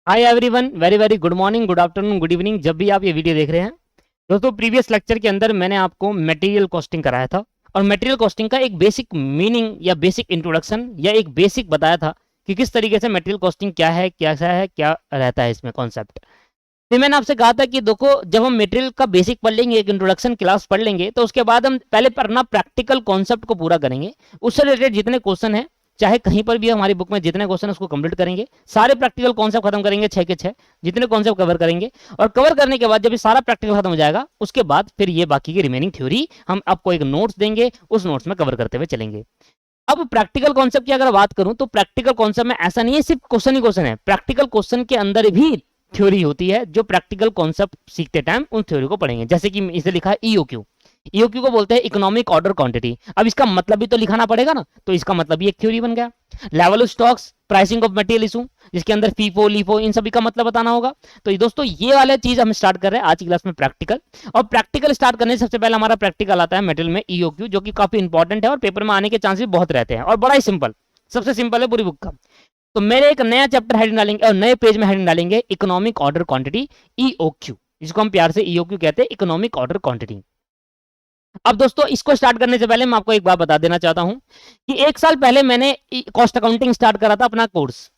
Hi everyone, very very good morning, good afternoon, good evening, जब भी आप ये वीडियो देख रहे हैं। दोस्तों, प्रीवियस लेक्चर के अंदर मैंने आपको मटेरियल कॉस्टिंग कराया था और मटेरियल कॉस्टिंग का एक बेसिक मीनिंग या बेसिक इंट्रोडक्शन या एक बेसिक बताया था कि किस तरीके से मटेरियल कॉस्टिंग क्या है, कैसा है, क्या रहता है इसमें कॉन्सेप्ट। फिर मैंने आपसे कहा था कि देखो, जब हम मटेरियल का बेसिक पढ़ लेंगे, एक इंट्रोडक्शन क्लास पढ़ लेंगे, तो उसके बाद हम पहले अपना प्रैक्टिकल कॉन्सेप्ट को पूरा करेंगे। उससे रिलेटेड जितने क्वेश्चन है, चाहे कहीं पर भी हमारी बुक में जितने क्वेश्चन उसको कंप्लीट करेंगे, सारे प्रैक्टिकल कॉन्सेप्ट खत्म करेंगे, 6 के 6 जितने कॉन्सेप्ट कवर करेंगे। और कवर करने के बाद जब ये सारा प्रैक्टिकल खत्म हो जाएगा, उसके बाद फिर ये बाकी की रिमेनिंग थ्योरी हम आपको एक नोट्स देंगे, उस नोट्स में कवर करते हुए चलेंगे। अब प्रैक्टिकल कॉन्सेप्ट की अगर बात करूं तो प्रैक्टिकल कॉन्सेप्ट में ऐसा नहीं है सिर्फ क्वेश्चन ही क्वेश्चन है, प्रैक्टिकल क्वेश्चन के अंदर भी थ्योरी होती है, जो प्रैक्टिकल कॉन्सेप्ट सीखते टाइम उन थ्योरी को पढ़ेंगे। जैसे कि इसे लिखा है ईओक्यू। ईओक्यू को बोलते हैं इकोनॉमिक ऑर्डर क्वांटिटी। अब इसका मतलब भी तो लिखाना पड़ेगा ना, तो इसका मतलब भी एक थ्योरी बन गया। Level of stocks, pricing of material issue, जिसके अंदर फीफो लीफो इन सभी का मतलब बताना होगा। तो ये दोस्तों, ये वाले चीज हम स्टार्ट कर रहे हैं आज की क्लास में प्रैक्टिकल। और प्रैक्टिकल स्टार्ट करने से सबसे पहले हमारा प्रैक्टिकल आता है मटेरियल में ईओक्यू, जो कि काफी इंपॉर्टेंट है और पेपर में आने के चांसेस बहुत रहते हैं और बड़ा ही सिंपल, सबसे सिंपल है पूरी बुक का। तो मेरे एक नया चैप्टर हेडिंग डालेंगे और नए पेज में हेडिंग डालेंगे इकोनॉमिक ऑर्डर क्वांटिटी, ईओक्यू, जिसको हम प्यार से ईओक्यू कहते हैं, इकोनॉमिक ऑर्डर क्वांटिटी। अब दोस्तों, इसको स्टार्ट करने से पहले मैं आपको एक बात बता देना चाहता हूं कि 1 साल पहले मैंने कॉस्ट अकाउंटिंग स्टार्ट करा था अपना कोर्स,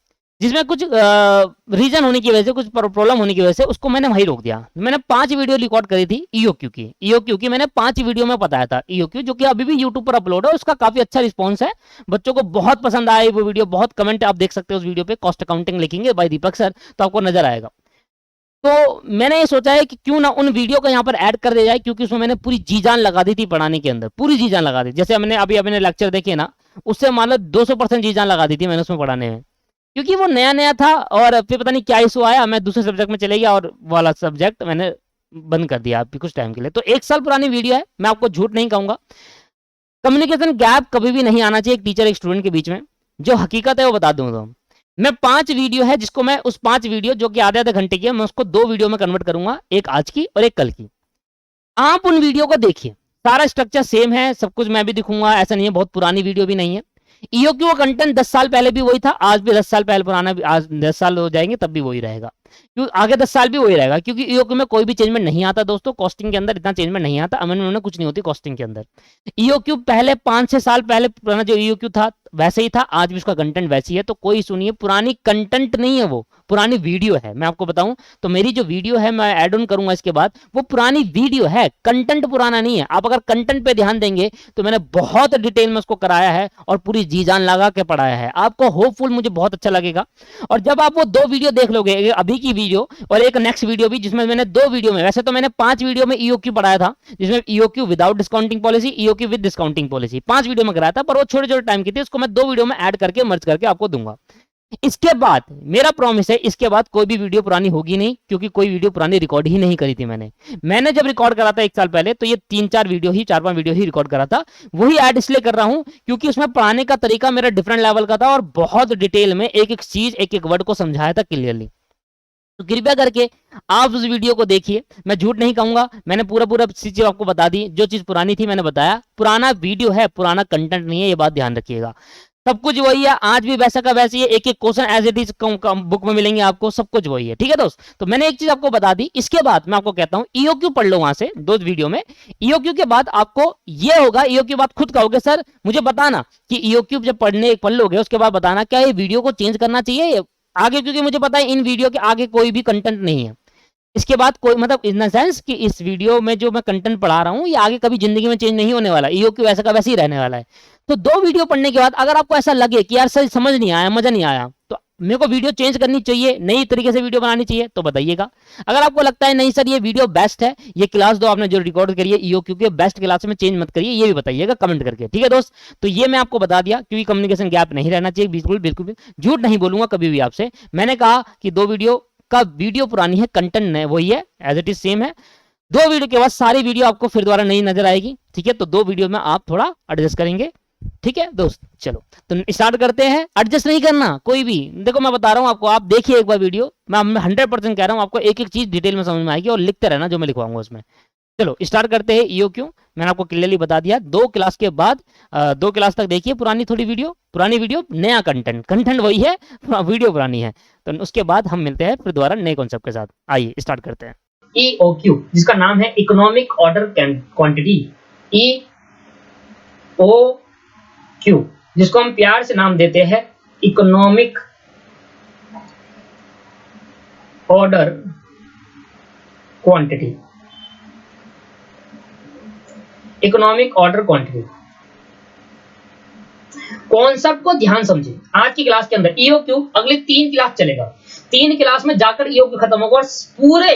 जिसमें कुछ रीजन होने की वजह से, कुछ प्रॉब्लम होने की वजह से उसको मैंने वहीं रोक दिया। मैंने 5 वीडियो रिकॉर्ड करी थी ईओक्यू की मैंने 5 वीडियो में बताया था ईओक्यू, जो कि अभी भी यूट्यूब पर अपलोड है। उसका काफी अच्छा रिस्पॉन्स है, बच्चों को बहुत पसंद आया वो वीडियो, बहुत कमेंट आप देख सकते हो उस वीडियो पे। कॉस्ट अकाउंटिंग लिखेंगे बाय दीपक सर तो आपको नजर आएगा। तो मैंने ये सोचा है कि क्यों ना उन वीडियो को यहाँ पर ऐड कर दिया जाए, क्योंकि उसमें मैंने पूरी जी जान लगा दी थी पढ़ाने के अंदर, पूरी जी जान लगा दी। जैसे मैंने अभी अपने लेक्चर देखे ना, उससे मान लो 200% जी जान लगा दी थी मैंने उसमें पढ़ाने में, क्योंकि वो नया नया था। और फिर पता नहीं क्या इशू आया, मैं दूसरे सब्जेक्ट में चले गया और वाला सब्जेक्ट मैंने बंद कर दिया अभी कुछ टाइम के लिए। तो 1 साल पुरानी वीडियो है, मैं आपको झूठ नहीं कहूंगा। कम्युनिकेशन गैप कभी भी नहीं आना चाहिए एक टीचर एक स्टूडेंट के बीच में, जो हकीकत है वो बता दूं तो मैं 5 वीडियो है, जिसको मैं उस 5 वीडियो जो कि आधे आधे घंटे की है, मैं उसको 2 वीडियो में कन्वर्ट करूंगा, एक आज की और एक कल की। आप उन वीडियो को देखिए, सारा स्ट्रक्चर सेम है, सब कुछ मैं भी दिखूंगा, ऐसा नहीं है बहुत पुरानी वीडियो भी नहीं है। ईओक्यू का कंटेंट 10 साल पहले भी वही था, आज भी 10 साल पहले पुराना, आज 10 साल हो जाएंगे तब भी वही रहेगा, क्योंकि आगे 10 साल भी वही रहेगा, क्योंकि ईओक्यू में कोई भी चेंजमेंट नहीं आता दोस्तों। कॉस्टिंग के अंदर इतना चेंजमेंट नहीं आता, अमेंडमेंट कुछ नहीं होती कॉस्टिंग के अंदर। ईओक्यू पहले 5-6 साल पहले पुराना जो ईओक्यू था वैसे ही था, आज भी उसका कंटेंट वैसी है, तो कोई इशू नहीं है। पुरानी कंटेंट नहीं है, वो पुरानी वीडियो है। मैं आपको बताऊं तो मेरी जो वीडियो है, मैं ऐड ऑन करूंगा इसके बाद, वो पुरानी वीडियो है, कंटेंट पुराना नहीं है। आप अगर कंटेंट पे ध्यान देंगे तो मैंने बहुत डिटेल में उसको कराया है और पूरी जी जान लगा के पढ़ाया है, आपको होपफुल मुझे बहुत अच्छा लगेगा। और जब आप वो 2 वीडियो देख लोगे, अभी की वीडियो और एक नेक्स्ट वीडियो भी, जिसमें मैंने 2 वीडियो में, वैसे तो मैंने 5 वीडियो में ईओक्यू पढ़ाया था, जिसमें EOQ without discounting policy, EOQ with discounting policy, 5 video में कराया था, पर वो छोटे छोटे टाइम की थी, उसको मैं 2 वीडियो में ऐड करके मर्ज करके आपको दूंगा। इसके बाद मेरा प्रॉमिस है, इसके बाद कोई भी वीडियो पुरानी होगी नहीं, क्योंकि कोई वीडियो पुरानी रिकॉर्ड ही नहीं करी थी मैंने जब रिकॉर्ड करा था 1 साल पहले, तो ये 3-4 वीडियो ही, 4-5 वीडियो ही रिकॉर्ड करा था। वही ऐड इसलिए कर रहा हूं क्योंकि उसमें पढ़ाने का तरीका मेरा डिफरेंट लेवल का था और बहुत डिटेल में एक एक चीज, एक एक वर्ड को समझाया था क्लियरली। तो कृपया करके आप उस वीडियो को देखिए, मैं झूठ नहीं कहूंगा, मैंने पूरा पूरा चीज आपको बता दी। जो चीज पुरानी थी मैंने बताया, पुराना वीडियो है, पुराना कंटेंट नहीं है, ये बात ध्यान रखिएगा। सब कुछ वही है, आज भी वैसा का वैसे ही है, एक एक question as it is book में मिलेंगे आपको, सब कुछ वही है, ठीक है दोस्त। तो मैंने एक चीज आपको बता दी। इसके बाद मैं आपको कहता हूं ईओक्यू पढ़ लो वहां से 2 वीडियो में। ईओक्यू के बाद आपको ये होगा, ईओक्यू बात खुद कहोगे सर मुझे बताना कि ईओक्यू जब पढ़ लोगे उसके बाद बताना क्या ये वीडियो को चेंज करना चाहिए आगे, क्योंकि मुझे पता है इन वीडियो के आगे कोई भी कंटेंट नहीं है। इसके बाद कोई मतलब इन द सेंस कि इस वीडियो में जो मैं कंटेंट पढ़ा रहा हूं, ये आगे कभी जिंदगी में चेंज नहीं होने वाला, ईओक्यू वैसा का वैसे ही रहने वाला है। तो 2 वीडियो पढ़ने के बाद अगर आपको ऐसा लगे कि यार सर समझ नहीं आया, मजा नहीं आया, तो मेरे को वीडियो चेंज करनी चाहिए, नई तरीके से वीडियो बनानी चाहिए, तो बताइएगा। अगर आपको लगता है नहीं सर ये वीडियो बेस्ट है, ये क्लास दो आपने जो रिकॉर्ड करी है ईओक्यू के, बेस्ट क्लास में चेंज मत करिए, ये भी बताइएगा कमेंट करके, ठीक है दोस्त। तो ये मैं आपको बता दिया, क्योंकि कम्युनिकेशन गैप नहीं रहना चाहिए, बिल्कुल बिल्कुल भी झूठ नहीं बोलूंगा कभी भी आपसे। मैंने कहा कि 2 वीडियो का वीडियो पुरानी है, कंटेंट वही है, एज इट इज सेम है। 2 वीडियो के बाद सारी वीडियो आपको फिर दोबारा नई नजर आएगी, ठीक है। तो 2 वीडियो में आप थोड़ा एडजस्ट करेंगे, ठीक है दोस्त। चलो तो स्टार्ट करते हैं। एडजस्ट नहीं करना कोई भी, देखो मैं बता रहा हूं आपको, आप देखिए एक बार वीडियो, मैं 100% कह रहा हूं आपको, एक एक चीज डिटेल में समझ में आएगी और लिखते रहना जो मैं लिखवाऊंगा उसमें। चलो स्टार्ट करते हैं ईओक्यू। मैंने आपको क्लियरली बता दिया, 2 क्लास के बाद 2 क्लास तक देखिए पुरानी वीडियो नया कंटेंट वही है, वीडियो पुरानी है। तो उसके बाद हम मिलते हैं फिर दोबारा नए कॉन्सेप्ट के साथ। आइए स्टार्ट करते हैं। ईओक्यू जिसका नाम है इकोनॉमिक ऑर्डर क्वांटिटी, ईओक्यू जिसको हम प्यार से नाम देते हैं economic order quantity. Economic order quantity concept को ध्यान समझिए। आज की क्लास के अंदर ईओक्यू अगले 3 क्लास चलेगा, 3 क्लास में जाकर ईओक्यू खत्म होगा और पूरे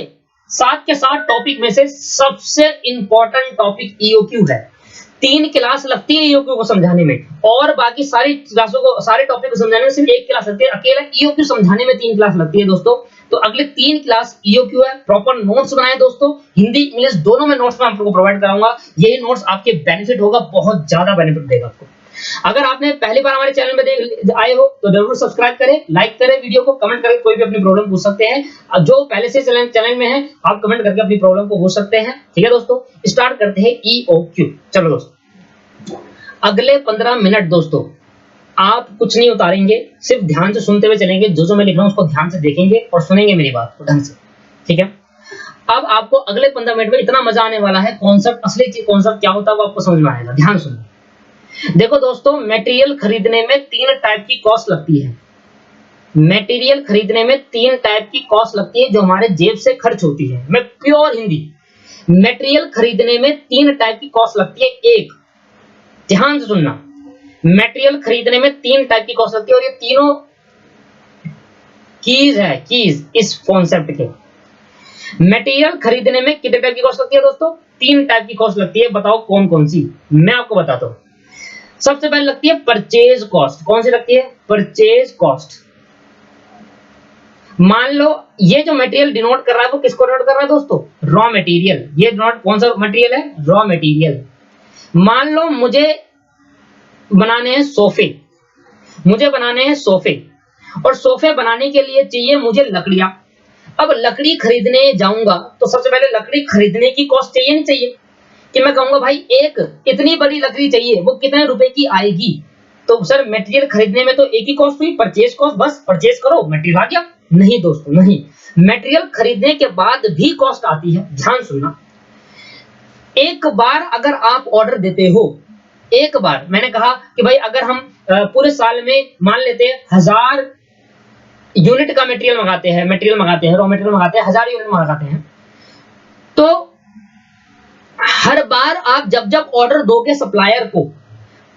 7 के 7 टॉपिक में से सबसे इंपॉर्टेंट टॉपिक ईओक्यू है। 3 क्लास लगती है ईओक्यू को समझाने में और बाकी सारी क्लासों को, सारे टॉपिक को समझाने में सिर्फ 1 क्लास लगती है। अकेला ईओक्यू समझाने में 3 क्लास लगती है दोस्तों। तो अगले 3 क्लास ईओक्यू है। प्रॉपर नोट्स बनाए दोस्तों, हिंदी इंग्लिश दोनों में नोट्स मैं आपको प्रोवाइड कराऊंगा। यही नोट्स आपके बेनिफिट होगा, बहुत ज्यादा बेनिफिट देगा आपको। अगर आपने पहली बार हमारे चैनल में आए हो तो जरूर सब्सक्राइब करें, लाइक करें वीडियो को, कमेंट करें, कोई भी अपनी प्रॉब्लम पूछ सकते हैं। जो पहले से चैनल में है आप कमेंट करके अपनी प्रॉब्लम को पूछ सकते हैं। ठीक है दोस्तों, स्टार्ट करते हैं ईओक्यू। चलो दोस्तों, अगले 15 मिनट दोस्तों आप कुछ नहीं उतारेंगे, सिर्फ ध्यान से सुनते हुए चलेंगे। जो मैं लिख रहा हूं उसको ध्यान से देखेंगे और सुनेंगे मेरी बात को ढंग से। ठीक है, अब आपको अगले 15 मिनट में इतना मजा आने वाला है, कॉन्सेप्ट, असली कॉन्सेप्ट क्या होता है वो आपको समझ में आएगा। ध्यान सुनिए। देखो दोस्तों, मटेरियल खरीदने में 3 टाइप की कॉस्ट लगती है। मटेरियल खरीदने में 3 टाइप की कॉस्ट लगती है जो हमारे जेब से खर्च होती है। मैं प्योर हिंदी, मटेरियल खरीदने में 3 टाइप की कॉस्ट लगती है। एक, ध्यान से सुनना, मटेरियल खरीदने में 3 टाइप की कॉस्ट लगती है और ये तीनों कीज है, कीज इस कॉन्सेप्ट के। मटेरियल खरीदने में कितने टाइप की कॉस्ट लगती है दोस्तों? 3 टाइप की कॉस्ट लगती है। बताओ कौन कौन सी? मैं आपको बताता हूं। सबसे पहले लगती है परचेज कॉस्ट। कौन सी लगती है? Purchase cost. मान लो ये जो मटेरियल डिनोट कर रहा है वो किसको डिनोट कर रहा है दोस्तों? Raw material. ये डिनोट कौन सा मटेरियल है? Raw material. मान लो मुझे बनाने हैं सोफे, मुझे बनाने हैं सोफे और सोफे बनाने के लिए चाहिए मुझे लकड़ियां। अब लकड़ी खरीदने जाऊंगा तो सबसे पहले लकड़ी खरीदने की कॉस्ट चाहिए नहीं चाहिए? कि मैं कहूंगा भाई एक इतनी बड़ी लकड़ी चाहिए, वो कितने रुपए की आएगी? तो सर मटेरियल खरीदने में तो एक ही कॉस्ट हुई, परचेज कॉस्ट। बस परचेज करो, मटेरियल आ गया। नहीं दोस्तों, नहीं, मटेरियल खरीदने के बाद भी कॉस्ट आती है। ध्यान सुनना, एक बार अगर आप ऑर्डर देते हो, एक बार मैंने कहा कि भाई अगर हम पूरे साल में मान लेते हैं 1000 यूनिट का मटेरियल मंगाते हैं, रॉ मटेरियल मंगाते हैं, 1000 यूनिट मंगाते हैं, तो हर बार आप जब ऑर्डर दोगे सप्लायर को,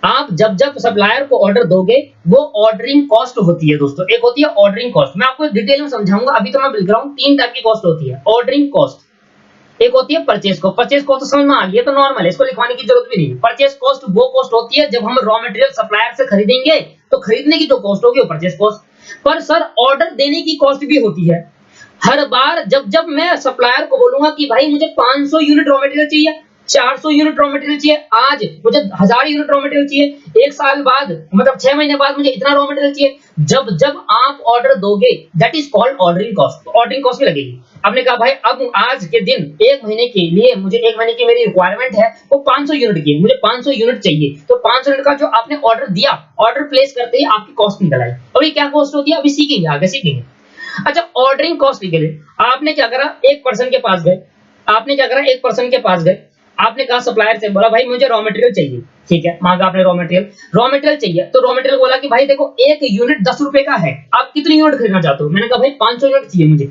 आप जब सप्लायर को ऑर्डर दोगे, वो ऑर्डरिंग कॉस्ट होती है दोस्तों। एक होती है ऑर्डरिंग कॉस्ट, मैं आपको डिटेल में समझाऊंगा, अभी तो मैं लिख रहा हूं। 3 टाइप की कॉस्ट होती है। ऑर्डरिंग कॉस्ट, एक होती है परचेज कॉस्ट। परचेज कॉस्ट तो समझ में आ गई, तो नॉर्मल है, इसको लिखवाने की जरूरत भी नहीं है। परचेज कॉस्ट वो कॉस्ट होती है जब हम रॉ मटेरियल सप्लायर से खरीदेंगे, तो खरीदने की जो कॉस्ट होगी वो परचेज कॉस्ट। पर सर ऑर्डर देने की कॉस्ट भी होती है। हर बार जब मैं सप्लायर को बोलूंगा कि भाई मुझे 500 यूनिट रॉ मटेरियल चाहिए, 400 यूनिट रॉ मटेरियल चाहिए, आज मुझे 1000 यूनिट रॉ मटेरियल चाहिए, 1 साल बाद मतलब 6 महीने बाद मुझे इतना रॉ मटेरियल चाहिए, जब आप ऑर्डर दोगे, that is called ordering cost. Ordering cost भी लगेगी। आपने कहा भाई अब आज के दिन 1 महीने के लिए मुझे 1 महीने की मेरी रिक्वायरमेंट है, वो 500 यूनिट की, मुझे 500 यूनिट चाहिए, तो 500 यूनिट का जो आपने ऑर्डर दिया, ऑर्डर प्लेस करते ही आपकी कॉस्ट निकल आई। और ये क्या कॉस्ट होती है अभी सीखेंगे, आगे सीखेंगे। अच्छा, ऑर्डरिंग कॉस्ट लिख ले। आपने क्या करा, एक पर्सन के पास गए, आपने कहा सप्लायर से, बोला भाई मुझे रॉ मटेरियल चाहिए। ठीक है, मांगा आपने रॉ मटेरियल चाहिए, तो रॉ मटेरियल बोला कि भाई देखो 1 यूनिट 10 रुपए का है, आप कितनी यूनिट खरीदना चाहते हो? मैंने कहा भाई 500 यूनिट चाहिए मुझे।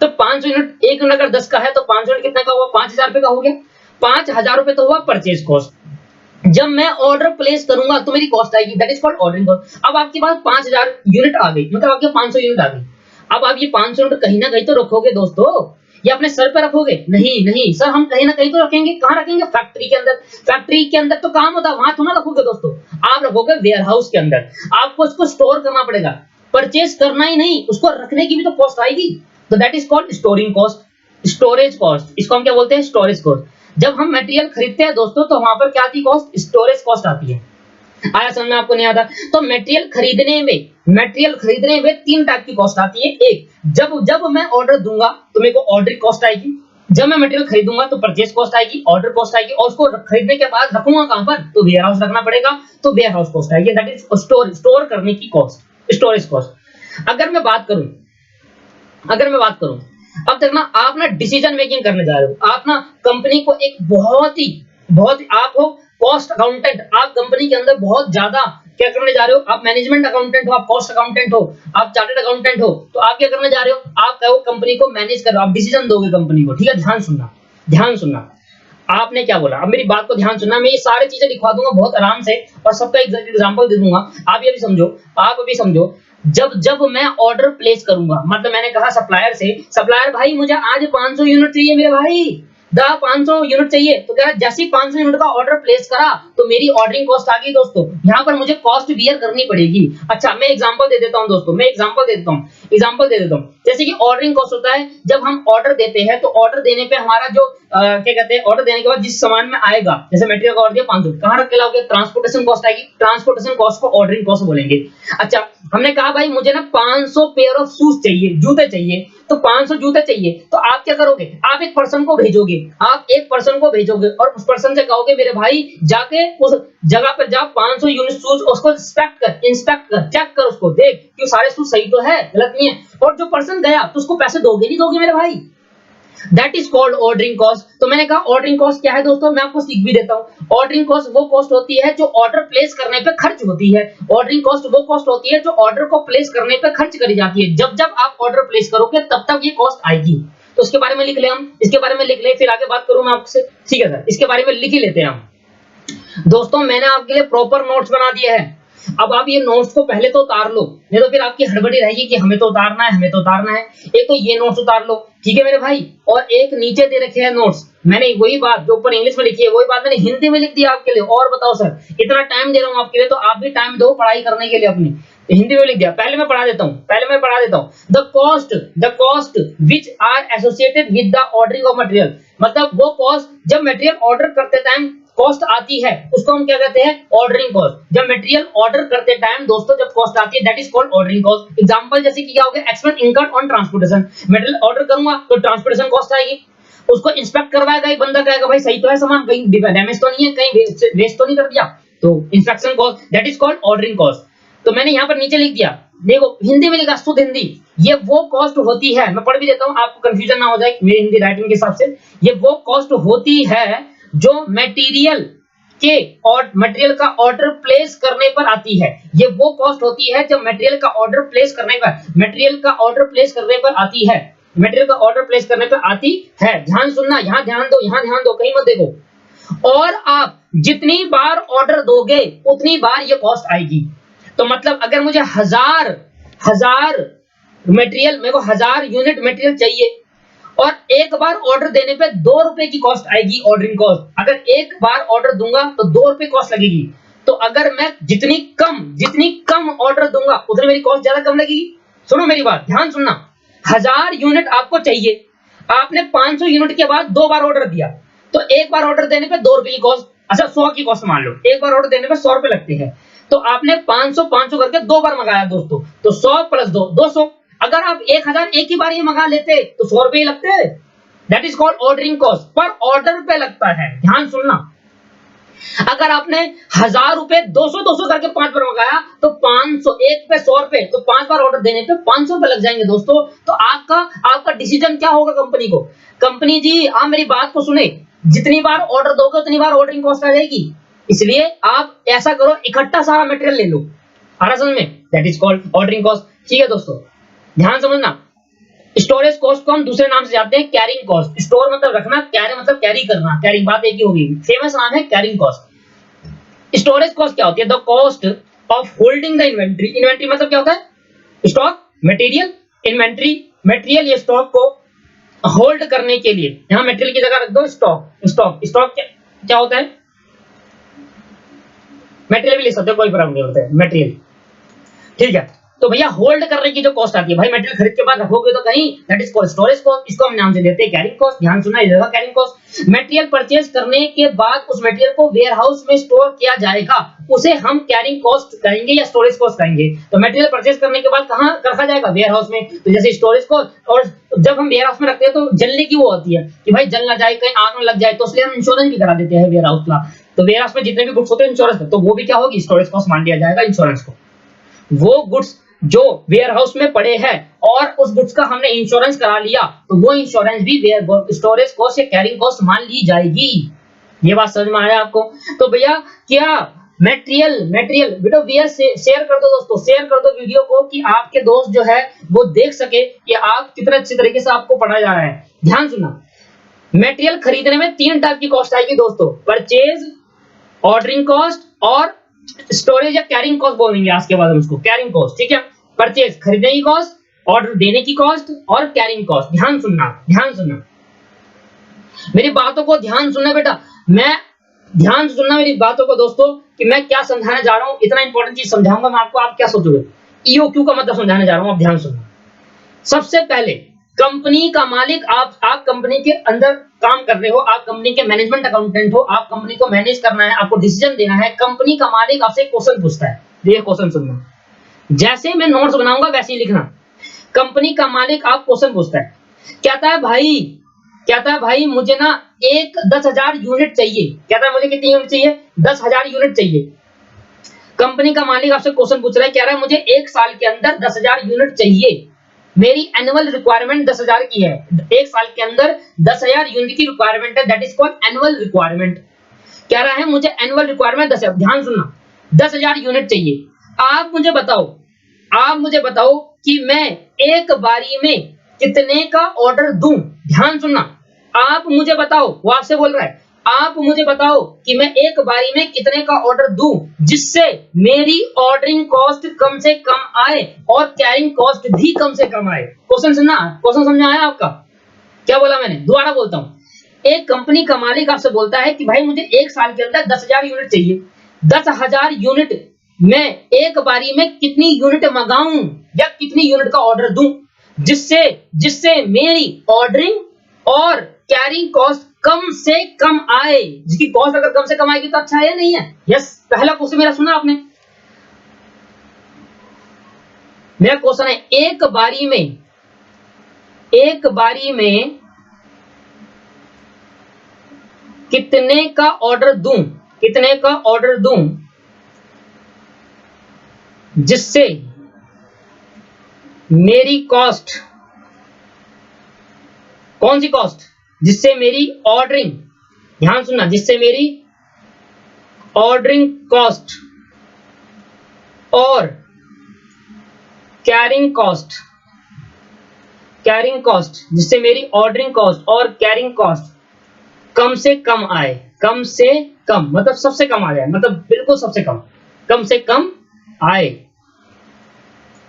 तो 500 यूनिट, 1 यूनिट अगर 10 का है तो 500 यूनिट कितना का हुआ? 5000 रुपए का हो गया। 5000 रुपए तो हुआ परचेज कॉस्ट। जब मैं ऑर्डर प्लेस करूंगा तो मेरी कॉस्ट आएगी, that is called ordering cost. अब आपके पास 5000 यूनिट आ गई, मतलब आपके 500 यूनिट आ गई। अब आप ये 500 यूनिट कहीं ना कहीं तो रखोगे दोस्तों, या अपने सर पे रखोगे? नहीं सर, हम कहीं ना कहीं तो रखेंगे। कहां रखेंगे? फैक्ट्री के अंदर। फैक्ट्री के अंदर तो काम होता है, वहां थोड़ा रखोगे दोस्तों, आप रखोगे वेयर हाउस के अंदर। आपको उसको स्टोर करना पड़ेगा, परचेज करना ही नहीं, उसको रखने की भी तो कॉस्ट आएगी। तो that is called storing cost, storage cost. इसको हम क्या बोलते हैं? Storage cost. जब हम मटेरियल खरीदते हैं दोस्तों तो वहां पर क्या आती है कॉस्ट? स्टोरेज कॉस्ट आती है। आया समझ में? आपको नहीं आता? तो मटेरियल खरीदने में 3 टाइप की कॉस्ट आती है। एक, जब मैं ऑर्डर दूंगा तो मेरे को ऑर्डरिंग कॉस्ट आएगी। जब मैं मटेरियल खरीदूंगा तो परचेज कॉस्ट आएगी, ऑर्डर कॉस्ट आएगी, और उसको खरीदने के बाद रखूंगा कहां पर, तो वेयर हाउस रखना पड़ेगा, तो वेयर हाउस कॉस्ट आएगी, दैट इज स्टोर करने की कॉस्ट, स्टोरेज कॉस्ट। अगर मैं बात करूं अब तक ना आप ना डिसीजन मेकिंग करने जा रहे हो, आप ना कंपनी को एक बहुत आप हो कॉस्ट अकाउंटेंट, आप कंपनी के अंदर बहुत ज्यादा क्या करने जा रहे हो, आप मैनेजमेंट अकाउंटेंट हो, आप कॉस्ट अकाउंटेंट हो, आप चार्टर्ड अकाउंटेंट हो, तो आप क्या करने जा रहे हो, आप क्या हो कंपनी को मैनेज कर रहे हो, आप डिसीजन दोगे कंपनी को, ठीक है। ध्यान सुनना आपने क्या बोला, अब मेरी बात को ध्यान सुनना, मैं ये सारी चीजें लिखवा दूंगा बहुत आराम से और सबका एग्जांपल दे दूंगा, आप ये भी समझो। जब मैं ऑर्डर प्लेस करूंगा, मतलब मैंने कहा सप्लायर से, सप्लायर भाई मुझे आज 500 यूनिट चाहिए मेरे भाई, 500 यूनिट चाहिए, तो कह रहा जैसे ही 500 यूनिट का ऑर्डर प्लेस करा तो मेरी ऑर्डरिंग कॉस्ट आ गई दोस्तों, यहाँ पर मुझे कॉस्ट बियर करनी पड़ेगी। अच्छा मैं एग्जांपल दे देता हूँ दोस्तों, एग्जांपल दे देता हूँ, जैसे कि ऑर्डरिंग कॉस्ट होता है जब हम ऑर्डर देते हैं, तो ऑर्डर देने पे हमारा जो क्या कहते हैं, ऑर्डर देने के बाद जिस सामान में आएगा, जैसे मटेरियल का ऑर्डर दिया 500, कहाँ रख के लाओगे, ट्रांसपोर्टेशन कॉस्ट आएगी, ट्रांसपोर्टेशन कॉस्ट को ऑर्डरिंग कॉस्ट बोलेंगे। अच्छा हमने कहा भाई मुझे ना 500 पेयर ऑफ शूज चाहिए, जूते चाहिए, तो 500 जूते चाहिए, तो आप क्या करोगे, आप एक पर्सन को भेजोगे और उस पर्सन से कहोगे मेरे भाई जाके उस जगह पर जा 500 यूनिट शूज उसको इंस्पेक्ट कर, चेक कर, उसको देख कि सारे शूज सही तो है, गलत नहीं है, और जो पर्सन गया तो उसको पैसे दोगे मेरे भाई, that is called ordering cost. तो मैंने कहा ऑर्डरिंग कॉस्ट क्या है दोस्तों, मैं आपको सीख भी देता हूं। ऑर्डरिंग कॉस्ट वो कॉस्ट होती है जो ऑर्डर प्लेस करने पे खर्च होती है, ऑर्डरिंग कॉस्ट वो कॉस्ट होती है जो ऑर्डर को प्लेस करने पे खर्च करी जाती है, जब आप ऑर्डर प्लेस करोगे तब ये कॉस्ट आएगी। तो इसके बारे में लिख ले, हम इसके बारे में लिख ले, फिर आगे बात करूं मैं आपसे, ठीक है सर, इसके बारे में लिख ही लेते हैं हम। दोस्तों मैंने आपके लिए प्रॉपर नोट्स बना दिए हैं, अब आप ये नोट्स को पहले तो उतार लो, नहीं तो फिर आपकी हड़बड़ी रहेगी कि हमें तो उतारना है। एक तो ये नोट्स उतार लो, ठीक है मेरे भाई, और एक नीचे दे रखे हैं नोट्स, मैंने वही बात जो ऊपर इंग्लिश में लिखी है वही बात मैंने हिंदी में लिख दिया आपके लिए। और बताओ सर, इतना टाइम दे रहा हूँ आपके लिए, तो आप भी टाइम दो पढ़ाई करने के लिए अपनी, हिंदी में लिख दिया। पहले मैं पढ़ा देता हूँ, the cost which are associated with the ordering of material, मतलब वो कॉस्ट जब मटेरियल ऑर्डर करते टाइम कॉस्ट आती है उसको हम क्या कहते हैं, ऑर्डरिंग कॉस्ट। जब मटेरियल ऑर्डर करते टाइम दोस्तों जब कॉस्ट आती है that is called ordering cost. Example जैसे कि क्या हो गया, expense incurred on transportation, material order करूंगा तो ट्रांसपोर्टेशन कॉस्ट आएगी, उसको इंस्पेक्ट करवाएगा एक बंदा, कहेगा भाई सही तो है सामान, कहीं डैमेज तो नहीं है, कहीं वेस्ट तो नहीं कर दिया, तो inspection cost that is called ordering cost. तो मैंने यहाँ पर नीचे लिख दिया, देखो हिंदी में लिखा, शुद्ध हिंदी, ये वो कॉस्ट होती है, मैं पढ़ भी देता हूँ आपको कंफ्यूजन ना हो जाए मेरी हिंदी राइटिंग के हिसाब से, ये वो कॉस्ट होती है जो मटेरियल का ऑर्डर प्लेस करने पर आती है, ये वो कॉस्ट होती है जब मटेरियल का ऑर्डर प्लेस करने पर आती है। ध्यान सुनना, यहाँ ध्यान दो, कहीं मत देखो। और आप जितनी बार ऑर्डर दोगे उतनी बार ये कॉस्ट आएगी। तो मतलब अगर मुझे 1000 मटेरियल, मेरे को 1000 यूनिट मटेरियल चाहिए और एक बार ऑर्डर देने पे 2 रुपए की कॉस्ट आएगी, ऑर्डरिंग कॉस्ट। अगर एक बार ऑर्डर दूंगा तो 2 रुपए कॉस्ट लगेगी। तो अगर मैं जितनी कम ऑर्डर दूंगा उतनी मेरी कॉस्ट ज्यादा कम लगेगी। सुनो मेरी बात, ध्यान सुनना, 1000 यूनिट आपको चाहिए, आपने 500 यूनिट के बाद 2 बार ऑर्डर दिया, तो एक बार ऑर्डर देने पे 2 रुपए की कॉस्ट, अच्छा 100 की कॉस्ट मान लो, एक बार ऑर्डर देने पे 100 रुपए लगते हैं, तो आपने 500 करके 2 बार मंगाया दोस्तों, तो 100 प्लस 2 200। अगर आप 1000 एक ही बार ये मंगा लेते तो 100 रुपए लगते हैं, that is called ordering cost, per order पे लगता है। ध्यान सुनना, अगर आपने 1000 रुपए 200 करके 5 बार मंगाया तो 500, एक पे 100 रुपए, तो 5 बार ऑर्डर देने पे 500 रुपए लग जाएंगे दोस्तों। तो आपका डिसीजन क्या होगा कंपनी को, कंपनी जी आप मेरी बात को सुने, जितनी बार ऑर्डर दोगे उतनी बार ऑर्डरिंग कॉस्ट आ जाएगी, इसलिए आप ऐसा करो इकट्ठा सारा मटेरियल ले लो, आ रहा समझ में, that is called ordering cost. ठीक है दोस्तों, ध्यान समझना। स्टोरेज कॉस्ट को हम दूसरे नाम से जानते हैं कैरिंग कॉस्ट, स्टोर मतलब रखना, कैरी मतलब कैरी करना, कैरिंग बात एक ही होगी, फेमस नाम है कैरिंग कॉस्ट। स्टोरेज कॉस्ट क्या होती है, the cost of holding the inventory, inventory मतलब क्या होता है, स्टॉक, मटेरियल, इन्वेंट्री, मटेरियल ये स्टॉक को होल्ड करने के लिए, यहां मटेरियल की जगह रख दो स्टॉक क्या होता है, मटेरियल भी लिख सकते हो, कोई प्रॉब्लम नहीं होता है, मटेरियल, ठीक है। तो भैया होल्ड करने की जो कॉस्ट आती है, भाई मटेरियल खरीद के बाद रखोगे तो कहीं, that is called storage cost, इसको हम नाम से देते हैं कैरिंग कॉस्ट। ध्यान सुनना, इधर का कैरिंग कॉस्ट। मटेरियल परचेज करने के बाद उस मटेरियल को वेयर हाउस में स्टोर किया जाएगा, उसे हम कैरिंग कॉस्ट कहेंगे या स्टोरेज कॉस्ट कहेंगे। तो मटेरियल परचेज करने के बाद कहां रखा जाएगा, वेयर हाउस में, तो जैसे स्टोरेज कॉस्ट। और जब हम वेयर हाउस में रखते हैं तो जलने की वो होती है कि भाई जल ना जाए, कहीं आग न लग जाए, तो इसलिए हम इंश्योरेंस भी करा देते हैं वेयर हाउस का। तो वेयर हाउस में जितने भी गुड्स होते हैं इंश्योरेंस, तो वो भी क्या होगी, स्टोरेज कॉस्ट मान लिया जाएगा इंश्योरेंस को। वो गुड्स जो वेयर हाउस में पड़े हैं और उस गुड्स का हमने इंश्योरेंस करा लिया, तो वो इंश्योरेंस भी स्टोरेज कॉस्ट या कैरिंग कॉस्ट मान ली जाएगी। ये बात समझ में आया आपको? तो भैया क्या मटेरियल बेटा भैया शेयर कर दो दोस्तों, शेयर कर दो वीडियो को कि आपके दोस्त जो है वो देख सके कि आप कितने अच्छे तरीके से आपको पढ़ाया जा रहा है। ध्यान सुनना, मटेरियल खरीदने में 3 टाइप की कॉस्ट आएगी दोस्तों, परचेज, ऑर्डरिंग कॉस्ट और स्टोरेज या कैरिंग कॉस्ट बोलेंगे आज के बाद हम उसको, कैरिंग कॉस्ट, ठीक है। परचेज खरीदने की कॉस्ट, ऑर्डर देने की कॉस्ट और कैरिंग कॉस्ट। ध्यान सुनना मेरी बातों को, ध्यान सुनना बेटा, मैं ध्यान सुनना मेरी बातों को दोस्तों कि मैं क्या समझाने जा रहा हूं। इतना इंपॉर्टेंट चीज समझाऊंगा मैं आपको, आप क्या सोचोगे, ईओक्यू का मतलब समझाने जा रहा हूं, आप ध्यान सुनना। सबसे पहले कंपनी का मालिक, आप कंपनी के अंदर काम कर रहे हो, आप कंपनी के मैनेजमेंट अकाउंटेंट हो, आप कंपनी को मैनेज करना है, आपको डिसीजन देना है। कंपनी का मालिक आपसे क्वेश्चन पूछता है, ये क्वेश्चन सुनना, जैसे मैं नोट्स बनाऊंगा वैसे ही लिखना। कंपनी का मालिक आप क्वेश्चन पूछता है, कहता है भाई मुझे ना 10,000 यूनिट चाहिए। कहता है मुझे कितनी यूनिट चाहिए, 10,000 यूनिट चाहिए। कंपनी का मालिक आपसे क्वेश्चन पूछ रहा है, कह रहा है मुझे 1 साल के अंदर 10,000 यूनिट चाहिए, मेरी एनुअल रिक्वायरमेंट 10,000 की है, 1 साल के अंदर 10,000 यूनिट की रिक्वायरमेंट है, that is called annual requirement. कह रहा है मुझे एनुअल रिक्वायरमेंट 10,000, ध्यान सुनना, 10,000 यूनिट चाहिए। आप मुझे बताओ कि मैं एक बारी में कितने का ऑर्डर दूं। ध्यान सुनना, आप मुझे बताओ, वो आपसे बोल रहा है, आप मुझे बताओ कि मैं एक बारी में कितने का ऑर्डर दूं जिससे मेरी ऑर्डरिंग कॉस्ट कम से कम आए और कैरिंग कॉस्ट भी कम से कम आए। क्वेश्चन सुनना, क्वेश्चन समझ आया आपका? क्या बोला मैंने, दोबारा बोलता हूं। एक कंपनी का मालिक आपसे बोलता है कि भाई मुझे 1 साल के अंदर 10,000 यूनिट चाहिए, 10,000 यूनिट मैं एक बारी में कितनी यूनिट मंगाऊं या कितनी यूनिट का ऑर्डर दूं जिससे मेरी ऑर्डरिंग और कैरिंग कॉस्ट कम से कम आए। जिसकी कॉस्ट अगर कम से कम आएगी तो अच्छा है या नहीं है? यस, पहला क्वेश्चन मेरा सुना आपने, मेरा क्वेश्चन है एक बारी में कितने का ऑर्डर दूं जिससे मेरी कॉस्ट, कौन सी कॉस्ट, जिससे मेरी ऑर्डरिंग, ध्यान सुनना, जिससे मेरी ऑर्डरिंग कॉस्ट और कैरिंग कॉस्ट, जिससे मेरी ऑर्डरिंग कॉस्ट और कैरिंग कॉस्ट कम से कम आए। कम से कम मतलब सबसे कम आ जाए, मतलब बिल्कुल सबसे कम से कम आए।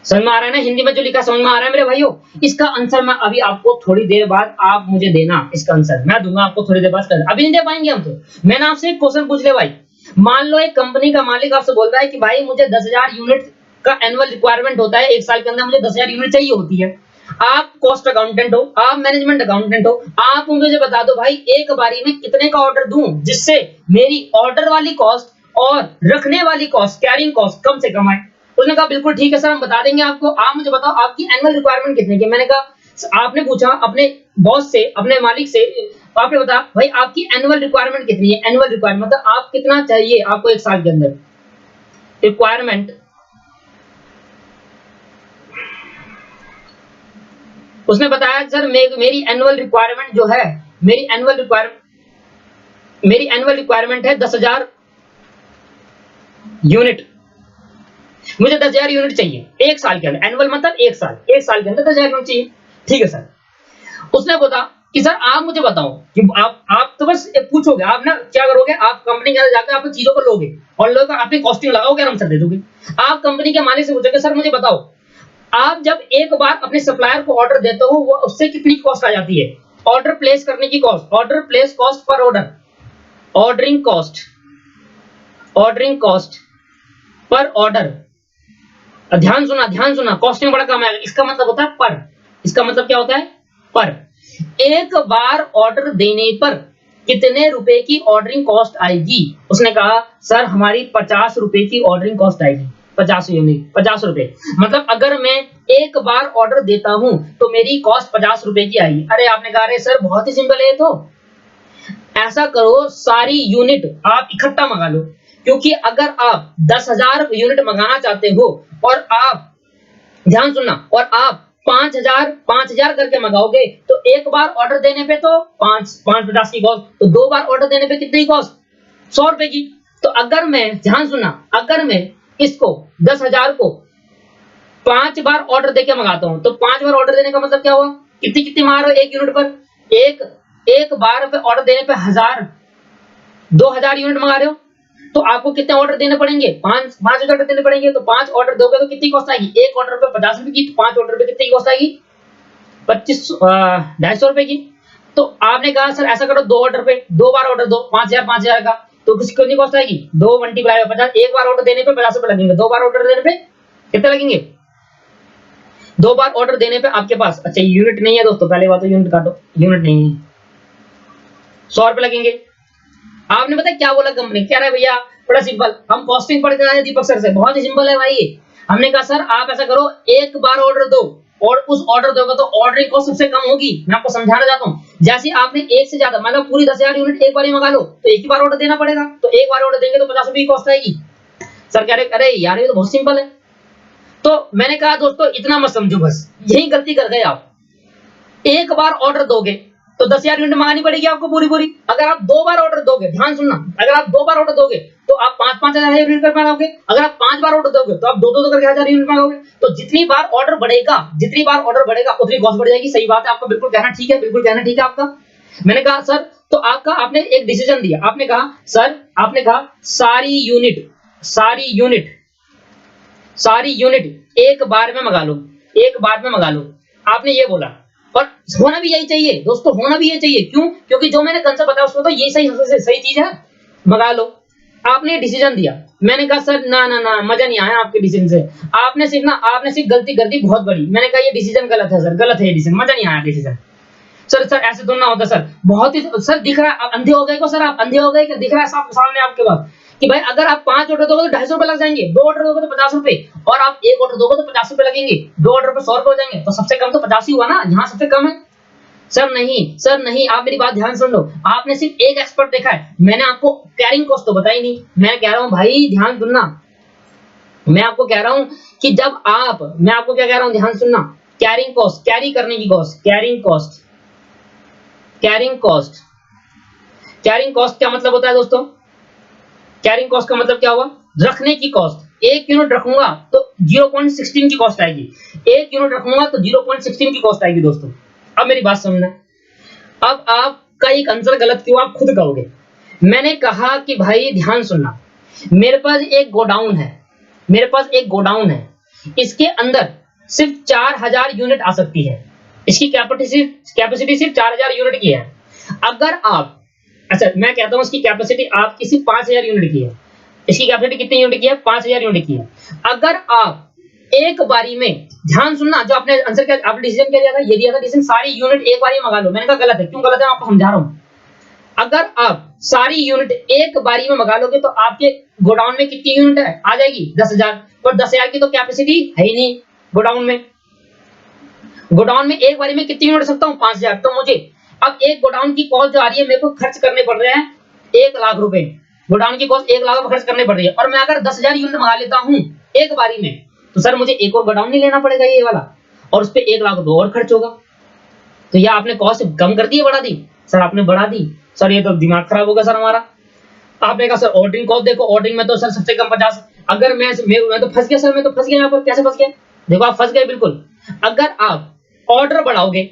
समझ में आ रहा है ना? हिंदी में जो लिखा समझ में आ रहा है मेरे भाइयों? इसका आंसर मैं अभी आपको थोड़ी देर बाद आप मुझे देना, इसका आंसर मैं दूंगा आपको थोड़ी देर बाद। अभी नहीं दे पाएंगे हम तो। मैंने आपसे एक क्वेश्चन पूछ लिया भाई, मान लो एक कंपनी का मालिक आपसे बोल रहा है कि भाई मुझे 10,000 यूनिट का एनुअल रिक्वायरमेंट होता है, 1 साल के अंदर मुझे 10,000 यूनिट चाहिए होती है। आप कॉस्ट अकाउंटेंट हो, आप मैनेजमेंट अकाउंटेंट हो, आप मुझे बता दो भाई एक बारी में कितने का ऑर्डर दूं जिससे मेरी ऑर्डर वाली कॉस्ट और रखने वाली कॉस्ट, कैरिंग कॉस्ट कम से कम आए। उसने कहा बिल्कुल ठीक है सर, हम बता देंगे आपको। आप मुझे बताओ आपकी एनुअल रिक्वायरमेंट कितने की? मैंने कहा, आपने पूछा अपने बॉस से, अपने मालिक से, आपने बताया भाई आपकी एनुअल रिक्वायरमेंट कितनी है। एनुअल रिक्वायरमेंट मतलब आप कितना चाहिए आपको 1 साल के अंदर रिक्वायरमेंट। उसने बताया सर मेरी एनुअल रिक्वायरमेंट जो है, मेरी एनुअल रिक्वायरमेंट है 10,000 यूनिट। मुझे 10,000 यूनिट चाहिए 1 साल के अंदर। एनुअल मतलब 1 साल, 1 साल के अंदर 10,000 यूनिट चाहिए। ठीक है सर। उसने बोला कि सर आप मुझे बताओ कि आप तो बस पूछोगे, आप ना क्या करोगे, आप कंपनी के अंदर जाकर आप चीजों को लोगे और लोग अपनी कॉस्टिंग लगाओगे और हम सर दे दोगे। आप कंपनी के मालिक से पूछोगे सर मुझे बताओ आप जब एक बार अपने सप्लायर को ऑर्डर देते हो वो उससे कितनी कॉस्ट आ जाती है। ऑर्डर प्लेस करने की cost, order place cost per order, ordering cost per order ध्यान सुनना, कॉस्टिंग बड़ा काम है। इसका मतलब होता है पर, इसका मतलब क्या होता है पर। एक बार ऑर्डर देने पर कितने रुपए की ऑर्डरिंग कॉस्ट आएगी? उसने कहा सर हमारी 50 रुपए की ऑर्डरिंग कॉस्ट आएगी, 50 यूनिट 50 रुपए। मतलब अगर मैं एक बार ऑर्डर देता हूं तो मेरी कॉस्ट 50 रुपए की आएगी। अरे आपने कहा अरे सर बहुत ही सिंपल है। तो ऐसा करो सारी यूनिट आप इकट्ठा मंगा लो, क्योंकि अगर आप 10,000 यूनिट मंगाना चाहते हो और आप, ध्यान सुनना, और आप 5,000 करके मंगाओगे तो एक बार ऑर्डर देने पे तो 550 की कॉस्ट, तो दो बार ऑर्डर देने पे कितनी कॉस्ट? 100 रुपए की। तो अगर मैं, ध्यान सुनना, अगर मैं इसको 10,000 को 5 बार ऑर्डर देके मंगाता हूं तो 5 बार ऑर्डर देने का मतलब क्या हुआ? कितनी कितनी मार रहे हो एक यूनिट पर? एक बार पे ऑर्डर देने पे 2,000 यूनिट मंगा रहे हो तो आपको कितने ऑर्डर देने पड़ेंगे? 5 ऑर्डर देने पड़ेंगे। तो 5 ऑर्डर दोगे तो कितनी कॉस्ट आएगी? एक ऑर्डर पे 50 रुपए की, तो 5 ऑर्डर पे कितनी कॉस्ट आएगी? 250 रुपए की। तो आपने कहा सर ऐसा करो, 2 ऑर्डर पे 2 बार ऑर्डर दो, 5,000 का, तो कितनी कॉस्ट आएगी? 2 मल्टीप्लाई 50, एक बार ऑर्डर देने पे 50 रुपए लगेंगे, 2 बार ऑर्डर देने पे कितने लगेंगे? 2 बार ऑर्डर देने पे आपके पास, अच्छा यूनिट नहीं है दोस्तों, पहले बात तो यूनिट काटो, यूनिट नहीं है, 100 रुपए लगेंगे। आपने पता क्या बोला कंपनी? कह रहा है भैया बड़ा सिंपल, हम कॉस्टिंग पढ़ के आए दीपक सर से, बहुत ही सिंपल है भाई ये। हमने कहा सर आप ऐसा करो, एक बार ऑर्डर दो और उस ऑर्डर दोगे तो ऑर्डरिंग कॉस्ट सबसे कम होगी। मैं आपको समझाना चाहता हूँ, जैसे आपने एक से ज्यादा, मतलब पूरी 10,000 यूनिट एक बार ही मंगा लो तो एक ही बार ऑर्डर देना पड़ेगा, तो एक बार ऑर्डर देंगे तो 50 रुपए की कॉस्ट आएगी। सर कह रहे अरे यार ये तो बहुत सिंपल है। तो मैंने कहा दोस्तों इतना मत समझो, बस यही गलती कर गए आप। एक बार ऑर्डर दोगे तो 10,000 यूनिट मंगानी पड़ेगी आपको पूरी पूरी। अगर आप 2 बार ऑर्डर दोगे, ध्यान सुनना, अगर आप 2 बार ऑर्डर दोगे तो आप 5,000 यूनिट कर पाओगे। अगर आप 5 बार ऑर्डर दोगे तो आप 2 करके 1,000 यूनिट मंगाओगे। तो जितनी बार ऑर्डर बढ़ेगा उतनी कॉस्ट बढ़ जाएगी। सही बात है, आपका बिल्कुल कहना ठीक है, बिल्कुल कहना ठीक है आपका। मैंने कहा सर तो आपका, आपने एक डिसीजन दिया, आपने कहा सर, आपने कहा सारी यूनिट एक बार में मंगा लो, एक बार में मंगा लो, आपने ये बोला। और होना भी यही चाहिए दोस्तों, होना भी यही चाहिए। क्यों? क्योंकि जो मैंने कंसेप्ट बताया उसको तो ये सही चीज है, मंगा लो। आपने डिसीजन दिया, मैंने कहा सर ना ना ना, मजा नहीं आया आपके डिसीजन से, आपने सिर्फ गलती कर दी बहुत बड़ी। मैंने कहा ये डिसीजन गलत है सर, गलत है ये डिसीजन, मजा नहीं आया डिसीजन। सर ऐसे तो ना होता सर, बहुत ही सर दिख रहा है, आप अंधे हो गए को सर, आप अंधे हो गए क्या? दिख रहा है सामने आपके पास कि भाई अगर आप 5 ऑर्डर दोगे तो 250 रुपए लग जाएंगे, 2 ऑर्डर दोगे तो 50 रुपए, और आप 1 ऑर्डर दोगे तो 50 रुपए लगेंगे, 2 ऑर्डर पे 100 रुपए हो जाएंगे, तो सबसे कम तो 50 ही हुआ ना, यहाँ सबसे कम है। सर नहीं, आप मेरी बात ध्यान सुन लो, आपने सिर्फ एक एक्सपर्ट देखा है, मैंने आपको कैरिंग कॉस्ट तो बताई नहीं। मैं कह रहा हूं भाई ध्यान सुनना, मैं आपको कह रहा हूं कि जब आप, मैं आपको क्या कह रहा हूं, ध्यान सुनना, कैरिंग कॉस्ट, कैरी करने की कॉस्ट, कैरिंग कॉस्ट क्या मतलब होता है दोस्तों? कैरिंग कॉस्ट का मतलब क्या हुआ? रखने की कॉस्ट। 1 यूनिट रखूंगा तो 0.16 की कॉस्ट आएगी, 1 यूनिट रखूंगा तो 0.16 की कॉस्ट आएगी दोस्तों। अब मेरी बात समझना, अब आपका एक आंसर गलत क्यों, आप खुद कहोगे। मैंने कहा कि भाई ध्यान सुनना, मेरे पास एक गोडाउन है, इसके अंदर सिर्फ 4,000 यूनिट आ सकती है, इसकी कैपेसिटी सिर्फ 4,000 यूनिट की है। अगर आप, अच्छा मैं कहता हूं इसकी कैपेसिटी आपकी सिर्फ 5,000 यूनिट की है, इसकी कैपेसिटी कितनी यूनिट की है? 5,000 यूनिट की है। अगर आप एक बारी में, ध्यान सुनना, जो आपने आंसर क्या, आपने डिसीजन क्या दिया था? ये दिया था डिसीजन सारी यूनिट एक बारी में मंगा लो। मैंने कहा गलत है, क्यों गलत है मैं आपको समझा रहा हूं। अगर आप सारी यूनिट एक बारी में मंगा लोगे तो आपके गोडाउन में कितनी यूनिट है आ जाएगी? 10,000, पर 10,000 की तो कैपेसिटी है ही नहीं गोडाउन में। गोडाउन में एक बारी में कितनी यूनिट सकता हूं? 5,000। तो मुझे अब एक गोडाउन की कॉस्ट जो आ रही है, मेरे को खर्च करने पड़ रहे हैं 1 लाख रुपए, गोडाउन की कॉस्ट 1 लाख रुपए खर्च करने पड़ रही है, और मैं अगर 10,000 यूनिट मंगा लेता हूं एक बारी में, तो सर मुझे एक और गोडाउन नहीं लेना पड़ेगा ये वाला, और उस पे 1 लाख रुपए और खर्च होगा। तो यह आपने कॉस्ट कम कर दी है, बढ़ा दी? सर आपने बढ़ा दी। सर ये तो दिमाग खराब होगा सर हमारा। आपने कहा सर ऑर्डरिंग कॉस्ट देखो, ऑर्डरिंग में तो सर सबसे कम 50। अगर मैं तो फंस गया सर, मैं तो फंस गया यहाँ पर। कैसे फंस गया? देखो आप फंस गए बिल्कुल। अगर आप ऑर्डर बढ़ाओगे,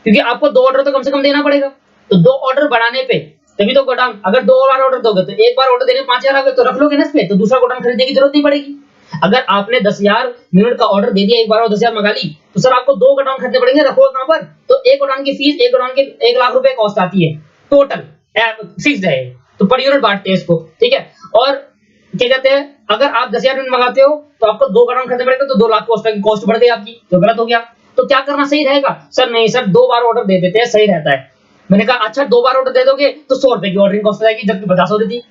क्योंकि आपको 2 ऑर्डर तो कम से कम देना पड़ेगा, तो 2 ऑर्डर बढ़ाने पे तभी तो गोडाउन, अगर 2 बार ऑर्डर दोगे तो एक बार ऑर्डर देने 5,000 आ गए तो रख लोगे ना इस पे, तो दूसरा गोडाउन खरीदने की जरूरत नहीं पड़ेगी। अगर आपने 10,000 यूनिट का ऑर्डर दे दिया एक बार और 10,000 मंगा ली, तो सर आपको 2 गोडाउन खरीदने पड़ेंगे, रखोगे कहां पर? तो एक गोडाउन की फीस, एक गोडाउन के 1 लाख रुपए कॉस्ट आती है टोटल, फिक्स्ड है, तो पर यूनिट बांटते हैं इसको, ठीक है। और क्या कहते हैं, अगर आप 10,000 यूनिट मंगाते हो तो आपको 2 करोड़ खर्च पड़ेगा, तो 2 लाख की कॉस्ट बढ़ गई आपकी, तो गलत हो गया। तो क्या करना सही रहेगा? सर नहीं सर, 2 बार ऑर्डर दे देते हैं, सही रहता है। मैंने कहा अच्छा 2 बार ऑर्डर दे दोगे तो 100 रुपए की ऑर्डरिंग कॉस्ट आएगी, जबकि 50 हो रही थी।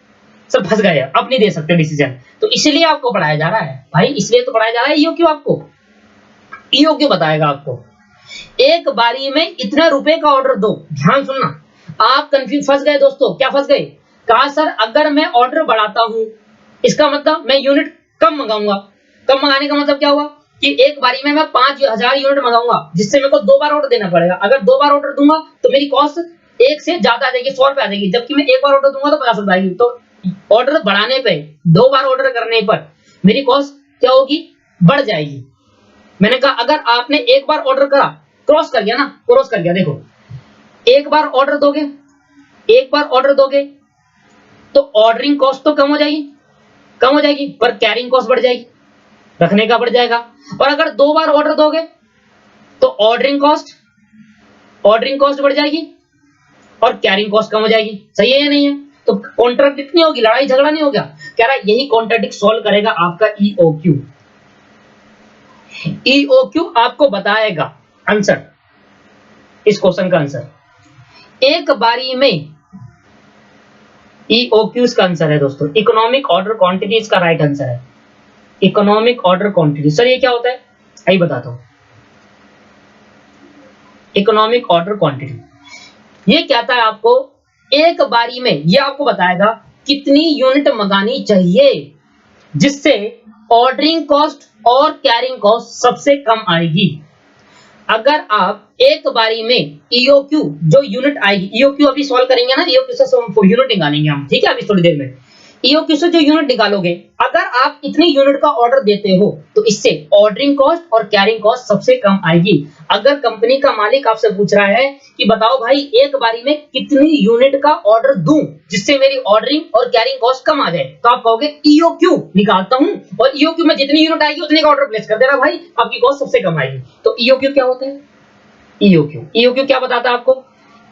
सर फंस गए, अब नहीं दे सकते डिसीजन। तो इसलिए आपको पढ़ाया जा रहा है भाई, इसलिए तो पढ़ाया जा रहा है। ईओक्यू आपको, ईओक्यू बताएगा आपको। एक बारी में इतने रुपए का ऑर्डर दो, ध्यान सुनना। आप कंफ्यूज फंस गए दोस्तों, क्या फंस गए? कहा सर अगर मैं ऑर्डर बढ़ाता हूं, इसका मतलब मैं यूनिट कम मंगाऊंगा। कम मंगाने का मतलब क्या हुआ कि एक बारी में मैं 5,000 यूनिट मंगाऊंगा, जिससे मेरे को 2 बार ऑर्डर देना पड़ेगा। अगर 2 बार ऑर्डर दूंगा तो मेरी कॉस्ट एक से ज्यादा आ जाएगी, 100 रुपए आ जाएगी, जबकि मैं एक बार ऑर्डर दूंगा तो 50 रुपए आएगी। तो ऑर्डर बढ़ाने पे, 2 बार ऑर्डर करने पर मेरी कॉस्ट क्या होगी? बढ़ जाएगी। मैंने कहा अगर आपने एक बार ऑर्डर करा, क्रॉस कर गया ना, क्रॉस कर गया, देखो एक बार ऑर्डर दोगे, एक बार ऑर्डर दोगे तो ऑर्डरिंग कॉस्ट तो कम हो जाएगी, कम हो जाएगी, पर कैरिंग कॉस्ट बढ़ जाएगी, रखने का बढ़ जाएगा। और अगर 2 बार ऑर्डर दोगे तो ऑर्डरिंग कॉस्ट बढ़ जाएगी और कैरिंग कॉस्ट कम हो जाएगी। सही है या नहीं है? तो कॉन्ट्राडिक्ट नहीं होगी, लड़ाई झगड़ा नहीं हो गया। कह रहा है यही कॉन्ट्राडिक्ट सॉल्व करेगा आपका ईओक्यू। ईओक्यू आपको बताएगा आंसर, इस क्वेश्चन का आंसर एक बारी में। ईओक्यू का आंसर है दोस्तों इकोनॉमिक ऑर्डर क्वांटिटी, इसका राइट आंसर है इकोनॉमिक ऑर्डर क्वांटिटी। सर ये क्या होता है, आइए बताता हूं। इकोनॉमिक ऑर्डर क्वांटिटी ये कहता है आपको एक बारी में, ये आपको बताएगा कितनी यूनिट मंगानी चाहिए जिससे ऑर्डरिंग कॉस्ट और कैरिंग कॉस्ट सबसे कम आएगी। अगर आप एक बारी में ईओक्यू जो यूनिट आएगी, ईओक्यू अभी सॉल्व करेंगे ना, ईओक्यू से यूनिट निकालेंगे हम, ठीक है, अभी थोड़ी देर में। ईओक्यू से जो यूनिट निकालोगे, अगर आप इतनी यूनिट का ऑर्डर देते हो तो इससे ऑर्डरिंग कॉस्ट और कैरिंग कॉस्ट सबसे कम आएगी। अगर कंपनी का मालिक आपसे पूछ रहा है कि बताओ भाई एक बारी में कितनी यूनिट का ऑर्डर दूं जिससे मेरी ऑर्डरिंग और कैरिंग कॉस्ट कम आ जाए, तो आप कहोगे ईओक्यू निकालता हूं और ईओक्यू में जितनी यूनिट आएगी उतने का ऑर्डर प्लेस कर देना भाई, आपकी कॉस्ट सबसे कम आएगी। तो ईओक्यू क्या होता है? ईओक्यू क्या बताता है आपको?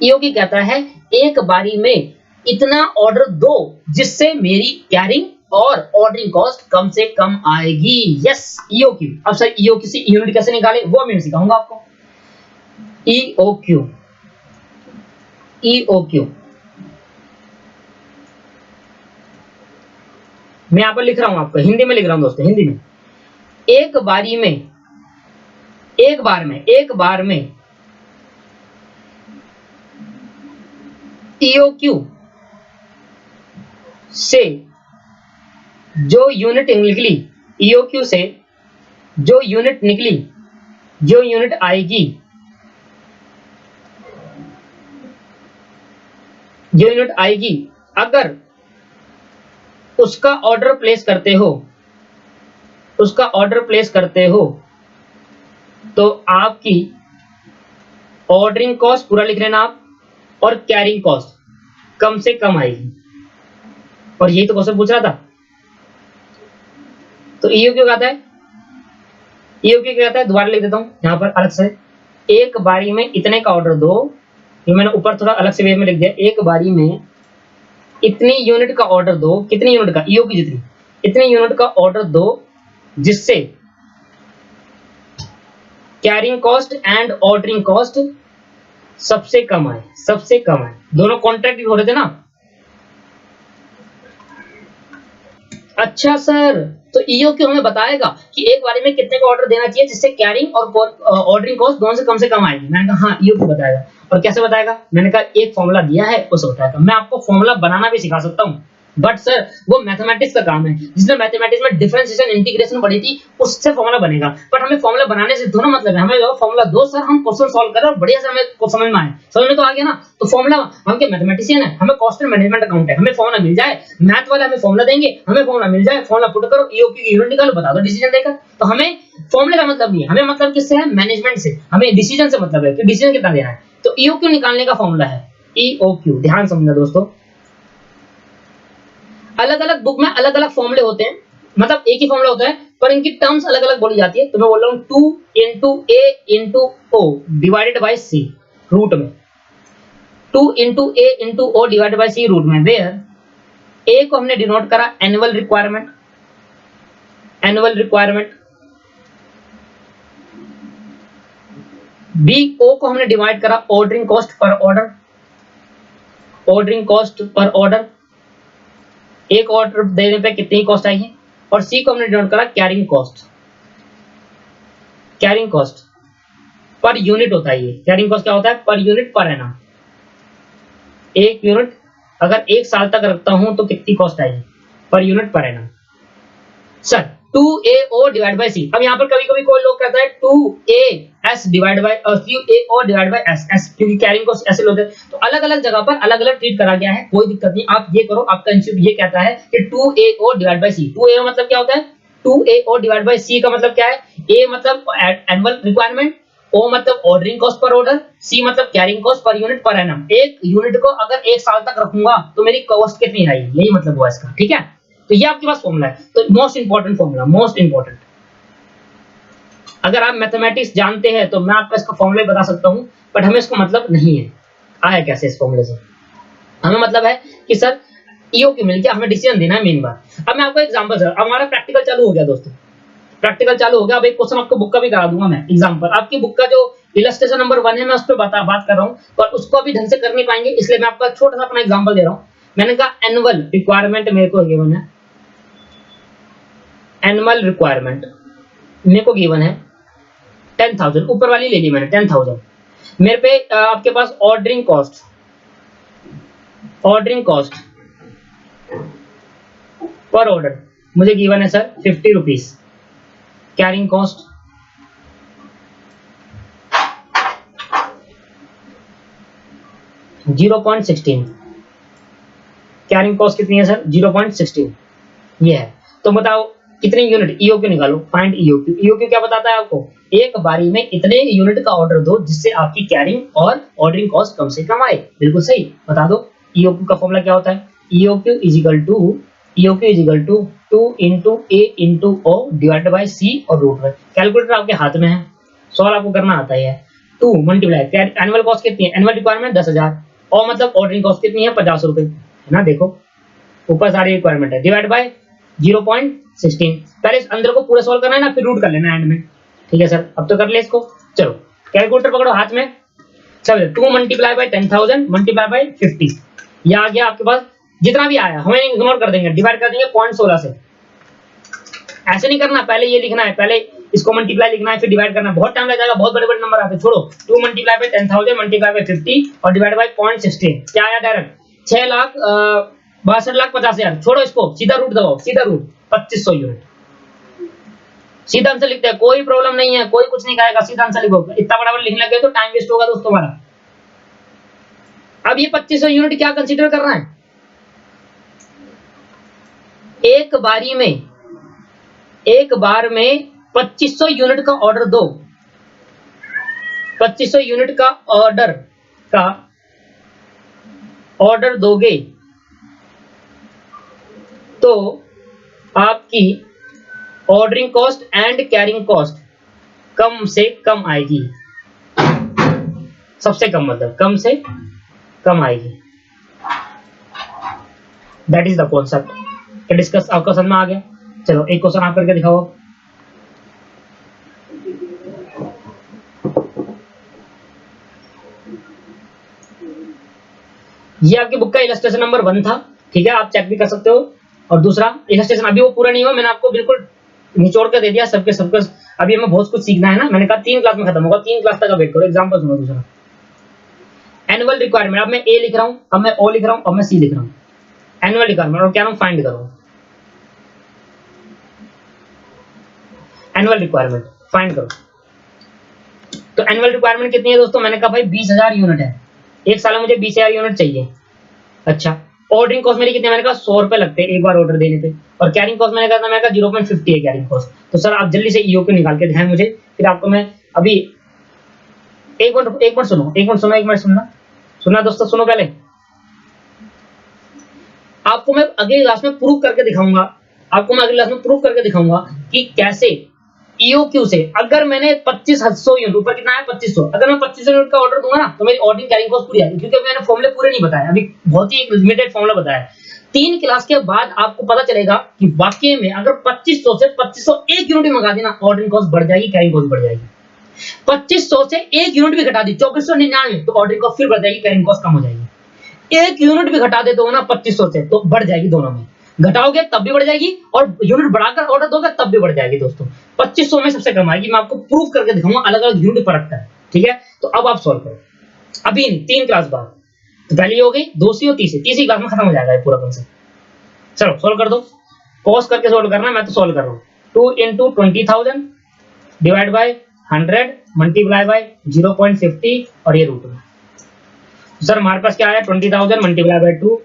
ईओक्यू कहता है एक बारी में इतना ऑर्डर दो जिससे मेरी कैरिंग और ऑर्डरिंग कॉस्ट कम से कम आएगी। Yes, EOQ. अब सर ईओक्यू से यूनिट कैसे निकाले वो मैं सिखाऊंगा आपको। ईओक्यू मैं यहां पर लिख रहा हूं, आपको हिंदी में लिख रहा हूं दोस्तों, हिंदी में। एक बार में ईओक्यू से जो यूनिट निकली, ईओक्यू से जो यूनिट निकली, जो यूनिट आएगी, जो यूनिट आएगी, अगर उसका ऑर्डर प्लेस करते हो, उसका ऑर्डर प्लेस करते हो तो आपकी ऑर्डरिंग कॉस्ट पूरा लिख लेना आप और कैरिंग कॉस्ट कम से कम आएगी। और यही तो क्वेश्चन पूछ रहा था। तो ईओक्यू कहता है, ईओक्यू कहता है, दोबारा लिख देता हूं यहां पर अलग से। एक बारी में इतने का ऑर्डर दो, ये मैंने ऊपर थोड़ा अलग से वे में लिख दिया। एक बारी में इतनी यूनिट का ऑर्डर दो, कितनी यूनिट का, ईओक्यू जितनी, इतनी यूनिट का ऑर्डर दो जिससे carrying cost and ordering cost सबसे कम आए, सबसे कम आए। दोनों कॉन्ट्रैक्ट हो रहे थे ना। अच्छा सर, तो ईओक्यू हमें बताएगा कि एक बारी में कितने का ऑर्डर देना चाहिए जिससे कैरिंग और ऑर्डरिंग कॉस्ट दोनों से कम आएगी। मैंने कहा हाँ ईओक्यू बताएगा। और कैसे बताएगा? मैंने कहा एक फॉर्मूला दिया है उसे बताएगा। मैं आपको फॉर्मूला बनाना भी सिखा सकता हूँ, बट सर वो मैथमेटिक्स का काम है। जिसने मैथमेटिक्स में डिफरेंशिएशन इंटीग्रेशन पढ़ी थी उससे फॉर्मूला बनेगा, बट हमें फॉर्मूला बनाने से दोनों मतलब है, हमें फॉर्मूला दो सर, हम क्वेश्चन सॉल्व करें और बढ़िया से हमें समझ में आए। समझ में तो आ गया ना। तो फॉर्मूला, हम क्या मैथमेटिशियन है, हमें कॉस्ट एंड मैनेजमेंट अकाउंट है, हमें फॉर्मूला मिल जाए, मैथ वाले हमें फॉर्मूला देंगे, हमें फॉर्मूला मिल जाए, फॉर्मूला पुट करो, ईओक्यू की यूनिट निकालो, बता दो डिसीजन देकर। तो हमें फॉर्मूले का मतलब नहीं है, हमें मतलब किससे है? मैनेजमेंट से। हमें डिसीजन से मतलब है कि डिसीजन कितना देना है। तो ईओक्यू निकालने का फॉर्मूला है ईओक्यू। ध्यान समझना दोस्तों, अलग अलग बुक में अलग अलग फॉर्मूले होते हैं, मतलब एक ही फॉर्मूला होता है पर इनकी टर्म्स अलग अलग बोली जाती है। तो मैं बोल रहा हूं 2 into a into o divided by c root में, 2 into a into o divided by c root में, वेयर ए को हमने डिनोट करा annual requirement, annual requirement. B O को हमने डिवाइड करा ordering cost per order, ordering cost per order, एक order देने पे कितनी कॉस्ट आएगी। और सी को हमने डिनोट करा carrying cost, carrying cost per unit होता है ये। कैरिंग कॉस्ट क्या होता है? पर यूनिट पर एनम। एक यूनिट अगर 1 साल तक रखता हूं तो कितनी कॉस्ट आएगी per unit per annum. Sir 2AO divide by C. अब यहाँ पर कभी कभी कोई लोग कहता है 2AS divide by 3AO divide by S, क्योंकि कैरिंग कॉस्ट ऐसे लोग हैं। तो अलग अलग जगह पर अलग अलग ट्रीट करा गया है, कोई दिक्कत नहीं। आप ये करो, आपका इंस्टीट्यूट ये कहता है कि 2AO divide by C. 2AO मतलब क्या होता है? 2AO डिवाइड बाय सी का मतलब क्या है? ए मतलब एनुअल रिक्वायरमेंट, ओ मतलब ऑर्डरिंग कॉस्ट पर ऑर्डर, सी मतलब carrying cost per unit per annum. एक यूनिट को अगर 1 साल तक रखूंगा तो मेरी कॉस्ट कितनी आएगी, यही मतलब हुआ इसका। ठीक है, तो ये आपके पास फॉर्मूला है। तो most important formula, most important. अगर आप मैथमेटिक्स जानते हैं तो मैं आपको इसका फॉर्मूला बता सकता हूं, बट हमें इसको मतलब नहीं है आया कैसे इस फॉर्मूले से। हमें मतलब है कि सर ईओ की मिलकर हमें डिसीजन देना है मेन बात। अब मैं आपको एग्जांपल सर, अब हमारा प्रैक्टिकल चालू हो गया दोस्तों, प्रैक्टिकल चालू हो गया। अब एक क्वेश्चन आपको बुक का भी करा दूंगा मैं एग्जांपल। आपकी बुक का जो इलस्ट्रेशन नंबर 1 है मैं उस पर बात कर रहा हूं, पर उसको अभी ढंग से कर नहीं पाएंगे, इसलिए मैं आपको छोटा सा अपना एग्जांपल दे रहा हूं। मैंने कहा एनुअल रिक्वायरमेंट मेरे को गिवन है, एनुअल रिक्वायरमेंट मेरे को गिवन है 10,000, ऊपर वाली ले ली मैंने 10,000। मेरे पे आपके पास ordering cost, ordering cost per order मुझे गिवन है sir 50 rupees. Carrying cost 0.16, carrying cost कितनी है सर? 0.16 ये है। तो बताओ कितने यूनिट, ईओक्यू निकालो, फाइंड ईओक्यू। ईओक्यू क्या बताता है आपको? एक बारी में इतने यूनिट का ऑर्डर दो जिससे आपकी कैरिंग और ऑर्डरिंग कॉस्ट कम से कम आए। बिल्कुल सही, बता दो। ईओक्यू का फॉर्मूला क्या होता है? EOQ is equal to 2 into A into O divided by C और रूट में। कैलकुलेटर आपके हाथ में है, सॉल्व आपको करना आता है। 2 मल्टीप्लाई एनुअल कॉस्ट कितनी है? एनुअल रिक्वायरमेंट 10,000 और मतलब ऑर्डरिंग कॉस्ट कितनी है? 50 रुपए, है ना। देखो ऊपर सारी रिक्वायरमेंट है, डिवाइड बाय 0.16। पहले इस अंदर को पूरा सॉल्व करना है ना, फिर रूट कर लेना है एंड में। ठीक है सर, अब तो कर ले इसको। चलो कैलकुलेटर पकड़ो हाथ में। चलो 2 मल्टीप्लाई बाय 10,000 मल्टीप्लाई बाय 50, ये आ गया आपके पास। जितना भी आया हमें इग्नोर कर देंगे, डिवाइड कर देंगे 0.16 से। ऐसे नहीं करना, पहले ये लिखना है, पहले इसको मल्टीप्लाई लिखना है फिर डिवाइड करना है। बहुत टाइम लग जाएगा, बहुत बड़े बड़े नंबर आते हैं। छोड़ो, 2 मल्टीप्लाई बाय 10,000 मल्टीप्लाई बाय 50 और डिवाइड बाय 0.16 क्या आया? डायरेक्ट 6,62,50,000। छोड़ो इसको, सीधा रूट दबाओ, सीधा रूट 2500 यूनिट। सीधा आंसर लिखते हैं, कोई प्रॉब्लम नहीं है, कोई कुछ नहीं कहेगा, सीधा आंसर लिखो। इतना बड़ा लिखने लगे तो टाइम वेस्ट होगा दोस्तों हमारा। अब ये 2500 यूनिट क्या कंसीडर कर रहा है? एक बार में 2500 यूनिट का ऑर्डर दो, 2500 यूनिट का ऑर्डर दोगे तो आपकी ordering cost and carrying cost कम से कम आएगी। सबसे कम मतलब कम से कम आएगी। That is the concept. Discuss आपको समझ में आ गया? चलो एक क्वेश्चन आप करके दिखाओ। ये आपकी बुक का इलस्ट्रेशन नंबर 1 था, ठीक है, आप चेक भी कर सकते हो। और दूसरा इलस्ट्रेशन अभी वो पूरा नहीं हुआ, मैंने आपको बिल्कुल निचोड़ कर दे दिया सबके सबके। अभी हमें बहुत कुछ सीखना है ना, मैंने कहा 3 क्लास में खत्म होगा, 3 क्लास तक वेट करो। एग्जांपल सुनो दूसरा, एनुअल रिक्वायरमेंट। अब मैं ए लिख रहा हूं, अब मैं ओ लिख रहा हूं, अब मैं सी लिख रहा हूं। एनुअल रिक्वायरमेंट और क्या नाम फाइंड करो। एनुअल रिक्वायरमेंट फाइंड करो। तो एनुअल रिक्वायरमेंट कितनी है दोस्तों? मैंने कहा भाई 20,000 यूनिट है, एक साल में मुझे 20,000 यूनिट चाहिए। अच्छा, ऑर्डरिंग कॉस्ट मेरी कितनी? मैंने कहा 100 रुपए लगते हैं एक बार ऑर्डर देने पे। और कैरिंग कॉस्ट मैंने कहा 0.50 है कैरिंग कॉस्ट। तो सर आप जल्दी से ईओक्यू निकाल के दिखाएं मुझे, फिर आपको मैं अभी एक मिनट सुनना दोस्तों, सुनो पहले। आपको मैं अगली क्लास में प्रूव करके दिखाऊंगा कि कैसे ईओक्यू से अगर मैंने 2500 यूनिट, ऊपर कितना है 2500, अगर मैं 2500 यूनिट का ऑर्डर दूंगा ना तो मेरी ऑर्डरिंग कैरिंग कॉस्ट पूरी आएगी। क्योंकि मैंने फॉर्मूले पूरे नहीं बताया, अभी बहुत ही एक लिमिटेड फॉर्मूला बताया। 3 क्लास के बाद आपको पता चलेगा कि वाकई में अगर 2500 से 2501 यूनिट भी मंगा दी ना, ऑर्डरिंग कॉस्ट बढ़ जाएगी, कैरिंग कॉस्ट बढ़ जाएगी। 2500 से 1 यूनिट भी घटा दी 2499, तो ऑर्डरिंग कॉस्ट फिर बढ़ जाएगी, कैरिंग कॉस्ट कम हो जाएगी। 1 यूनिट भी घटा दे दो ना 2500 से, तो बढ़ जाएगी दोनों में, घटाओगे तब भी बढ़ जाएगी और यूनिट बढ़ाकर ऑर्डर दोगे तब भी बढ़ जाएगी दोस्तों। 2500 में सबसे कम आएगी, मैं आपको प्रूफ करके दिखाऊंगा, अलग अलग यूनिट पर रखता है, ठीक है। तो अब आप सॉल्व करो, अभी 3 क्लास बाद, तो पहली हो गई, दूसरी और तीसरी क्लास में खत्म हो जाएगा ये पूरा कंसेप्ट। चलो सॉल्व कर दो, पॉज करके सॉल्व करना, मैं तो सॉल्व कर रहा हूँ। 2 into 20,000 divide by 100 multiply by 0.50 और ये रूट में। सर हमारे पास क्या आया, 20,000 multiply by 2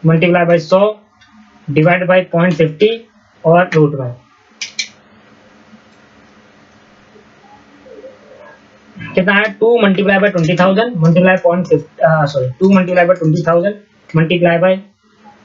multiply by 100 divide by 0.50 और रूट में कितना है, 2 multiply by 20,000 multiply 2 multiply by 20,000 multiply by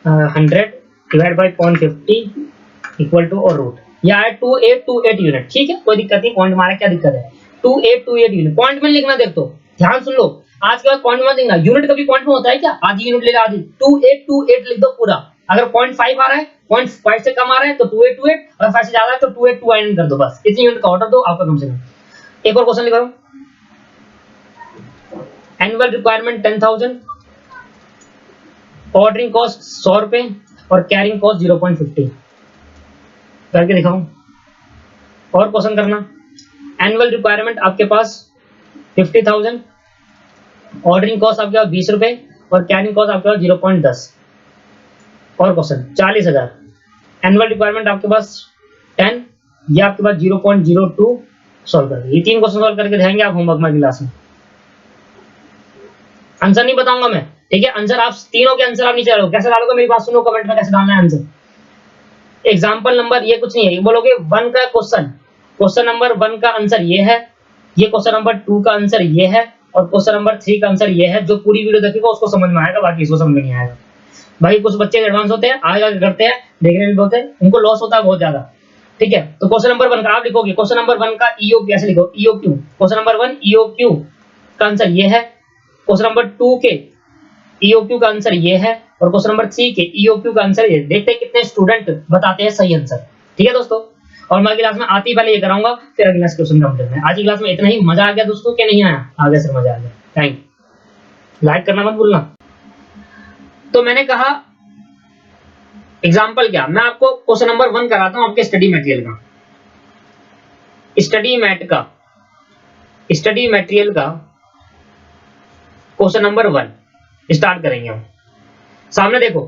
100 divide by 0.50 equal to और रूट, यह है 2828 यूनिट, ठीक है, कोई दिक्कत नहीं, पॉइंट मारे क्या दिक्कत है, 2828 यूनिट। पॉइंट में लिखना, देख तो ध्यान सुन लो, आज के बाद पॉइंट में लिखना, यूनिट कभी पॉइंट में होता है क्या, आधी यूनिट ले आधी, 2828 लिख दो पूरा। अगर 0.5 आ रहा है, 0.5 से कम आ रहा है तो 2828, अगर 5 से ज्यादा है तो 2829 कर दो, बस इतनी यूनिट का ऑर्डर दो आपका कम से कम। एक और क्वेश्चन लिख रहा हूं, एनुअल रिक्वायरमेंट 10,000, ऑर्डरिंग कॉस्ट 100 रुपए और कैरिंग कॉस्ट 0.50 करके दिखाऊं। और क्वेश्चन करना, एनुअल रिक्वायरमेंट आपके पास 50,000, ऑर्डरिंग कॉस्ट आपके पास 20 रुपए और कैरिंग कॉस्ट आपके पास 0.10। और क्वेश्चन 40,000, एनुअल रिक्वायरमेंट आपके पास 10, ये आपके पास 0.02 सॉल्व कर दे। ये 3 क्वेश्चन सॉल्व करके देंगे आप होमवर्क में क्लास में, आंसर नहीं बताऊंगा मैं, ठीक है। आंसर आप तीनों के आंसर आप नीचे डालो, कैसे डालोगे मेरी बात सुनो, कमेंट में कैसे डालना है आंसर। एग्जांपल नंबर ये कुछ नहीं है, ये बोलोगे 1 का क्वेश्चन नंबर 1 का आंसर ये है, ये क्वेश्चन नंबर 2 का आंसर ये है और क्वेश्चन नंबर 3 का आंसर ये है। जो पूरी वीडियो देखेगा उसको समझ में आएगा, बाकी इसको समझ में नहीं आएगा। भाई कुछ बच्चे एडवांस होते हैं, आगे करते हैं, देखने में बोलते हैं, उनको लॉस होता है बहुत ज्यादा, ठीक है। तो क्वेश्चन नंबर 1 का आप लिखोगे, क्वेश्चन नंबर 1 का ईओक्यू ऐसे लिखो, ईओक्यू, क्वेश्चन नंबर 1 ईओक्यू का आंसर ये है, क्वेश्चन नंबर 2 के ईओक्यू का आंसर ये है और क्वेश्चन नंबर 3 के ईओक्यू का आंसर ये। देखते हैं कितने स्टूडेंट बताते हैं सही आंसर, ठीक है दोस्तों। और मैं अगली क्लास में आती पहले ये कराऊंगा, फिर अगला क्वेश्चन कंप्लीट करना है। आज की क्लास में इतना ही। मजा आ गया दोस्तों क्या नहीं आया? आ गया सर, मजा आ गया, थैंक यू। लाइक करना मत भूलना। तो मैंने कहा एग्जाम्पल क्या, मैं आपको क्वेश्चन नंबर 1 कराता हूं आपके स्टडी मटेरियल का, स्टडी मटेरियल का क्वेश्चन नंबर 1 स्टार्ट करेंगे हम। सामने देखो,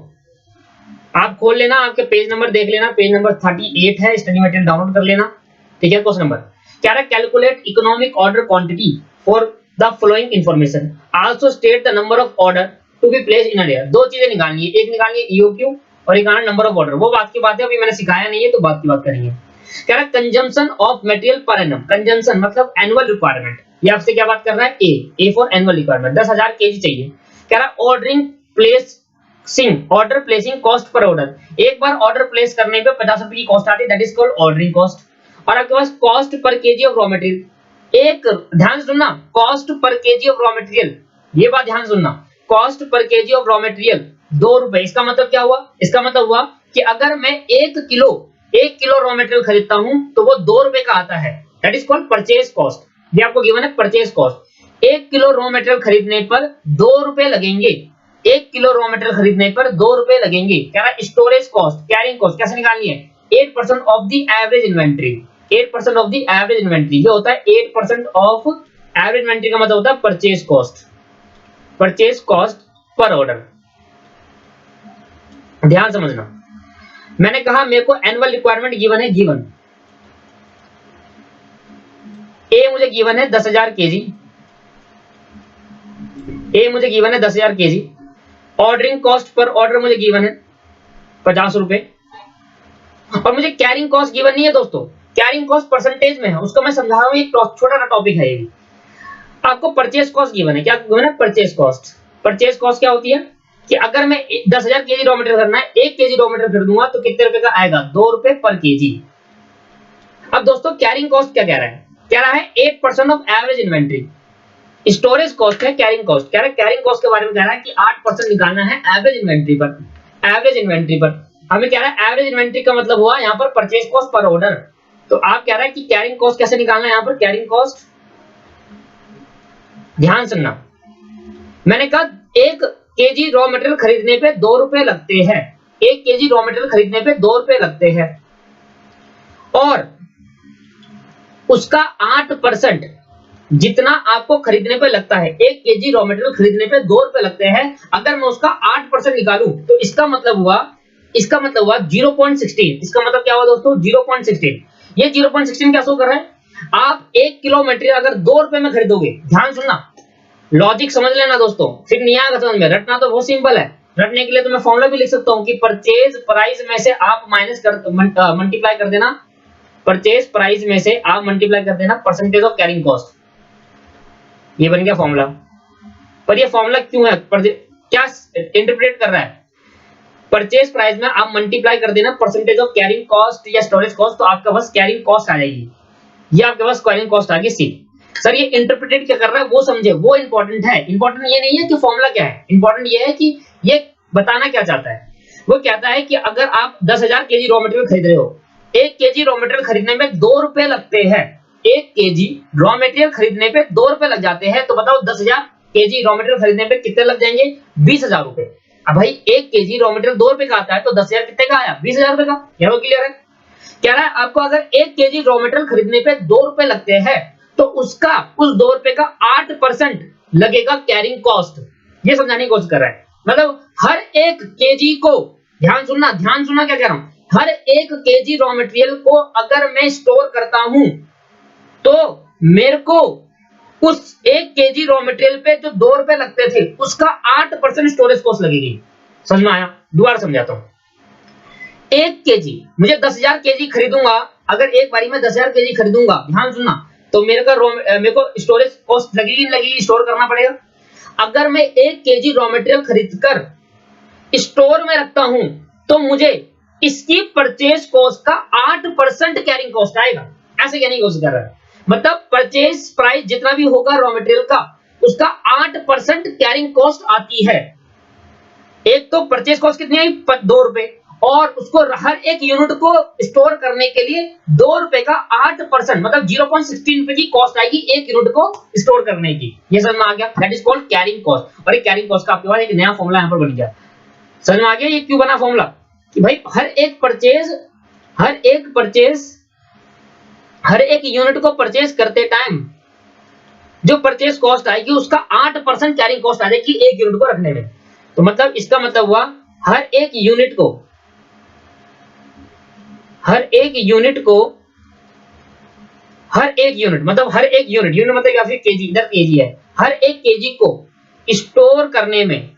आप खोल लेना, आपके पेज नंबर देख लेना, पेज नंबर 38 है, स्टडी मटेरियल डाउनलोड कर लेना, ठीक है। क्वेश्चन नंबर क्या है, calculate economic order quantity for the following information, also state the number of order to be placed in a. दो चीजें निकालनी है, एक निकालनी है ईओक्यू और एक आना नंबर ऑफ ऑर्डर। वो बात की बात है, अभी मैंने सिखाया नहीं है तो बात की बात करेंगे। कह रहा है consumption of material per annum, consumption मतलब एनुअल रिक्वायरमेंट। ये आपसे क्या बात कर रहा है, A for annual requirement 10,000 KG चाहिए। कह रहा है order placing cost per order, एक बार ऑर्डर प्लेस करने पे 50 रुपए की कॉस्ट आती है, that is called ordering cost. और आपके पास cost per KG of raw material, एक ध्यान से सुनना, cost per KG of raw material, ये बात ध्यान सुनना, cost per KG of raw material 2 रुपए। इसका मतलब क्या हुआ, इसका मतलब हुआ कि अगर मैं 1 किलो रॉ मटेरियल खरीदता हूं तो वो 2 रुपए का आता है, that is called purchase cost. ये आपको गिवन है purchase cost. 1 kilo raw material खरीदने पर 2 रुपए लगेंगे, 1 किलो रॉ मटेरियल खरीदने पर 2 रुपए लगेंगे। क्या है स्टोरेज कॉस्ट, कैरिंग कॉस्ट कैसे निकालनी है, 8% of the average inventory, 8% of the average inventory, ये होता है 8% ऑफ एवरेज इन्वेंटरी का मतलब होता है परचेज कॉस्ट पर ऑर्डर। ध्यान समझना, मैंने कहा मेरे को एनुअल रिक्वायरमेंट गिवन है, गिवन ए मुझे गिवन है 10,000 केजी, ए मुझे गिवन है 10,000 KG. Ordering cost per order मुझे गिवन है 50 रुपए और मुझे कैरिंग कॉस्ट गिवन नहीं है दोस्तों, कैरिंग कॉस्ट परसेंटेज में है, उसको मैं समझा रहा हूं, एक छोटा सा टॉपिक है ये भी। आपको परचेज कॉस्ट गिवन है, क्या गिवन है, परचेज कॉस्ट। परचेज कॉस्ट क्या होती है कि अगर मैं 10,000 केजी रॉ मटेरियल खरीदना है, 1 केजी रॉ मटेरियल खरीदूंगा तो कितने रुपए का आएगा, 2 रुपए पर केजी। अब दोस्तों कैरिंग कॉस्ट क्या कह रहा है, कह रहा है 8% of average inventory. Storage cost है कैरिंग कॉस्ट, कह रहा है कैरिंग कॉस्ट के बारे में कह रहा है कि 8% निकालना है एवरेज इन्वेंटरी पर। एवरेज इन्वेंट्री पर। हमें कह रहा है एवरेज इन्वेंट्री का मतलब हुआ यहाँ पर परचेज कॉस्ट पर ऑर्डर। तो आप कह रहा है कि कैरिंग कॉस्ट कैसे निकालना है यहाँ पर, कैरिंग कॉस्ट, ध्यान सुनना, मैंने कहा 1 केजी रॉ मटेरियल खरीदने पे 2 रुपए लगते हैं, 1 केजी रॉ मटेरियल खरीदने पे 2 रुपए लगते हैं, और उसका 8% जितना आपको खरीदने पे लगता है, 1 केजी रॉ मटेरियल खरीदने पे 2 रुपए लगते हैं, अगर मैं उसका 8% निकालूं तो इसका मतलब हुआ 0.16। इसका मतलब क्या हुआ दोस्तों, 0.16। ये 0.16 क्या शो कर रहा है, आप 1 किलो मटेरियल अगर 2 रुपए में खरीदोगे, ध्यान सुनना, लॉजिक समझ लेना दोस्तों, फिर नहीं आएगा समझ में, रटना तो बहुत सिंपल है। रटने के लिए तो मैं फॉर्मूला भी लिख सकता हूं कि परचेज प्राइस में से आप मल्टीप्लाई कर देना, परचेज प्राइस में से आप मल्टीप्लाई कर देना परसेंटेज ऑफ कैरिंग कॉस्ट, ये बन गया फॉर्मूला। पर ये फॉर्मूला क्यों है, क्या इंटरप्रेट कर रहा है, परचेज प्राइस में आप मल्टीप्लाई कर देना परसेंटेज ऑफ कैरिंग कॉस्ट या स्टोरेज कॉस्ट, तो आपका बस कैरिंग कॉस्ट आ जाएगी, ये आपके पास कैरिंग कॉस्ट आ गई सी। सर ये इंटरप्रेट क्या कर रहा है वो समझे, वो इंपॉर्टेंट है। इंपॉर्टेंट ये नहीं है कि फॉर्मूला क्या है, इंपॉर्टेंट ये है कि ये बताना क्या चाहता है। वो कहता है कि अगर आप 10,000 केजी रॉ मटेरियल खरीद रहे हो, 1 केजी रॉ मटेरियल खरीदने में 2 रुपए लगते हैं, 1 केजी रॉ मटेरियल खरीदने पे 2 रुपए लग जाते हैं, तो बताओ 10,000 केजी रॉ मटेरियल खरीदने पे कितने लग जाएंगे, 20,000 रुपए। अब भाई 1 केजी रॉ मटेरियल 2 रुपए का आता है, तो 10,000 कितने का आया, 20,000 रुपए का। यह क्लियर है, कह रहा है आपको अगर 1 केजी रॉ मटेरियल खरीदने पे 2 रुपए लगते हैं, तो उसका उस 2 रुपए का 8% लगेगा कैरिंग कॉस्ट, ये समझाने की कोशिश कर रहा है। मतलब हर 1 केजी को, ध्यान सुनना क्या कह रहा हूं, हर 1 केजी रॉ मटेरियल को अगर मैं स्टोर करता हूं, तो मेरे को उस 1 केजी रॉ मटेरियल पे जो 2 रुपए लगते थे, उसका 8% स्टोरेज कॉस्ट लगेगी। समझ में आया, दोबारा समझाता हूं। 1 केजी, मुझे 10,000 केजी खरीदूंगा, अगर एक बारी में 10,000 केजी खरीदूंगा, ध्यान सुनना, तो मेरे को स्टोरेज कॉस्ट लगेगी नहीं लगेगी, स्टोर करना पड़ेगा। अगर मैं 1 केजी रॉ मटेरियल खरीदकर स्टोर में रखता हूं, तो मुझे इसकी परचेज कॉस्ट का 8% कैरिंग कॉस्ट आएगा, ऐसे कहने की कोशिश कर रहा है। मतलब परचेज प्राइस जितना भी होगा रॉ मटेरियल का, उसका 8% कैरिंग कॉस्ट आती है। एक तो परचेज कॉस्ट कितनी आई, 2 रुपए, और उसको हर एक यूनिट को स्टोर करने के लिए 2 रुपए का 8% मतलब 0.16 रुपए की कॉस्ट आएगी एक यूनिट को स्टोर करने की। ये समझ में आ गया, that is called carrying cost. और ये कैरिंग कॉस्ट का आपके पास एक नया फॉर्मूला यहां पर बन गया। समझ में आ गया ये क्यों बना फॉर्मूला, कि भाई हर एक यूनिट को परचेज करते टाइम जो परचेज कॉस्ट आएगी, उसका 8% कैरिंग कॉस्ट आ जाएगी एक यूनिट को रखने में। तो मतलब इसका मतलब हुआ हर एक यूनिट मतलब या फिर केजी, इधर केजी है, हर एक केजी को स्टोर करने में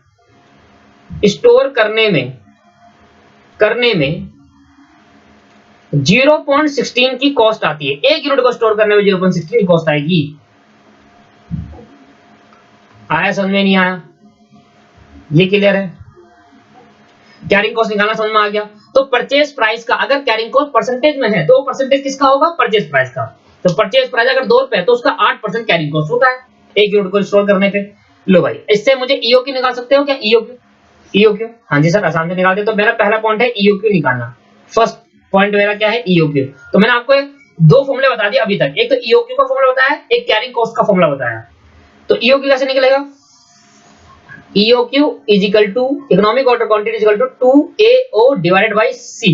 0.16 की कॉस्ट आती है। एक यूनिट को स्टोर करने में 0.16 की कॉस्ट आएगी। आया समझ में, नहीं आया, ये क्लियर है। कैरिंग कॉस्ट निकालना समझ में आ गया। तो परचेज प्राइस का अगर कैरिंग कॉस्ट परसेंटेज में है, तो परसेंटेज किसका होगा, परचेज प्राइस का। तो परचेज प्राइस अगर 2 रुपए है, तो उसका 8% कैरिंग कॉस्ट होता है एक यूनिट को स्टोर करने पे। लो भाई, इससे मुझे ईओक्यू निकाल सकते हो क्या, ईओक्यू? हाँ जी सर, आसान से निकालते। तो मेरा पहला पॉइंट है ईओक्यू निकालना। फर्स्ट पॉइंट मेरा क्या है, ईओक्यू। तो मैंने आपको 2 फॉर्मूले बता दिए अभी तक, एक तो ईओक्यू का फॉर्मूला बताया, एक कैरिंग कॉस्ट का फॉर्मूला बताया। तो ईओक्यू कैसे निकलेगा, EOQ is equal to economic order quantity is equal to 2AO divided by C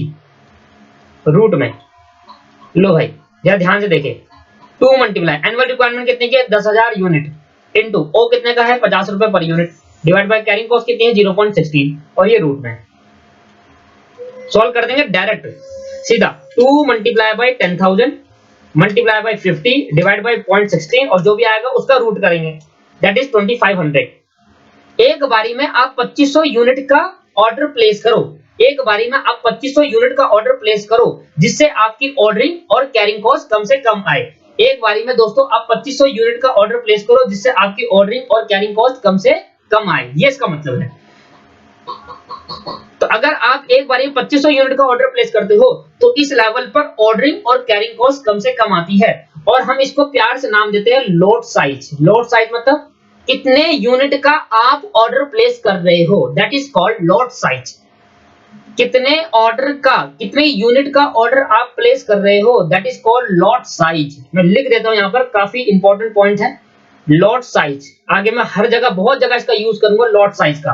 root में। लो भाई जरा ध्यान से देखें, 2 मल्टीप्लाई एनुअल रिक्वायरमेंट कितने की है, 10,000 यूनिट इनटू ओ कितने का है, 50 रुपए per unit, divide by carrying cost कितनी है, 0.16, और ये रूट में। सॉल्व कर देंगे डायरेक्ट सीधा, 2 multiply bye 10,000 multiply by 50 divide by 0.16, और जो भी आएगा उसका रूट करेंगे, दैट इज 2500। एक बारी में आप 2500 यूनिट का ऑर्डर प्लेस करो, एक बारी में आप 2500 यूनिट का ऑर्डर प्लेस करो, जिससे आपकी ऑर्डरिंग और कैरिंग कॉस्ट कम से कम आए। एक बारी में दोस्तों आप 2500 यूनिट का ऑर्डर प्लेस करो, जिससे आपकी ऑर्डरिंग और कैरिंग कॉस्ट कम से कम आए, ये इसका मतलब है। तो अगर आप एक बारी में 2500 यूनिट का ऑर्डर प्लेस करते हो, तो इस लेवल पर ऑर्डरिंग और कैरिंग कॉस्ट कम से कम आती है, और हम इसको प्यार से नाम देते हैं लॉट साइज। लॉट साइज मतलब कितने यूनिट का आप ऑर्डर प्लेस कर रहे हो, that is called lot size. कितने ऑर्डर का, कितने यूनिट का ऑर्डर आप प्लेस कर रहे हो, that is called lot size. मैं लिख देता हूं, यहां पर काफी इंपॉर्टेंट पॉइंट है लॉट साइज। आगे मैं हर जगह, बहुत जगह इसका यूज करूंगा लॉट साइज का।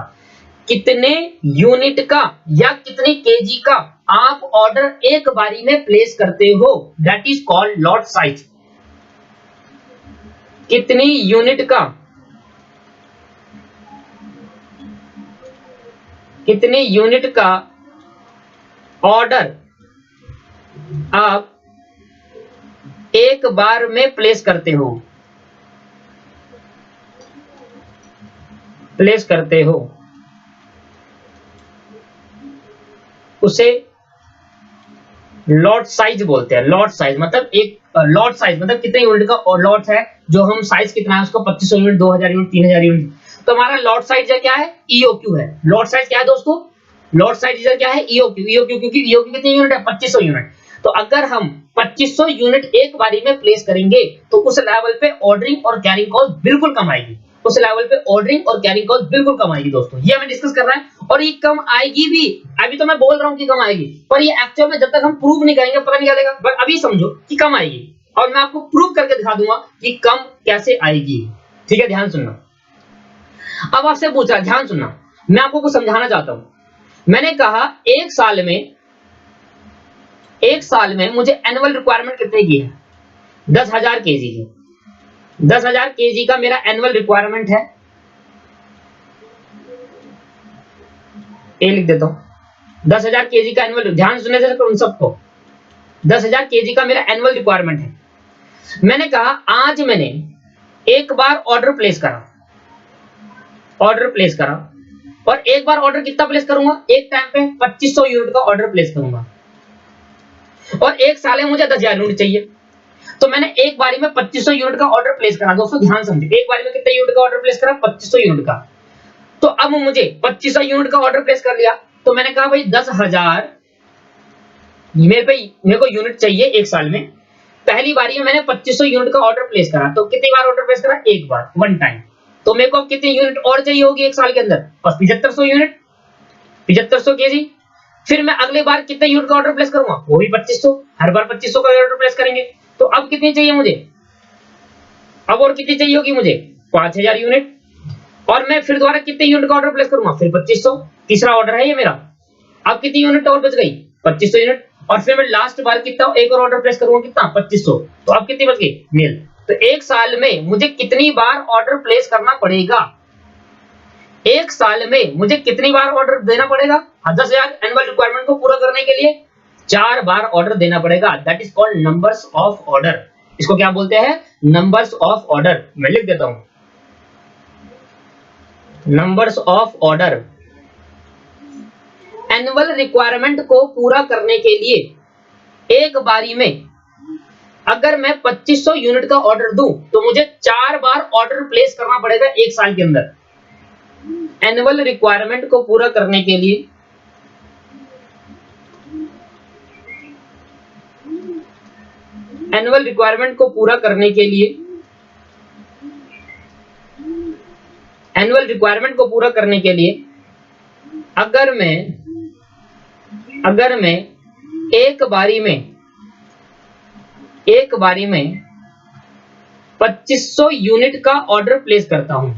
कितने यूनिट का या कितने केजी का आप ऑर्डर एक बारी में प्लेस करते हो, that is called lot size. कितनी यूनिट का, कितने यूनिट का ऑर्डर आप एक बार में प्लेस करते हो, उसे लॉट साइज बोलते हैं। लॉट साइज मतलब एक लॉट साइज मतलब कितने यूनिट का और लॉट है, जो हम साइज कितना है उसको 2500 यूनिट, 2000 यूनिट, 3000 यूनिट। तो हमारा लॉट साइज क्या है, ईओक्यू है। लॉट साइज क्या है दोस्तों, लॉट साइज क्या है, ईओक्यू। ईओक्यू क्योंकि ईओक्यू कितनी यूनिट है, 2500 यूनिट। तो अगर हम 2500 यूनिट एक बारी में प्लेस करेंगे तो उस लेवल पे ऑर्डरिंग और कैरिंग कॉस्ट बिल्कुल कम आएगी। उस लेवल पे ऑर्डरिंग और कैरिंग कॉस्ट बिल्कुल कम आएगी दोस्तों, ये हमें डिस्कस कर रहा है। और ये कम आएगी भी, अभी तो मैं बोल रहा हूं कि कम आएगी, पर ये एक्चुअल में जब तक हम प्रूव नहीं करेंगे पता नहीं चलेगा। बट अभी समझो कि कम आएगी और मैं आपको प्रूव करके दिखा दूंगा कि कम कैसे आएगी। ठीक है, ध्यान सुनना। अब आपसे पूछा, ध्यान सुनना, मैं आपको कुछ समझाना चाहता हूं। मैंने कहा एक साल में मुझे एनुअल रिक्वायरमेंट कितने की है, 10,000 केजी की। 10,000 केजी का मेरा एनुअल रिक्वायरमेंट है, ये लिख देता हूं 10,000 केजी का एनुअल। ध्यान सुनने से उन सबको, 10,000 केजी का मेरा एनुअल रिक्वायरमेंट है। मैंने कहा आज मैंने एक बार ऑर्डर प्लेस करा और एक बार ऑर्डर कितना प्लेस करूंगा, एक टाइम पे 2500 यूनिट का ऑर्डर प्लेस करूंगा और एक साल में मुझे 10,000 यूनिट चाहिए। तो मैंने एक बारी में 2500 यूनिट का ऑर्डर प्लेस करा। दोस्तों ध्यान समझिए, एक बारी में कितने यूनिट का ऑर्डर प्लेस करा, 2500 यूनिट का। तो अब मुझे 2500 यूनिट का ऑर्डर प्लेस कर लिया, तो मैंने कहा भाई 10,000 मेरे को यूनिट चाहिए एक साल में। पहली बारी में मैंने 2500 यूनिट का ऑर्डर प्लेस करा, तो कितनी बार ऑर्डर प्लेस करा, एक बार, वन टाइम। तो मेरे को अब कितनी यूनिट और चाहिए होगी एक साल के अंदर, बस 7500 यूनिट, 7500 केजी। फिर मैं अगले बार कितने यूनिट का ऑर्डर प्लेस करूंगा, वो भी 2500, हर बार 2500 का ऑर्डर प्लेस करेंगे। तो अब कितनी चाहिए मुझे, अब और कितनी चाहिए होगी मुझे, 5000 यूनिट। और मैं फिर दोबारा कितने यूनिट का ऑर्डर प्लेस करूंगा, फिर 2500, तीसरा ऑर्डर है ये मेरा। अब कितनी यूनिट और बच गई, 2500 यूनिट। और फिर मैं लास्ट बार कितना एक और ऑर्डर प्लेस करूंगा, कितना, 2500। तो अब कितनी बच गई, नील। तो एक साल में मुझे कितनी बार ऑर्डर प्लेस करना पड़ेगा, एक साल में मुझे कितनी बार ऑर्डर देना पड़ेगा, 10,000 एनुअल रिक्वायरमेंट को पूरा करने के लिए 4 बार ऑर्डर देना पड़ेगा। That is called numbers of order. इसको क्या बोलते हैं, नंबर्स ऑफ ऑर्डर। मैं लिख देता हूं, numbers of order. Annual requirement को पूरा करने के लिए एक बारी में अगर मैं 2500 यूनिट का ऑर्डर दूं तो मुझे 4 बार ऑर्डर प्लेस करना पड़ेगा एक साल के अंदर। एनुअल रिक्वायरमेंट को पूरा करने के लिए एनुअल रिक्वायरमेंट को पूरा करने के लिए एनुअल रिक्वायरमेंट को पूरा करने के लिए अगर मैं एक बारी में 2500 यूनिट का ऑर्डर प्लेस करता हूं,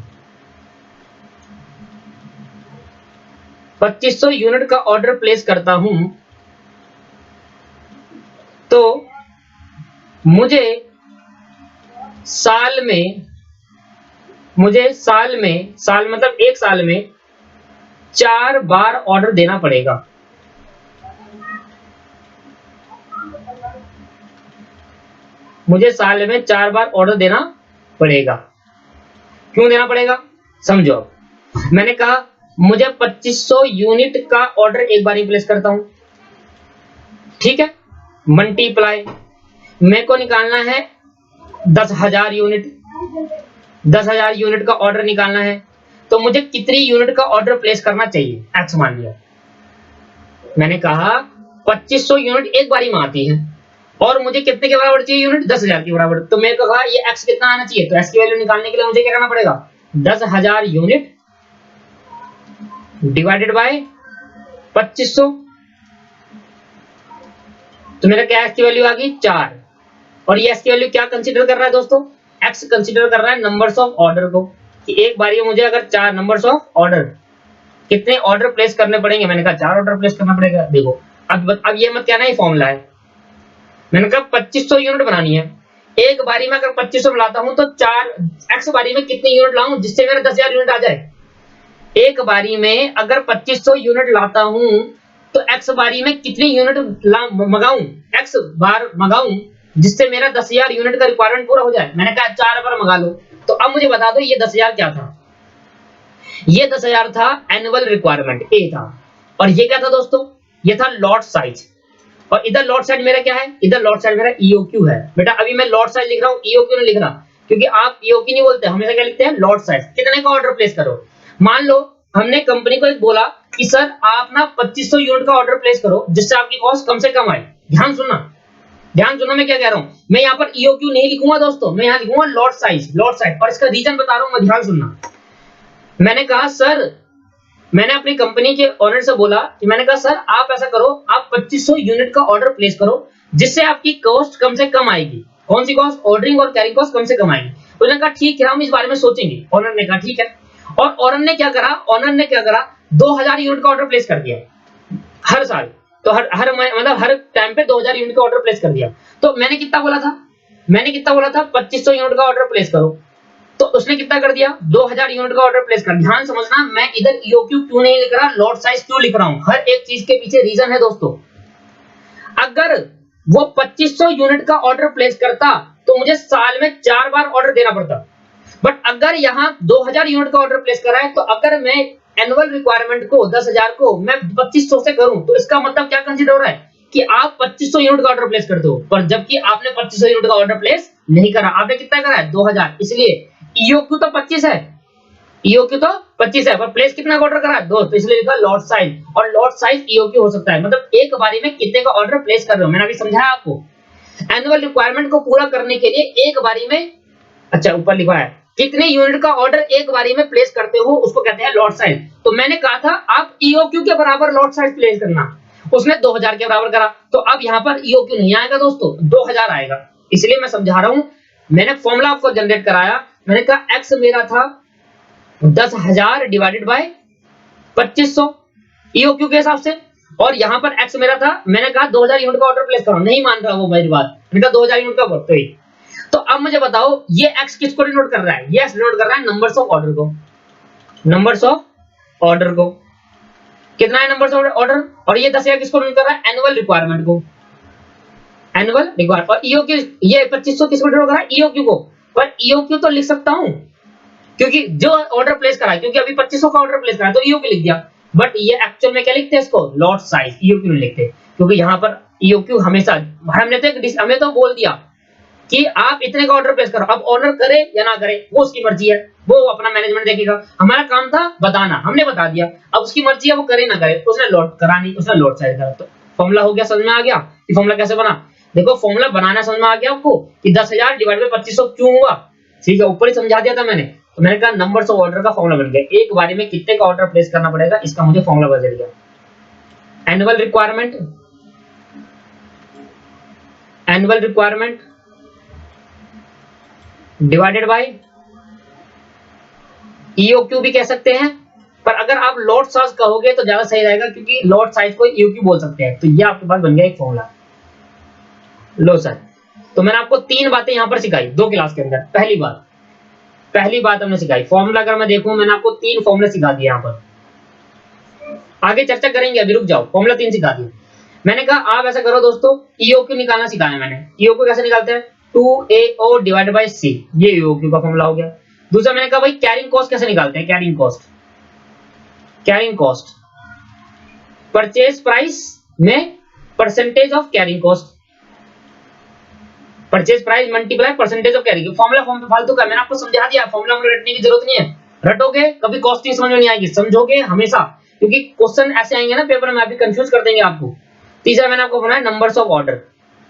2500 यूनिट का ऑर्डर प्लेस करता हूं, तो मुझे साल मतलब एक साल में 4 बार ऑर्डर देना पड़ेगा। मुझे साल में 4 बार ऑर्डर देना पड़ेगा। क्यों देना पड़ेगा, समझो। मैंने कहा मुझे 2500 यूनिट का ऑर्डर एक बार ही प्लेस करता हूं, ठीक है, मल्टीप्लाई, मेरे को निकालना है 10,000 यूनिट, 10,000 यूनिट का ऑर्डर निकालना है। तो मुझे कितनी यूनिट का ऑर्डर प्लेस करना चाहिए, एक्स मान लिया। मैंने कहा 2500 यूनिट एक बारी में आती है और मुझे कितने के बराबर चाहिए यूनिट, 10,000 के बराबर। तो मेरे को कहा ये एक्स कितना आना चाहिए, तो एक्स की वैल्यू निकालने के लिए मुझे क्या करना पड़ेगा, 10,000 यूनिट डिवाइडेड बाय 2500। तो मेरा क्या एक्स की वैल्यू आ गई 4, और ये एक्स की वैल्यू क्या कंसीडर कर रहा है दोस्तों, एक्स कंसीडर कर रहा है नंबर्स ऑफ ऑर्डर को, कि एक बारी में मुझे अगर 4 नंबर्स ऑफ ऑर्डर, कितने ऑर्डर प्लेस करने पड़ेंगे, मैंने कहा 4 ऑर्डर प्लेस करना पड़ेगा। देखो अब ये मत कहना ये फॉर्मूला है, मैंने कहा 2500 यूनिट बनानी है, एक बारी में अगर 2500 लाता हूं तो 4 एक्स बारी में कितने यूनिट लाऊं जिससे मेरा 10,000 यूनिट आ जाए। एक बारी में अगर 2500 यूनिट लाता हूं तो एक्स बारी में कितने यूनिट मंगाऊं, एक्स बार मंगाऊं जिससे मेरा 10,000 यूनिट का रिक्वायरमेंट पूरा हो जाए। मैंने कहा 4 बार मंगा लो। तो अब मुझे बता दो ये 10,000 क्या था, ये 10,000 था एनुअल रिक्वायरमेंट ए था, और ये क्या था दोस्तों, ये था लॉट साइज। और इधर लॉट साइज मेरा क्या है, इधर लॉट साइज मेरा ईओक्यू है। बेटा अभी मैं लॉट साइज लिख रहा हूँ, ईओक्यू नहीं लिख रहा, क्योंकि आप ईओक्यू नहीं बोलते, हमेशा क्या लिखते हैं लॉट साइज। कितने का ऑर्डर प्लेस करो, मान लो हमने कंपनी को एक बोला कि सर आप ना 2500 यूनिट का ऑर्डर प्लेस करो जिससे आपकी कॉस्ट कम से कम आए। ध्यान सुनना, ध्यान सुनना मैं क्या कह रहा हूं, मैं यहाँ पर ईओक्यू नहीं लिखूंगा दोस्तों, मैं यहाँ लिखूंगा लॉट साइज, लॉट साइज। और इसका रीजन बता रहा हूं मैं, ध्यान सुनना। मैंने कहा सर, मैंने अपनी कंपनी के ओनर से बोला कि मैंने कहा सर आप ऐसा करो, आप 2500 यूनिट का ऑर्डर प्लेस करो जिससे आपकी कॉस्ट कम से कम आएगी। कौन सी कॉस्ट, ऑर्डरिंग और कैरिंग कॉस्ट कम से कम आएगी। तो उन्होंने कहा ठीक है हम इस बारे में सोचेंगे। ओनर ने कहा ठीक है, और ओनर ने क्या करा, ओनर ने क्या करा 2000 यूनिट का ऑर्डर प्लेस कर दिया हर साल। तो हर मतलब हर टाइम पे 2000 यूनिट का ऑर्डर प्लेस कर दिया। तो मैंने कितना बोला था, मैंने कितना बोला था 2500 यूनिट का ऑर्डर प्लेस करो, तो उसने कितना कर दिया 2000 यूनिट का ऑर्डर प्लेस कर। ध्यान समझना, मैं इधर ईओक्यू क्यों नहीं लिख रहा, लॉट साइज क्यों लिख रहा हूं, हर एक चीज के पीछे रीजन है दोस्तों। अगर वो 2500 यूनिट का ऑर्डर प्लेस करता तो मुझे साल में 4 बार ऑर्डर देना पड़ता, बट अगर यहाँ 2000 यूनिट का ऑर्डर प्लेस करा है तो अगर मैं एनुअल रिक्वायरमेंट को 10,000 को मैं 2500 से करूं तो इसका मतलब क्या कंसीडर हो रहा है कि आप 2500 यूनिट का ऑर्डर प्लेस करते हो, पर जबकि आपने 2500 यूनिट का ऑर्डर प्लेस नहीं करा, आपने कितना करा है 2000। इसलिए ईओक्यू तो 25 है, ईओक्यू तो 25 है, पर प्लेस कितना का ऑर्डर करा है 2, तो इसलिए लिखा लॉट साइज। और लॉट साइज ईओक्यू हो सकता है, मतलब एक बारी में कितने का ऑर्डर प्लेस कर रहे हो। मैंने अभी समझाया आपको, एनुअल रिक्वायरमेंट को पूरा करने के लिए एक बारी में, अच्छा ऊपर लिखा है कितने यूनिट का ऑर्डर एक बारी में प्लेस करते हो उसको कहते हैं लॉट साइज। तो मैंने कहा था आप ईओक्यू के बराबर लॉट साइज प्लेस करना, उसने 2000 के बराबर करा, तो अब यहाँ पर ईओक्यू नहीं आएगा दोस्तों, 2000 आएगा। इसलिए मैं समझा रहा हूं, मैंने फॉर्मूला आपको जनरेट कराया, मैंने कहा एक्स मेरा था 10,000 डिवाइडेड बाय 2500 ईओक्यू के हिसाब से, और यहाँ पर एक्स मेरा था, मैंने कहा 2000 यूनिट का ऑर्डर प्लेस करो, नहीं मान रहा वो मेरी बात, मैंने कहा 2000 यूनिट का बढ़ते। तो अब मुझे बताओ ये एक्स किसको डिनोट कर रहा है, ये एक्स डिनोट कर रहा है नंबर्स ऑफ ऑर्डर को, नंबर्स ऑफ ऑर्डर को। कितना है नंबर्स ऑफ ऑर्डर, और ये 10,000 किसको डिनोट कर रहा है, एनुअल रिक्वायरमेंट को, एनुअल रिक्वायरमेंट। और ईओक्यू ये 2500 किसको डिनोट कर रहा है, ईओक्यू को। पर ईओक्यू तो लिख सकता हूं क्योंकि जो ऑर्डर प्लेस करा है, क्योंकि अभी 2500 का ऑर्डर प्लेस करा है तो ईओक्यू लिख दिया, बट ये एक्चुअल में क्या लिखते हैं इसको, लॉट साइज, ईओक्यू नहीं लिखते, क्योंकि यहाँ पर ईओक्यू हमेशा हमने तो बोल दिया कि आप इतने का ऑर्डर प्लेस करो, अब ऑर्डर करे या ना करे वो उसकी मर्जी है, वो अपना मैनेजमेंट देखेगा। हमारा काम था बताना, हमने बता दिया, अब उसकी मर्जी है वो करे ना करे, उसने लॉट करा नहीं, उसने लॉट साइज करा। तो फॉर्मूला हो गया, समझ में आ गया कि फॉर्मूला कैसे बना। देखो फॉर्मूला बनाना समझ में आ गया आपको कि 10,000 डिवाइड बाय 2500 क्यों हुआ, ठीक है, ऊपर ही समझा दिया था मैंने। तो मैंने कहा नंबर्स ऑफ ऑर्डर का फॉर्मूला बन गया, एक बारी में कितने का ऑर्डर प्लेस करना पड़ेगा इसका मुझे फॉर्मूला बदल गया। Annual requirement, annual requirement divided by EOQ भी कह सकते हैं, पर अगर आप लॉट साइज कहोगे तो ज्यादा सही रहेगा, क्योंकि लॉट साइज को ईओक्यू बोल सकते हैं। तो ये आपके पास बन गया एक फॉर्मूला। लो सर, तो मैंने आपको 3 बातें यहां पर सिखाई 2 क्लास के अंदर। पहली बात हमने सिखाई फॉर्मूला, अगर मैं देखूं मैंने आपको 3 फॉर्मूले सिखा दिए, यहां पर आगे चर्चा करेंगे, अभी रुक जाओ, फॉर्मूला 3 सिखा दिए। मैंने कहा आप ऐसा करो दोस्तों, ईओक्यू निकालना सिखाया मैंने। ईओक्यू कैसे निकालते हैं, 2AO डिवाइडेड बाय C, ये ईओक्यू का फॉर्मूला हो गया। दूसरा मैंने कहा भाई कैरिंग कॉस्ट कैसे निकालते हैं, कैरिंग कॉस्ट परचेज प्राइस में percentage of carrying cost, purchase price multiply percentage of carrying. Formula फालतू का, मैंने आपको समझा दिया, फॉर्मूला में रटने की जरूरत नहीं है, रटोगे कभी कॉस्टिंग समझ में नहीं आएगी, समझोगे हमेशा, क्योंकि क्वेश्चन ऐसे आएंगे ना पेपर में, आप भी कंफ्यूज कर देंगे आपको। तीसरा मैंने आपको बनाया numbers of order,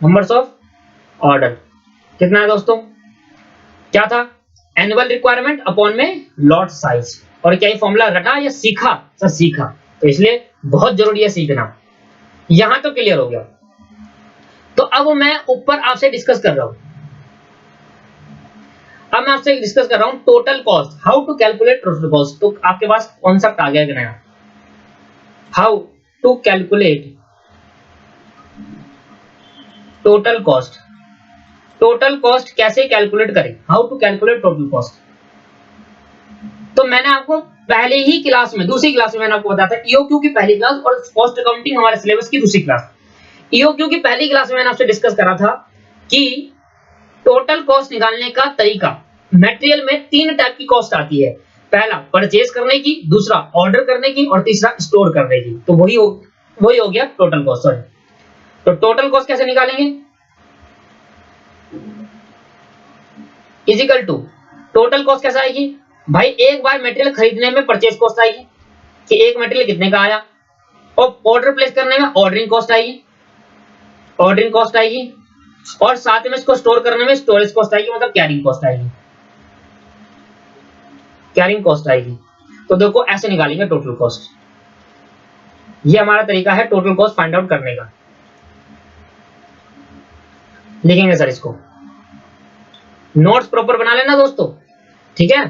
numbers of order कितना है दोस्तों, क्या था, एनुअल रिक्वायरमेंट अपॉन में लॉट साइज। और क्या ये फॉर्मूला रटा या सीखा, सर सीखा, तो इसलिए बहुत जरूरी है सीखना। यहां तो क्लियर हो गया। तो अब मैं ऊपर आपसे डिस्कस कर रहा हूं, अब मैं आपसे डिस्कस कर रहा हूं total cost, how to calculate total cost. तो आपके पास कॉन्सेप्ट आ गया कि नया, how to calculate total cost. Total cost कैसे कैलकुलेट करें, how to calculate total cost. तो मैंने आपको पहले ही क्लास में, दूसरी क्लास में मैंने आपको बताया था ईओक्यू की पहली क्लास और कॉस्ट अकाउंटिंग हमारे सिलेबस की दूसरी क्लास। ईओक्यू की पहली क्लास में मैंने आपसे डिस्कस करा था कि टोटल कॉस्ट निकालने का तरीका, मटेरियल में 3 टाइप की कॉस्ट आती है, पहला परचेज करने की, दूसरा ऑर्डर करने की और तीसरा स्टोर करने की। तो वही हो गया टोटल कॉस्ट। सॉरी, तो टोटल कॉस्ट कैसे निकालेंगे, इजिकल टू टोटल कॉस्ट कैसा आएगी भाई, एक बार मटेरियल खरीदने में परचेज कॉस्ट आएगी कि एक मटेरियल कितने का आया, और ऑर्डर प्लेस करने में ऑर्डरिंग कॉस्ट आएगी, ऑर्डरिंग कॉस्ट आएगी, और साथ में इसको स्टोर करने में स्टोरेज कॉस्ट आएगी, मतलब कैरिंग कॉस्ट आएगी, कैरिंग कॉस्ट आएगी। तो देखो ऐसे निकालेंगे टोटल कॉस्ट, ये हमारा तरीका है टोटल कॉस्ट फाइंड आउट करने का। लिखेंगे सर इसको, नोट्स प्रॉपर बना लेना दोस्तों, ठीक है।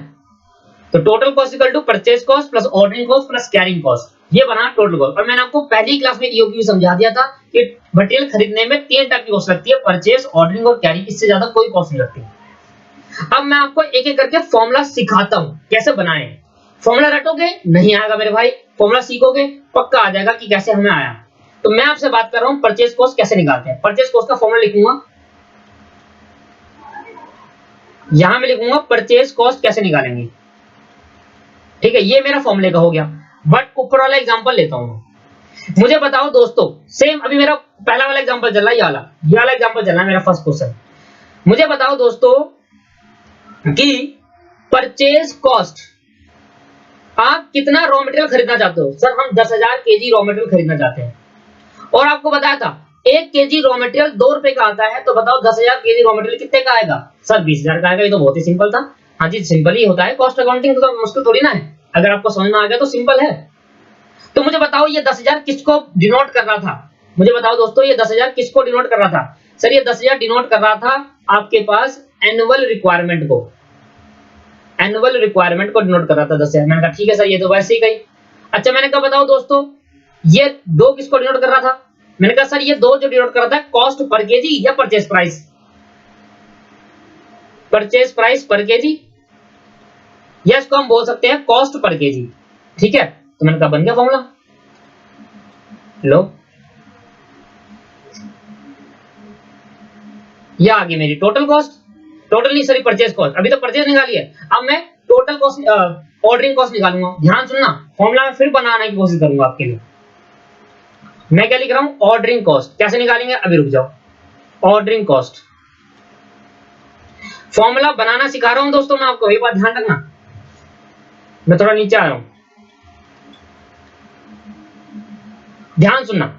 तो total cost equal to purchase cost plus ordering cost plus carrying cost, ये बना टोटल कॉस्ट। और मैंने आपको पहली क्लास में ईओक्यू समझा दिया था कि मटेरियल खरीदने में 3 टाइप की कॉस्ट लगती है, परचेज, ऑर्डरिंग और कैरिंग, इससे ज्यादा कोई कॉस्ट नहीं लगती। अब मैं आपको एक एक करके फॉर्मूला सिखाता हूं कैसे बनाएं। फॉर्मूला रटोगे नहीं आएगा मेरे भाई, फॉर्मूला सीखोगे पक्का आ जाएगा कि कैसे हमें आया। तो मैं आपसे बात कर रहा हूं परचेज कॉस्ट कैसे निकालते हैं। परचेज कॉस्ट का फॉर्मूला लिखूंगा, यहां मैं लिखूंगा परचेज कॉस्ट कैसे निकालेंगे, ठीक है। ये मेरा फॉर्मूले का हो गया, बट ऊपर वाला एग्जांपल लेता हूं। मुझे बताओ दोस्तों, सेम अभी मेरा पहला वाला एग्जांपल चल रहा है, ये वाला एग्जांपल चल रहा है मेरा फर्स्ट क्वेश्चन। मुझे बताओ दोस्तों कि परचेज कॉस्ट, आप कितना रॉ मटेरियल खरीदना चाहते हो। सर हम 10,000 केजी रॉ मटेरियल खरीदना चाहते हैं, और आपको बताया था 1 केजी रॉ मटेरियल 2 रुपए का आता है। तो बताओ 10,000 केजी रॉ मटेरियल कितने का आएगा। सर 20,000 का आएगा। ये तो बहुत ही सिंपल था। हाँ जी, सिंपल ही होता है कॉस्ट अकाउंटिंग, तो मुश्किल थोड़ी ना है। अगर आपको समझ में आ गया तो सिंपल है। तो मुझे बताओ ये 10,000 किसको डिनोट कर रहा था। मुझे बताओ दोस्तों ये 10,000 किसको डिनोट कर रहा था। सर ये 10,000 डिनोट कर रहा था आपके पास एनुअल रिक्वायरमेंट को, एनुअल रिक्वायरमेंट को डिनोट कर रहा था 10,000। मैंने कहा ठीक है सर, ये तो वैसे ही गई। अच्छा मैंने कहा बताओ दोस्तों ये 2 किसको डिनोट कर रहा था। मैंने कहा सर ये 2 जो डिनोट कर रहा था कॉस्ट पर केजी या परचेज प्राइस, परचेज प्राइस पर केजी, या इसको हम बोल सकते हैं कॉस्ट पर केजी, ठीक है। तो मैंने कहा बन गया फॉर्मूला, लो ये आ गई मेरी टोटल कॉस्ट। टोटल नहीं सॉरी परचेज कॉस्ट, अभी तो परचेज निकाली है, अब मैं टोटल कॉस्ट ऑर्डरिंग कॉस्ट निकालूंगा। ध्यान सुनना, फॉर्मूला में फिर बनाने की कोशिश करूंगा आपके लिए। मैं क्या लिख रहा हूं, ऑर्डरिंग कॉस्ट कैसे निकालेंगे, अभी रुक जाओ। ऑर्डरिंग कॉस्ट फॉर्मूला बनाना सिखा रहा हूं दोस्तों मैं आपको, ये बात ध्यान रखना। मैं थोड़ा नीचे आ रहा हूं, ध्यान सुनना।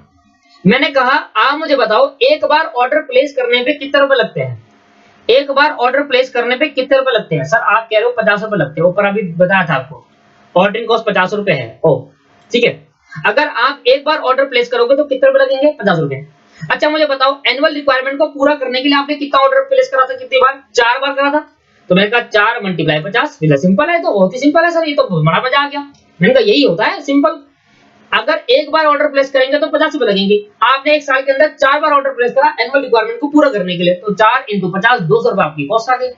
मैंने कहा आप मुझे बताओ एक बार ऑर्डर प्लेस करने पे कितने रुपए लगते हैं। एक बार ऑर्डर प्लेस करने पे कितने रुपए लगते हैं। सर आप कह रहे हो 50 रुपए लगते हैं, ऊपर अभी बताया था आपको ऑर्डरिंग कॉस्ट 50 रुपए है। ओ ठीक है, अगर आप एक बार ऑर्डर प्लेस करोगे तो कितने रुपए लगेंगे, 50 रुपए। अच्छा मुझे बताओ एनुअल रिक्वायरमेंट को पूरा करने के लिए आपने कितना ऑर्डर प्लेस करा था, कितनी बार, 4 बार करा था। तो मैंने कहा 4 × 50, सिंपल है, तो बहुत ही सिंपल है सर, ये तो बड़ा मजा आ गया। मैंने कहा यही होता है सिंपल, अगर एक बार ऑर्डर प्लेस करेंगे तो 50 रुपए लगेंगे। आपने एक साल के अंदर 4 बार ऑर्डर प्लेस करा एनुअल रिक्वायरमेंट को पूरा करने के लिए, तो 4 × 50 200 रुपए आपकी कॉस्ट आ गई।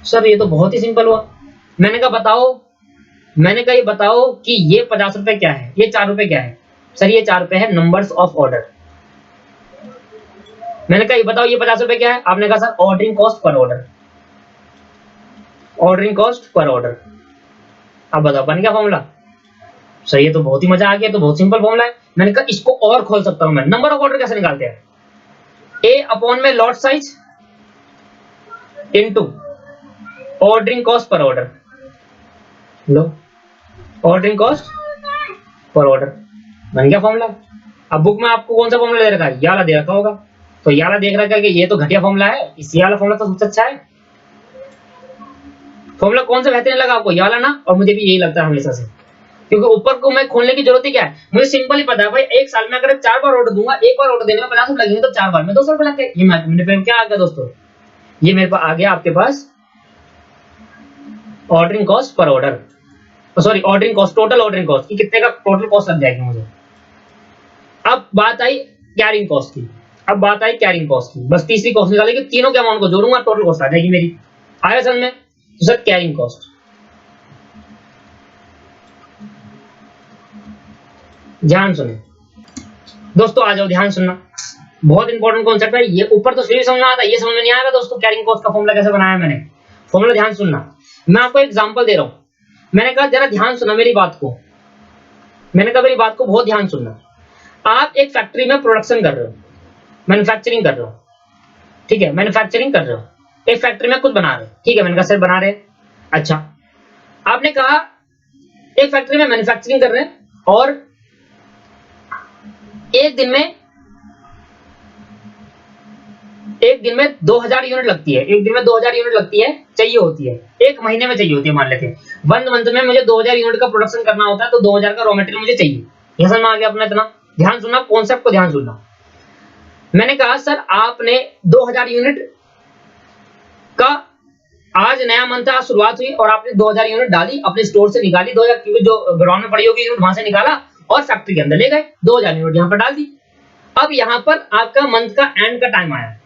सर ये तो बहुत ही सिंपल हुआ। मैंने कहा बताओ, मैंने कहा ये बताओ कि ये 50 रुपए क्या है, ये 4 रुपए क्या है। सर ये 4 रुपए है नंबर्स ऑफ ऑर्डर। मैंने कहा ये बताओ ये 50 रुपए क्या है। आपने कहा sir ordering cost per order, ordering cost per order. अब बताओ बन गया फॉर्मूला। सर ये तो बहुत ही मजा आ गया, तो बहुत सिंपल फॉर्मूला है। मैंने कहा इसको और खोल सकता हूं मैं। नंबर ऑफ ऑर्डर कैसे निकालते हैं, ए अपॉन में lot size into ordering cost per order. लो ऑर्डरिंग कॉस्ट पर ऑर्डर बन गया फॉर्मूला। अब बुक में आपको कौन सा फॉर्मूला दे रखा है, ये वाला दे रखा होगा। तो ये वाला देख रखा है कि ये तो घटिया फॉर्मूला है, इस वाला फॉर्मूला तो सबसे अच्छा है। फॉर्मूला कौन सा बेहतरीन लगा आपको, ये वाला ना, और मुझे भी यही लगता है हमेशा से। क्योंकि ऊपर को मैं खोलने की जरूरत ही क्या है, मुझे सिंपल ही पता है भाई, एक साल में अगर 4 बार ऑर्डर दूंगा, एक बार ऑर्डर देने में 50 रुपए लगेंगे, तो 4 बार में 200 रुपए लग गए। ये मेरे पे क्या आ गया दोस्तों, ये मेरे पास आ गया आपके पास ordering cost per order, sorry ordering cost, total ordering cost की कितने का टोटल कॉस्ट लग जाएगी मुझे। अब बात आई कैरिंग कॉस्ट की, अब बात आई कैरिंग कॉस्ट की, बस तीसरी कॉस्ट निकालेंगे, तीनों के अमाउंट को जोड़ूंगा, टोटल कॉस्ट आ जाएगी मेरी। आया समझ में? तो सर कैरिंग कॉस्ट, ध्यान सुने दोस्तों, आ जाओ ध्यान सुनना, बहुत इंपॉर्टेंट कॉन्सेप्ट है ये। ऊपर तो फिर भी समझ में आता है, ये समझ में नहीं आएगा दोस्तों कैरिंग कॉस्ट का फॉर्मूला कैसे बनाया मैंने। फॉर्मूला ध्यान सुनना, मैं आपको एग्जांपल दे रहा हूं, मैंने कहा जरा ध्यान सुनना मेरी बात को, मैंने कहा मेरी बात को बहुत ध्यान सुनना। आप एक फैक्ट्री में प्रोडक्शन कर रहे हो, मैन्युफैक्चरिंग कर रहे हो, ठीक है, मैन्युफैक्चरिंग कर रहे हो, एक फैक्ट्री में कुछ बना रहे हो, ठीक है, मैंने कहा सर बना रहे हैं। अच्छा, आपने कहा एक फैक्ट्री में मैन्युफैक्चरिंग कर रहे हैं और एक दिन में 2000 यूनिट लगती है, एक दिन में 2000 यूनिट लगती है, चाहिए होती है, एक महीने में चाहिए होती है, मान लेते हैं 1 मंथ में मुझे 2000 यूनिट का प्रोडक्शन करना होता है, तो 2000 का रॉ मटेरियल मुझे चाहिए। यह समझ में आ गया अपना? इतना ध्यान सुनना, कॉन्सेप्ट को ध्यान सुनना। मैंने कहा सर आपने 2000 यूनिट का, आज नया मंथ था, शुरुआत हुई और आपने 2000 यूनिट डाली, अपने स्टोर से निकाली 2000, क्योंकि जो गोडाउन में पड़ी होगी यूनिट वहां से निकाला और फैक्ट्री के अंदर ले गए, 2000 यूनिट यहाँ पर डाल दी। अब यहाँ पर आपका मंथ का एंड का टाइम आया,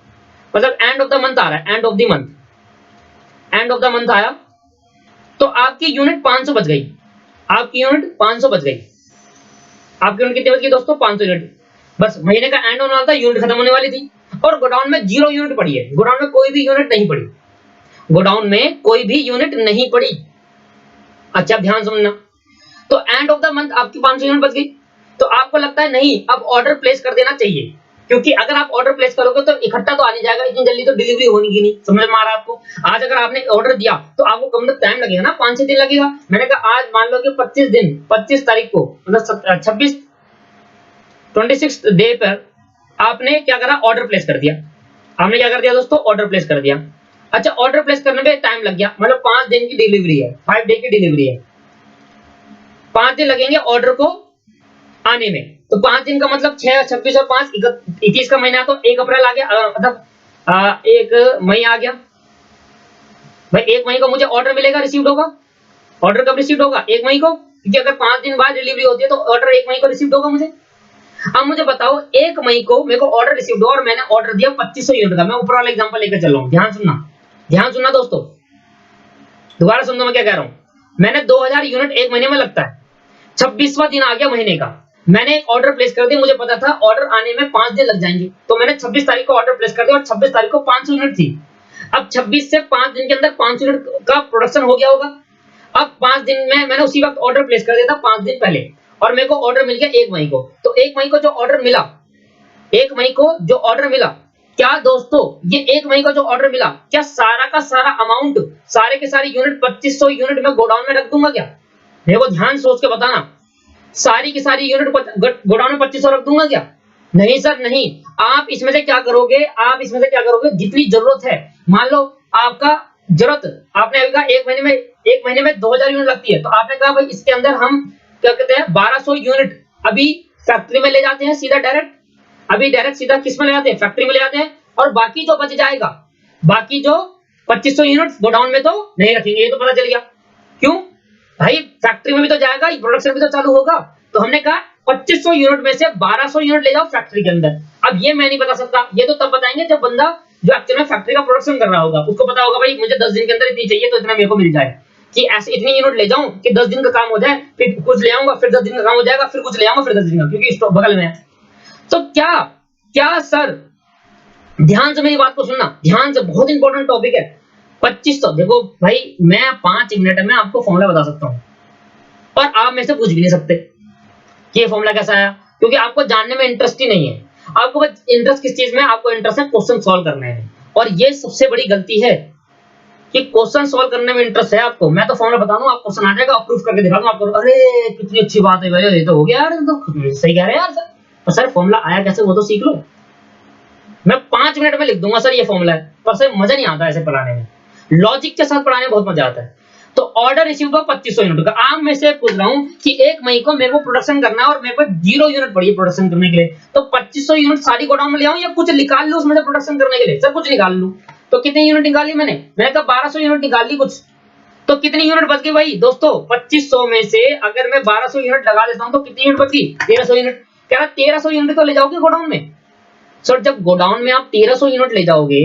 मतलब एंड ऑफ द मंथ आ रहा है, end of the month, end of the month आया, तो आपकी यूनिट 500 बच गई, आपकी यूनिट 500 बच गई। आपकी यूनिट कितनी बच गई दोस्तों? 500 यूनिट। बस महीने का एंड होने वाला था, यूनिट खत्म होने वाली थी और गोडाउन में 0 यूनिट पड़ी है, गोडाउन में कोई भी यूनिट नहीं पड़ी, गोडाउन में कोई भी यूनिट नहीं पड़ी। अच्छा ध्यान समझना, तो एंड ऑफ द मंथ आपकी 500 यूनिट बच गई। तो आपको लगता है नहीं अब ऑर्डर प्लेस कर देना चाहिए, क्योंकि अगर आप ऑर्डर प्लेस करोगे तो इकट्ठा तो आ नहीं जाएगा, इतनी जल्दी तो डिलीवरी होनी की नहीं। समझ में आ रहा है आपको? आज अगर आपने ऑर्डर दिया तो आपको कम टाइम लगेगा ना, 5-6 दिन लगेगा। मैंने कहा आज मान लो कि 25 तारीख को, मतलब 26 डे पर आपने क्या करा, ऑर्डर प्लेस कर दिया। आपने क्या कर दिया दोस्तों? ऑर्डर प्लेस कर दिया। अच्छा, ऑर्डर प्लेस करने में टाइम लग गया, मतलब 5 दिन की डिलीवरी है, 5 डे की डिलीवरी है, 5 दिन लगेंगे ऑर्डर को आने में। तो 5 दिन का मतलब 6, 26 और 5, 21 का महीना, तो 1 अप्रैल आ गया, मतलब 1 मई आ गया। भाई 1 मई को मुझे ऑर्डर मिलेगा, रिसीव्ड होगा। ऑर्डर कब रिसीव्ड होगा? 1 मई को, क्योंकि अगर 5 दिन बाद डिलीवरी होती है तो ऑर्डर 1 मई को रिसीव्ड होगा मुझे। अब मुझे बताओ 1 मई को मेरे को ऑर्डर रिसीव्ड हुआ और मैंने ऑर्डर दिया 2500 यूनिट का। मैं ऊपर वाला एग्जांपल लेकर चल रहा हूं, ध्यान सुनना, ध्यान सुनना दोस्तों, दोबारा सुन दो मैं क्या कह रहा हूं। मैंने 2000 यूनिट 1 महीने में लगता है, 26वां दिन आ गया महीने का, मैंने एक ऑर्डर प्लेस कर दिया, मुझे पता था ऑर्डर आने में 5 दिन लग जाएंगे, तो मैंने 26 तारीख को ऑर्डर प्लेस कर दिया और 26 तारीख को 500 यूनिट थी। अब 26 से 5 दिन के अंदर 500 यूनिट का प्रोडक्शन हो गया होगा। अब 5 दिन में मैंने उसी वक्त ऑर्डर प्लेस कर दिया था 5 दिन पहले, और मेरे को ऑर्डर मिल गया 1 मई को। तो 1 मई को जो ऑर्डर मिला, 1 मई को जो ऑर्डर मिला, क्या दोस्तों ये 1 मई को जो ऑर्डर मिला, क्या सारा का सारा अमाउंट, सारे के सारे यूनिट 2500 यूनिट में गोडाउन में रख दूंगा क्या? मेरे को ध्यान सोच के बताना, सारी की सारी यूनिट गोडाउन में 2500 रख दूंगा क्या? नहीं सर नहीं। आप इसमें से क्या करोगे, आप इसमें से क्या करोगे, जितनी जरूरत है, मान लो आपका जरूरत, आपने अभी कहा 1 महीने में 2000 यूनिट लगती है, तो आपने कहा भाई इसके अंदर हम क्या कहते हैं 1200 यूनिट अभी फैक्ट्री में ले जाते हैं सीधा डायरेक्ट, अभी डायरेक्ट सीधा किस में ले जाते हैं? फैक्ट्री में ले जाते हैं, और बाकी जो बच जाएगा, बाकी जो 2500 यूनिट गोडाउन में तो नहीं रखेंगे, ये तो पता चल गया। क्यों भाई? फैक्ट्री में भी तो जाएगा, प्रोडक्शन भी तो चालू होगा। तो हमने कहा 2500 यूनिट में से 1200 यूनिट ले जाओ फैक्ट्री के अंदर। अब ये मैं नहीं बता सकता, ये तो तब बताएंगे जब बंदा जो एक्चुअल में फैक्ट्री का प्रोडक्शन कर रहा होगा उसको पता होगा भाई मुझे 10 दिन के अंदर इतनी चाहिए, तो इतना मेरे को मिल जाए, कि ऐसे इतनी यूनिट ले जाऊं कि 10 दिन का काम हो जाए, फिर कुछ ले आऊंगा, फिर 10 दिन का काम हो जाएगा, फिर कुछ ले आऊंगा, फिर 10 दिन का, क्योंकि स्टॉक बगल में है। तो क्या सर, ध्यान से मेरी बात को सुनना, ध्यान से, बहुत इंपॉर्टेंट टॉपिक है। 2500, देखो भाई मैं 5 मिनट में आपको फॉर्मूला बता सकता हूं और आप में से पूछ भी नहीं सकते कि ये फॉर्मूला कैसा आया, क्योंकि आपको जानने में इंटरेस्ट ही नहीं है। आपको बस इंटरेस्ट किस चीज में? आपको इंटरेस्ट है क्वेश्चन सॉल्व करने में, और ये सबसे बड़ी गलती है कि क्वेश्चन सॉल्व करने में इंटरेस्ट है आपको। मैं तो फॉर्मूला बता दूं, आप क्वेश्चन आ जाएगा, प्रूफ करके दिखा दूं आपको, अरे कितनी अच्छी बात है भाई, ये तो हो गया यार, तो सही कह रहे हैं यार सर। पर सर फॉर्मूला आया कैसे वो तो सीख लो। मैं 5 मिनट में लिख दूंगा सर ये फॉर्मूला है, पर सर मजा नहीं आता ऐसे पढ़ाने में, लॉजिक के साथ पढ़ाने में बहुत मजा आता है। तो ऑर्डर रिसीव हुआ 2500 यूनिट का। आप मैं से पूछ रहा हूं कि 1 मई को मेरे को प्रोडक्शन करना है और मेरे पास 0 यूनिट पड़ी है प्रोडक्शन करने के लिए, तो 2500 यूनिट सारी गोडाउन में ले आऊं या कुछ निकाल लूं उसमें से प्रोडक्शन करने के लिए? सर कुछ निकाल लूं। तो कितनी यूनिट निकाली मैंने कहा 1200 यूनिट निकाल ली कुछ। तो कितनी यूनिट बच गई भाई दोस्तों? 2500 में से अगर मैं 1200 यूनिट लगा देता हूं तो कितनी यूनिट बच गई? 1300 यूनिट। कह रहा 1300 यूनिट तो ले जाओगे गोडाउन में। सर जब गोडाउन में आप 1300 यूनिट ले जाओगे,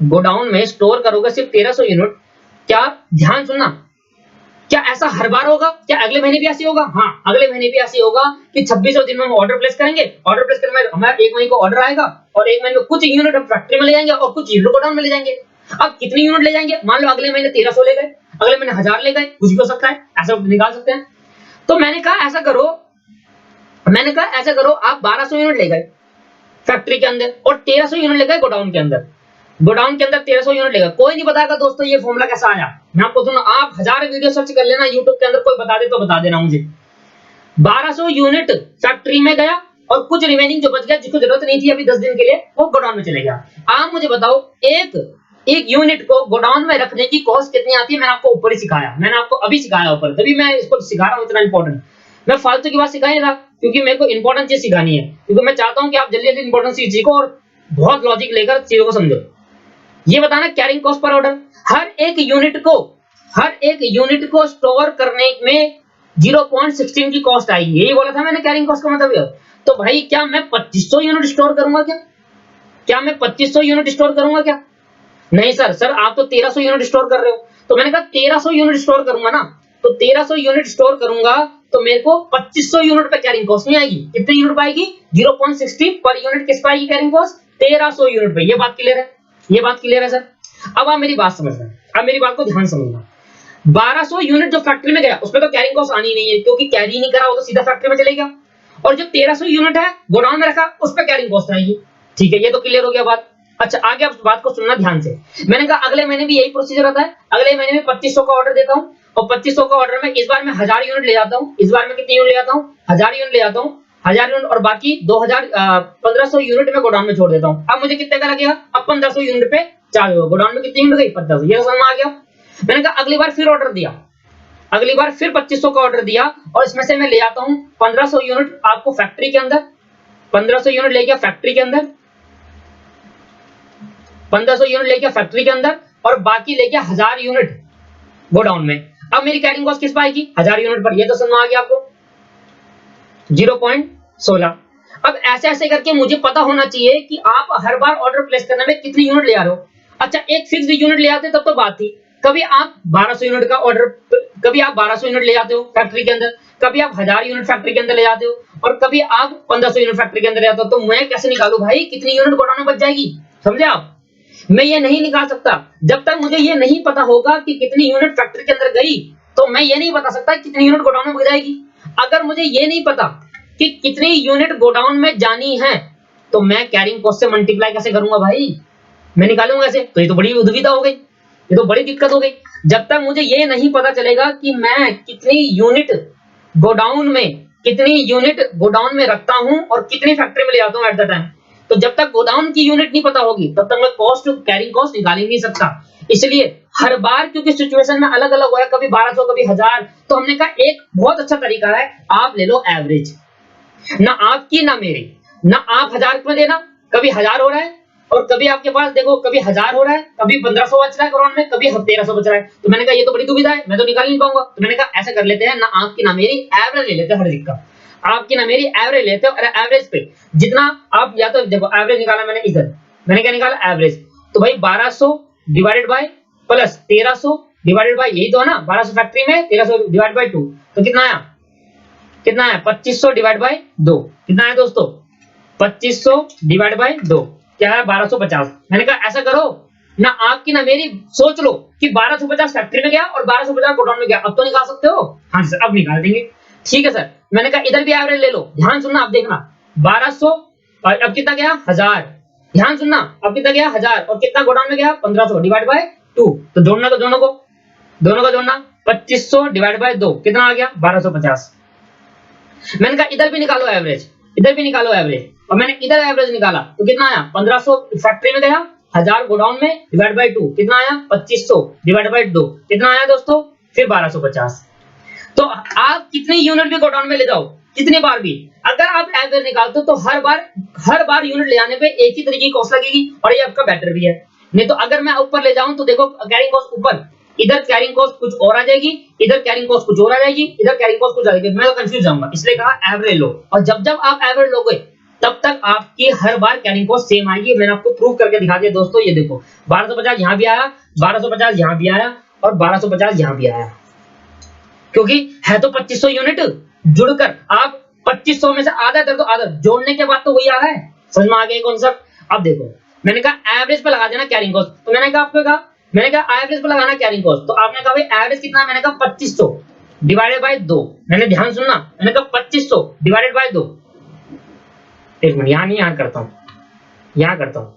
गोडाउन में स्टोर करोगे सिर्फ 1300 यूनिट, क्या ध्यान सुनना, क्या ऐसा हर बार होगा? क्या अगले महीने भी ऐसे होगा? हाँ, अगले महीने भी ऐसे होगा कि 26 दिन में हम ऑर्डर प्लेस करेंगे, ऑर्डर प्लेस करने में हमारा 1 महीने को ऑर्डर आएगा और 1 महीने में कुछ यूनिट हम फैक्ट्री में ले जाएंगे और कुछ यूनिट गोडाउन में ले जाएंगे। अब कितनी यूनिट ले जाएंगे? मान लो अगले महीने 1300 ले गए, अगले महीने 1000 ले गए, कुछ भी हो सकता है, ऐसा निकाल सकते हैं। तो मैंने कहा ऐसा करो आप 1200 यूनिट ले गए फैक्ट्री के अंदर और 1300 यूनिट ले गए गोडाउन के अंदर। गोडाउन के अंदर 1300 यूनिट लेगा। कोई नहीं बताएगा दोस्तों ये फॉर्मूला कैसा आया, मैं आपको सुनो, आप 1000 वीडियो सर्च कर लेना यूट्यूब के अंदर, कोई बता दे तो बता देना मुझे। 1200 यूनिट फैक्ट्री में गया और कुछ रिमेनिंग जो बच गया जिसको जरूरत नहीं थी अभी 10 दिन के लिए, वो गोडाउन में चले गया। आप मुझे बताओ एक यूनिट को गोडाउन में रखने की कॉस्ट कितनी आती है? मैंने आपको ऊपर ही सिखाया, मैंने आपको अभी सिखाया ऊपर, तभी मैं इसको सिखा रहा हूं इतना इंपॉर्टेंट। मैं फालतू की बात सिखाई था क्योंकि मेरे को इंपॉर्टेंट चीज सिखानी है, क्योंकि मैं चाहता हूं कि आप जल्दी जल्दी इंपॉर्टेंट चीज सीखो और बहुत लॉजिक लेकर चीजों को समझो। ये बताना कैरिंग कॉस्ट पर ऑर्डर, हर एक यूनिट को स्टोर करने में 0.16 की कॉस्ट आएगी, यही बोला था मैंने कैरिंग कॉस्ट का मतलब। तो भाई क्या मैं 2500 यूनिट स्टोर करूंगा क्या मैं 2500 यूनिट स्टोर करूंगा क्या? नहीं सर आप तो 1300 यूनिट स्टोर कर रहे हो। तो मैंने कहा 1300 यूनिट स्टोर करूंगा ना, तो 1300 यूनिट स्टोर करूंगा तो मेरे को 2500 यूनिट पे कैरिंग कॉस्ट नहीं आएगी। कितनी यूनिट पाएगी? 0.60 पर यूनिट किस पाएगी कैरिंग कॉस्ट? 1300 यूनिट पे। ये बात क्लियर है सर। अब आप मेरी बात समझना, अब मेरी बात को ध्यान समझना। 1200 यूनिट जो फैक्ट्री में गया उसमें तो कैरिंग कॉस्ट आनी नहीं है क्योंकि कैरी नहीं करा, वो तो सीधा फैक्ट्री में चले गया। और जो 1300 यूनिट है गोडाउन में रखा उस पर कैरिंग कॉस्ट आएगी। ठीक है, ये तो क्लियर हो गया बात। अच्छा आगे आप बात को सुनना ध्यान से। मैंने कहा अगले महीने भी यही प्रोसीजर होता है, अगले महीने में 2500 का ऑर्डर देता हूं और 2500 का ऑर्डर में इस बार मैं 1000 यूनिट ले जाता हूं। इस बार मैं कितनी यूनिट ले जाता हूं? 1000 यूनिट ले जाता हूं, 1000 यूनिट और बाकी 1500 यूनिट में गोडाउन में छोड़ देता हूं। अब मुझे कितने का लगेगा? अब 1500 यूनिट पे चार्ज होगा। गोडाउन में कितनी यूनिट गई? 1500। ये समझ में आ गया। मैंने कहा अगली बार फिर ऑर्डर दिया, अगली बार फिर 2500 का ऑर्डर दिया और इसमें से मैं ले जाता हूं 1500 यूनिट आपको फैक्ट्री के अंदर, 1500 यूनिट ले गया फैक्ट्री के अंदर, 1500 यूनिट ले गया फैक्ट्री के अंदर और बाकी ले गया 1000 यूनिट गोडाउन में। अब मेरी कैरिंग कॉस्ट किस पर आएगी? 1000 यूनिट पर। ये तो समझ में आ गया आपको, 0.16। अब ऐसे ऐसे करके मुझे पता होना चाहिए कि आप हर बार ऑर्डर प्लेस करने में कितनी यूनिट ले आ रहे हो। अच्छा एक फिक्स्ड यूनिट ले आते तब तो बात थी, कभी आप 1200 यूनिट का ऑर्डर, कभी आप 1200 यूनिट ले जाते हो फैक्ट्री के अंदर, कभी आप 1000 यूनिट फैक्ट्री के अंदर ले जाते हो और कभी आप 1500 यूनिट फैक्ट्री के अंदर ले जाते हो। तो मैं कैसे निकालूं भाई कितनी यूनिट गोडाउन में बच जाएगी? समझे आप? मैं ये नहीं निकाल सकता जब तक मुझे ये नहीं पता होगा कि कितनी यूनिट फैक्ट्री के अंदर गई, तो मैं ये नहीं बता सकता कितनी यूनिट गोडाउन में बच जाएगी। अगर मुझे ये नहीं पता कि कितनी यूनिट गोडाउन में जानी है तो मैं कैरिंग कॉस्ट से मल्टीप्लाई कैसे करूंगा भाई? मैं निकालूंगा ऐसे? तो ये तो बड़ी दुविधा हो गई, ये तो बड़ी दिक्कत हो गई। जब तक मुझे ये नहीं पता चलेगा कि मैं कितनी यूनिट गोडाउन में रखता हूं और कितनी फैक्ट्री में ले जाता हूं एट द टाइम, तो जब तक गोडाउन की यूनिट नहीं पता होगी तब तक मैं कैरिंग कॉस्ट निकाल ही नहीं सकता। इसलिए हर बार क्योंकि सिचुएशन में अलग अलग हो रहा है, कभी 1200 कभी 1000, तो हमने कहा एक बहुत अच्छा तरीका है, आप ले लो एवरेज, ना आपकी ना मेरी, ना आप 1000 में देना, कभी 1000 हो रहा है और कभी आपके पास देखो कभी 1000 हो रहा है, कभी 1500 बच रहा है गोडाउन में, कभी 1300 बच रहा है। तो मैंने कहा ये तो बड़ी दुविधा है, मैं तो निकाल नहीं पाऊंगा। तो मैंने कहा ऐसा कर लेते हैं, ना आपकी ना मेरी, एवरेज ले लेते हैं हर चीज का, आपकी ना मेरी एवरेज लेते हो और एवरेज पे जितना आप, या तो देखो एवरेज निकाला मैंने इधर, मैंने क्या निकाला एवरेज, तो भाई 1200 divided by plus 1300 divided by, यही तो है ना 1200 फैक्ट्री में 1300 डिवाइड बाय 2, तो कितना आया 2500 डिवाइड बाय 2, कितना आया दोस्तों 2500 डिवाइड बाय 2 क्या है 1250। मैंने कहा ऐसा करो, ना आपकी ना मेरी, सोच लो कि 1250 फैक्ट्री में गया और 1250 गोडाउन में गया। अब तो निकाल सकते हो? हाँ सर अब निकाल देंगे। ठीक है सर, मैंने कहा इधर भी एवरेज ले लो, ध्यान सुनना, अब देखना 1200 और अब कितना गया 1000, ध्यान सुनना, अब कितना गया 1000 और कितना गोडाउन में गया 1500 डिवाइड बाय 2, तो जोड़ना तो दोनों को जोड़ना, 2500 डिवाइड बाय 2 कितना आ गया 1250। मैंने कहा इधर भी निकालो एवरेज, इधर भी निकालो एवरेज, और मैंने इधर एवरेज निकाला तो कितना आया 1500 फैक्ट्री में गया, 1000 गोडाउन में डिवाइड बाय 2 कितना आया 2500 डिवाइड बाय 2 कितना आया दोस्तों फिर 1250। तो आप कितनी यूनिट भी गोडाउन में ले जाओ, कितनी बार भी, अगर आप एवरेज निकालते हो तो हर बार यूनिट ले आने पे एक ही तरीके की कॉस्ट लगेगी, और ये आपका बेटर भी है। नहीं तो अगर मैं ऊपर ले जाऊं तो देखो कैरिंग कॉस्ट ऊपर, इधर कैरिंग कॉस्ट कुछ और आ जाएगी, इधर कैरिंग कॉस्ट कुछ और आ जाएगी, इधर कैरिंग कॉस्ट कुछ आ जाएगी, मैं तो कंफ्यूज जाऊंगा। इसलिए कहा एवरेज लो, और जब जब आप एवरेज लोगे तब तक आपकी हर बार कैरिंग कॉस्ट सेम आएगी। मैंने आपको प्रूव करके दिखा दिया दोस्तों, ये देखो 1250 यहाँ भी आया, 1250 यहाँ भी आया, और 1250 यहाँ भी आया, क्योंकि है तो 2500 यूनिट जुड़कर। आप 2500 में से आधा कर दो, आधा जोड़ने के बाद तो वही आ रहा है। समझ में आ गया कॉन्सेप्ट? अब देखो मैंने कहा एवरेज पे लगा देना कैरिंग कॉस्ट, तो मैंने कहा एवरेज पे लगाना कैरिंग कॉस्ट, तो आपने कहा भाई एवरेज कितना, मैंने कहा 2500 डिवाइडेड बाय 2। मैंने ध्यान सुनना, मैंने कहा 2500 डिवाइडेड बाय 2। एक मिनट, यहां करता हूं।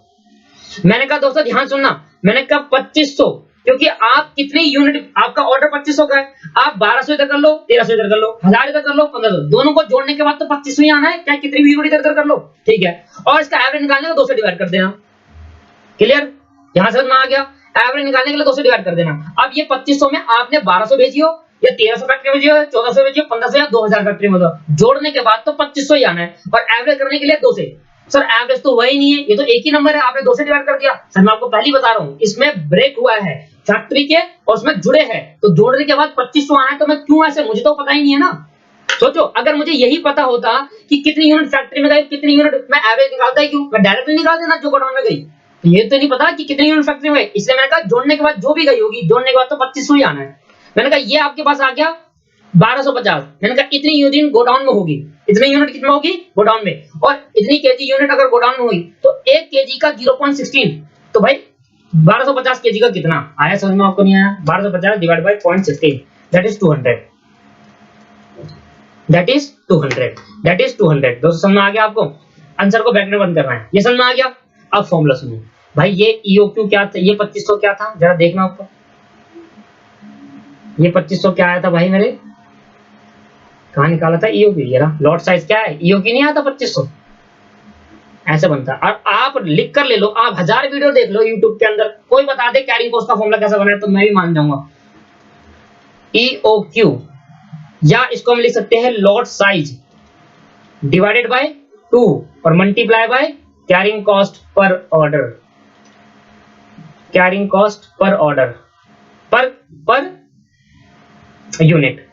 मैंने कहा दोस्तों ध्यान सुनना, मैंने कहा 2500, क्योंकि आप कितनी यूनिट, आपका ऑर्डर 2500 का है, आप 1200 इधर कर लो, 1300 इधर कर लो, 1000 इधर कर लो, 1500, दोनों को जोड़ने के बाद तो 2500 ही आना है, चाहे कितनी भी यूनिट इधर कर लो, ठीक है। और इसका एवरेज निकालने को 2 से डिवाइड कर देना। क्लियर? यहां समझ में आ गया? एवरेज निकालने के लिए 2 से डिवाइड कर देना। अब ये 2500 में आपने 1200 भेजी हो, या 1300 फैक्ट्री भेजी हो, 1400 भेजी हो, 1500 या 2000 फैक्ट्री में, जोड़ने के बाद तो 2500 ही आना है, और एवरेज करने के लिए 2 से। सर एवरेज तो वही नहीं है, ये तो एक ही नंबर है, आपने 2 से डिवाइड कर दिया। सर मैं आपको पहले ही बता रहा हूं, इसमें ब्रेक हुआ है फैक्ट्री के और उसमें जुड़े हैं, तो जोड़ने के बाद 2500 आना है, तो मैं क्यों ऐसे, मुझे तो पता ही नहीं है ना। सोचो अगर मुझे यही पता होता कि कितनी यूनिट फैक्ट्री में गई, कितनी यूनिट, मैं एवरेज निकालता ही क्यों, मैं डायरेक्टली निकाल देना जो गोडाउन में गई। तो ये तो नहीं पता कि कितनी यूनिट फैक्ट्री में, इसलिए मैंने कहा जोड़ने के बाद जो भी गई होगी, जोड़ने के बाद तो 2500 ही आना है। मैंने कहा ये आपके पास आ गया 1250, मैंने कहा इतनी यूनिट गोडाउन में होगी, इतनी यूनिट कितना होगी गोडाउन में, और इतनी केजी यूनिट अगर गोडाउन में हुई तो 1 केजी का 0.16, तो भाई 1250 केजी का कितना आया, समझ में आपको नहीं आया? 1250 divide by 0.16, that is 200, that is 200। दोस्तों समझ में आ गया आपको? आंसर को ब्रैकेट बंद करना है, ये समझ में आ गया? अब फॉर्मूला सुनिए भाई, ये ईओक्यू क्या था, ये 2500 क्या था, जरा देखना ऊपर, ये 2500 क्या आया था भाई मेरे, कहां निकाला था ईओक्यू, ये रहा। लॉट साइज क्या है, ईओक्यू नहीं आता 2500, ऐसे बनता है। और आप लिख कर ले लो, आप 1000 वीडियो देख लो यूट्यूब के अंदर, कोई बता दे कैरिंग कॉस्ट का फॉर्मूला कैसे बना है तो मैं भी मान जाऊंगा। ईओक्यू, या इसको हम लिख सकते हैं लॉट साइज डिवाइडेड बाय 2 और multiply by carrying cost per order, carrying cost per order, per unit.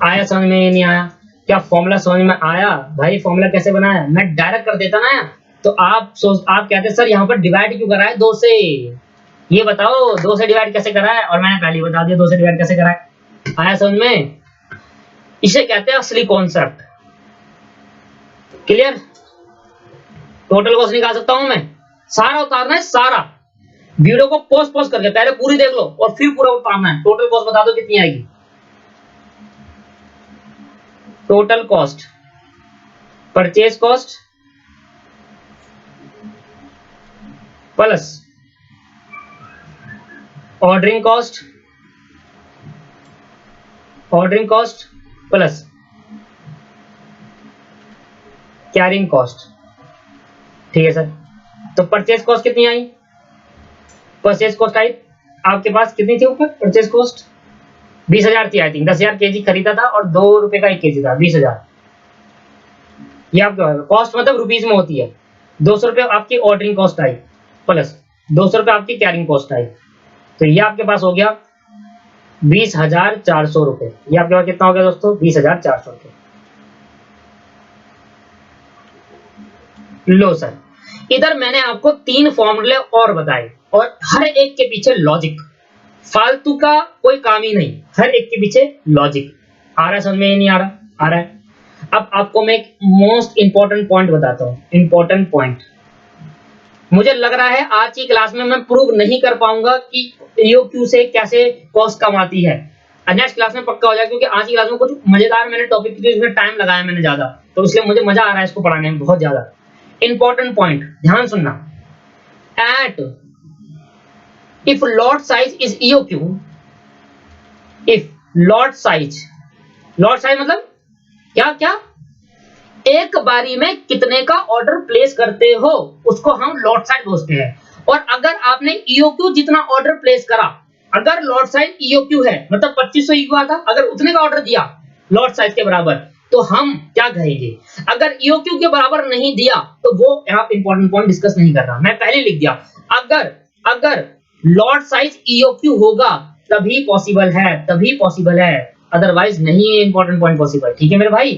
आया समझ में? नहीं आया? क्या फॉर्मूला समझ में आया भाई? फॉर्मूला कैसे बनाया, मैं डायरेक्ट कर देता ना, तो आप कहते सर यहाँ पर डिवाइड क्यों करा है 2 से, ये बताओ 2 से डिवाइड कैसे करा है, और मैंने पहले ही बता दिया 2 से डिवाइड कैसे करा है। आया समझ में? इसे कहते हैं असली कॉन्सेप्ट। क्लियर? टोटल कॉस्ट निकाल सकता हूं मैं, सारा उतारना है, सारा वीडियो को पॉज करके पहले पूरी देख लो और फिर पूरा उतारना है। टोटल कॉस्ट बता दो कितनी आएगी। Total cost, purchase cost plus ordering cost plus carrying cost. ठीक है सर, तो परचेज कॉस्ट कितनी आई? परचेज कॉस्ट आई आपके पास कितनी थी ऊपर? परचेज कॉस्ट 20,000 थी आई थिंक, 10,000 केजी खरीदा था और 2 रुपए का 1 केजी था, 20,000। ये आपका कॉस्ट मतलब रुपीज में होती है। 200 रुपए आपकी ऑर्डरिंग कॉस्ट आई प्लस 200 रुपए आपकी कैरिंग कॉस्ट आई, तो ये आपके पास हो गया 20,400 रुपए। ये आपके पास कितना हो गया दोस्तों? 20,400 रुपए। लो सर, इधर मैंने आपको 3 फॉर्मूले और बताए और हर एक के पीछे लॉजिक, फालतू का कोई काम ही नहीं, हर एक के पीछे लॉजिक। आ रहा है समझ में? नहीं आ रहा? आ रहा है। अब आपको मैं एक मोस्ट इंपॉर्टेंट पॉइंट बताता हूं, इंपॉर्टेंट पॉइंट। मुझे लग रहा है आज की क्लास में मैं प्रूव नहीं कर पाऊंगा कि ईओक्यू से कैसे कॉस्ट कम आती है। नेक्स्ट क्लास में पक्का हो जाएगा, क्योंकि आज की क्लास में कुछ मजेदार मैंने टॉपिक की, इसमें टाइम लगाया मैंने ज्यादा, तो इसलिए मुझे मजा आ रहा है इसको पढ़ाने में बहुत ज्यादा। इंपॉर्टेंट पॉइंट ध्यान सुनना, at if lot size is EOQ, if lot size मतलब क्या एक बारी में कितने का ऑर्डर प्लेस करते हो उसको हम लॉट साइज बोलते हैं। और अगर आपने EOQ जितना ऑर्डर प्लेस करा अगर लॉट साइज ईओक्यू है, मतलब 2500 ईक्यू आता, अगर उतने का ऑर्डर दिया लॉट साइज के बराबर, तो हम क्या कहेंगे? अगर ईओक्यू के बराबर नहीं दिया तो वो यहाँ इंपॉर्टेंट पॉइंट डिस्कस नहीं कर रहा, मैं पहले लिख दिया, अगर लॉट साइज ईओक्यू होगा तभी पॉसिबल है, अदरवाइज नहीं है इंपॉर्टेंट पॉइंट पॉसिबल। ठीक है मेरे भाई,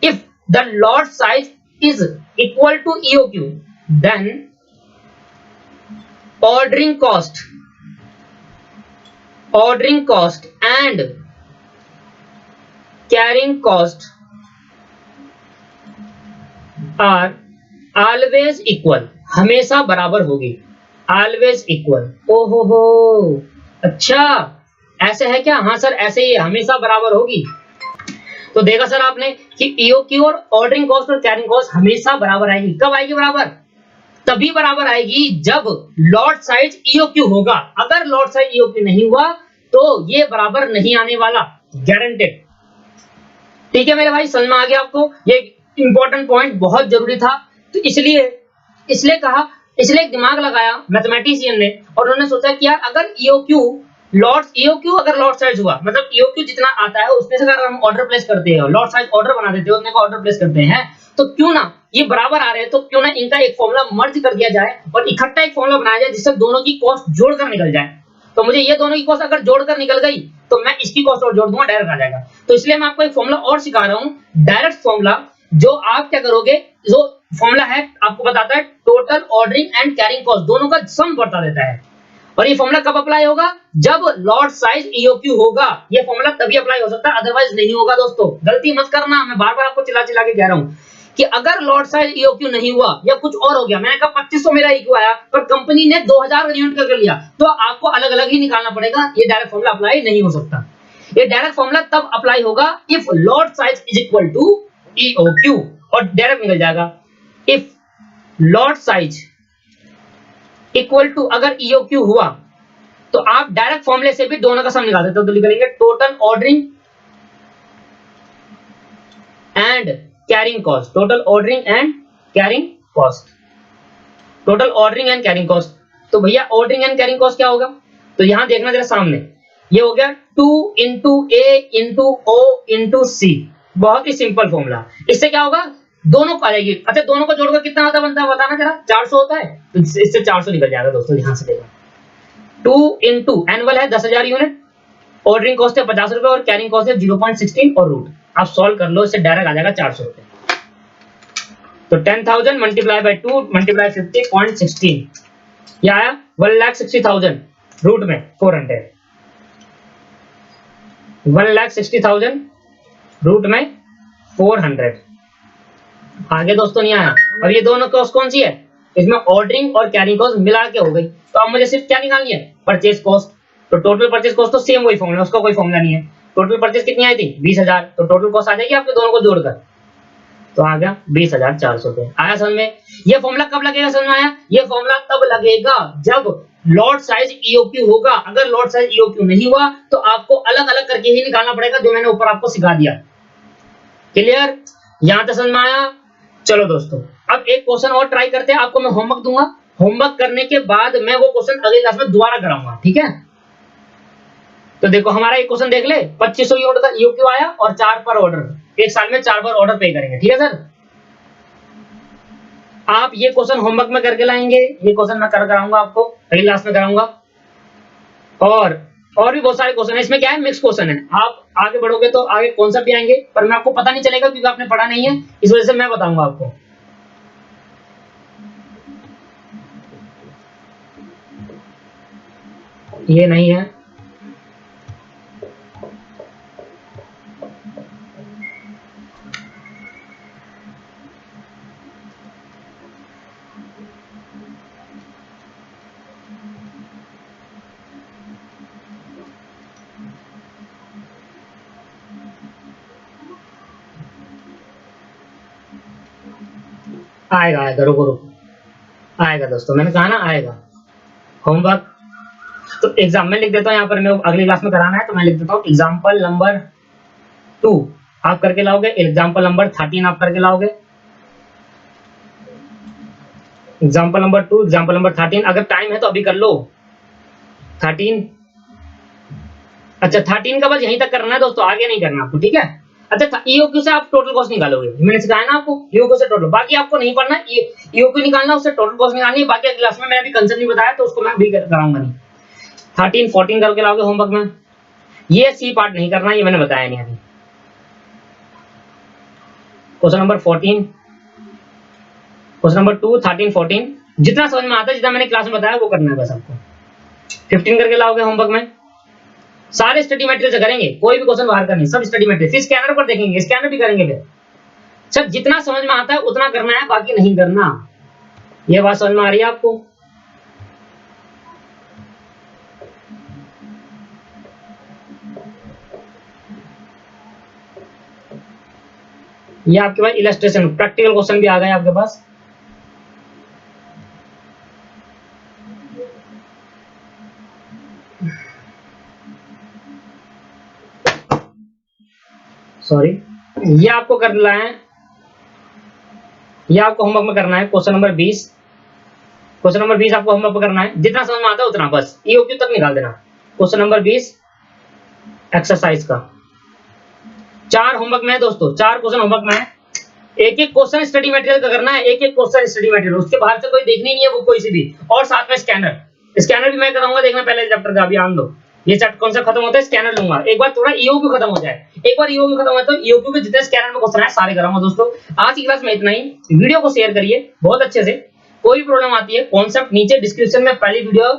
if the lot size is equal to EOQ then ordering cost and carrying cost are always equal, हमेशा बराबर होगी, always equal। ओहो हो, अच्छा ऐसे है क्या? हाँ सर ऐसे ही है, हमेशा बराबर होगी। तो देखा सर आपने कि ईओक्यू और ऑर्डरिंग कॉस्ट और कैरिंग कॉस्ट हमेशा बराबर आएगी। कब आएगी बराबर? तभी बराबर आएगी जब लॉट साइज ईओक्यू होगा। अगर लॉट साइज ईओक्यू नहीं हुआ तो ये बराबर नहीं आने वाला, गारंटेड। ठीक है मेरे भाई, समझ में आ गया आपको? ये इंपॉर्टेंट पॉइंट बहुत जरूरी था, तो इसलिए दिमाग लगाया मैथमेटिशियन ने, और उन्होंने सोचा कि यार अगर ईओक्यू अगर लॉट साइज हुआ, मतलब ईओक्यू जितना आता है उसमें से अगर हम ऑर्डर प्लेस करते हैं, लॉट साइज ऑर्डर बना देते हैं, उतने का ऑर्डर प्लेस करते हैं, तो क्यों ना ये बराबर आ रहे हैं, तो क्यों ना इनका एक फॉर्मूला मर्ज कर दिया जाए और इकट्ठा एक फॉर्मूला बनाया जाए जिससे दोनों की कॉस्ट जोड़कर निकल जाए। तो मुझे ये दोनों की कॉस्ट अगर जोड़कर निकल गई तो मैं इसकी कॉस्ट और जोड़ दूंगा, डायरेक्ट आ जाएगा। तो इसलिए मैं आपको एक फॉर्मूला और सिखा रहा हूं, डायरेक्ट फॉर्मूला, जो आप क्या करोगे, जो फॉर्मूला है आपको बताता है total ordering and carrying cost दोनों का सम बता देता है। और ये फॉर्मूला कब अप्लाई होगा? जब लॉट साइज ईओक्यू होगा, ये फॉर्मूला तभी अप्लाई हो सकता है, अदरवाइज नहीं होगा। दोस्तों गलती मत करना, मैं बार बार आपको चिल्ला चिल्ला के कह रहा हूं कि अगर लॉट साइज ईओक्यू नहीं हुआ या कुछ और हो गया, मैंने कहा 2500 मेरा ईक्यू आया पर कंपनी ने 2000 यूनिट का कर लिया, तो आपको अलग अलग ही निकालना पड़ेगा, ये डायरेक्ट फॉर्मूला अप्लाई नहीं हो सकता। ये डायरेक्ट फॉर्मूला तब अप्लाई होगा if lot size is equal to EOQ, और डायरेक्ट निकल जाएगा if lot size equal to, अगर ईओक्यू हुआ तो आप डायरेक्ट फॉर्मूले से भी दोनों का सम निकाल सकते हो। तो लिखेंगे total ordering and carrying cost, total ordering and carrying cost, total ordering and carrying cost. तो भैया ऑर्डरिंग एंड कैरिंग कॉस्ट क्या होगा? तो यहां देखना जरा सामने, ये हो गया 2 into A into O into C, बहुत ही सिंपल फॉर्मूला। इससे क्या होगा, दोनों को आ जाएगी। अच्छा दोनों को जोड़कर कितना आता बनता है बताना जरा? 400 होता है, तो इससे 400 निकल जाएगा दोस्तों। ध्यान से देखो, 2 into एनुअल है 10,000 यूनिट, ऑर्डरिंग कॉस्ट है 50 रुपए और कैरिंग कॉस्ट है 0.16 और रूट। आप सॉल्व कर लो, इससे डायरेक्ट आ जाएगा 400 रुपए। तो 10,000 मल्टीप्लाई बाय 2 मल्टीप्लाई 50.16, ये आया 1,60,000, रूट में 400, 1,60,000 रूट में 400। आगे दोस्तों नहीं आया। और ये दोनों कॉस्ट कौन सी है? इसमें ऑर्डरिंग और कैरिंग कॉस्ट मिला के हो गई। तो अब मुझे सिर्फ क्या निकालनी है? Purchase cost. तो टोटल परचेज कॉस्ट तो सेम वही फॉर्मूला, उसका कोई फॉर्मूला नहीं है। टोटल परचेज कितनी आई थी? 20,000। तो टोटल कॉस्ट आ जाएगी आपके दोनों को जोड़कर, तो आ गया 20,400 रुपए। आया समझ में? ये फॉर्मूला कब लगेगा? समझ में आया? ये फॉर्मूला तब लगेगा जब लॉट साइज ईओक्यू होगा। अगर लॉट साइज ईओक्यू नहीं हुआ तो आपको अलग अलग करके ही निकालना पड़ेगा, जो मैंने ऊपर आपको सिखा दिया। क्लियर? यहां तक समझ में आया? चलो दोस्तों अब एक क्वेश्चन और ट्राई करते हैं। आपको मैं होमवर्क दूंगा, होमवर्क करने के बाद मैं वो क्वेश्चन अगली क्लास में दोबारा कराऊंगा, ठीक है? तो देखो हमारा एक क्वेश्चन देख ले, 2500 यूनिट का ईओक्यू आया और 4 पर ऑर्डर, एक साल में 4 बार ऑर्डर पे करेंगे, ठीक है सर? आप ये क्वेश्चन होमवर्क में करके लाएंगे, ये क्वेश्चन मैं कराऊंगा आपको, अगली क्लास में कराऊंगा। और भी बहुत सारे क्वेश्चन है, इसमें क्या है, मिक्स क्वेश्चन है। आप आगे बढ़ोगे तो आगे कॉन्सेप्ट भी आएंगे, पर मैं आपको पता नहीं चलेगा क्योंकि आपने पढ़ा नहीं है, इस वजह से मैं बताऊंगा आपको। ये नहीं है, आएगा आएगा, रुको रुको, आएगा दोस्तों, मैंने कहा ना आएगा होमवर्क। तो एग्जाम में लिख देता हूँ, यहाँ पर मैं अगली क्लास में कराना है तो मैं लिख देता हूँ एग्जाम्पल नंबर 2 आप करके लाओगे, एग्जाम्पल नंबर 13 आप करके लाओगे, एग्जाम्पल नंबर 2, एग्जाम्पल नंबर 13। अगर टाइम है तो अभी कर लो। 13 अच्छा 13 का बस यहीं तक करना है दोस्तों, आगे नहीं करना आपको, ठीक है। अच्छा ईओक्यू से आप टोटल कॉस्ट निकालोगे, मैंने सिखाया ना आपको ईओक्यू से टोटल, बाकी आपको नहीं पढ़ना है, ईओक्यू निकालना उससे टोटल कॉस्ट निकालनी है, बाकी क्लास में मैंने अभी कंसेप्ट नहीं बताया तो उसको मैं अभी कराऊंगा नहीं। 13 14 करके लाओगे होमवर्क में, ये सी पार्ट नहीं करना, ये मैंने बताया नहीं अभी। क्वेश्चन नंबर 14, क्वेश्चन नंबर 2 13 14 जितना समझ में आता है, जितना मैंने क्लास में बताया वो करना है बस आपको। 15 करके लाओगे होमवर्क में, सारे स्टडी मटेरियल से करेंगे, कोई भी क्वेश्चन बाहर का नहीं, सब स्टडी मटेरियल, फिर स्कैनर पर देखेंगे, स्कैनर भी करेंगे फिर। सर जितना समझ में आता है उतना करना है, बाकी नहीं करना। ये बात समझ में आ रही है आपको? ये आपके पास इलस्ट्रेशन प्रैक्टिकल क्वेश्चन भी आ गए आपके पास। सॉरी, ये आपको करना है, ये आपको होमवर्क में करना है क्वेश्चन नंबर 20। क्वेश्चन नंबर 20 आपको होमवर्क में करना है, जितना समझ में आता है उतना बस ईओक्यू तक निकाल देना। क्वेश्चन नंबर 20 एक्सरसाइज का 4 होमवर्क में है दोस्तों, 4 क्वेश्चन होमवर्क में है, एक एक क्वेश्चन स्टडी मटेरियल का करना है, एक एक क्वेश्चन स्टडी मटेरियल, उसके बाहर से कोई देखनी नहीं है वो कोई सी भी, और साथ में स्कैनर, स्कैनर भी मैं कराऊंगा, देखना पहले चैप्टर का, अभी आन दो, ये चैप्टर कौन सा खत्म होता है स्कैनर लूंगा, एक बार थोड़ा ईओक्यू खत्म हो जाए, एक बार ईओक्यू खत्म हो जाए तो ईओक्यू के जितने स्कैनर में क्वेश्चन है सारे कराऊंगा दोस्तों। आज की क्लास में इतना ही, वीडियो को शेयर करिए बहुत अच्छे से, कोई भी प्रॉब्लम आती है कॉन्सेप्ट नीचे डिस्क्रिप्शन में पहली वीडियो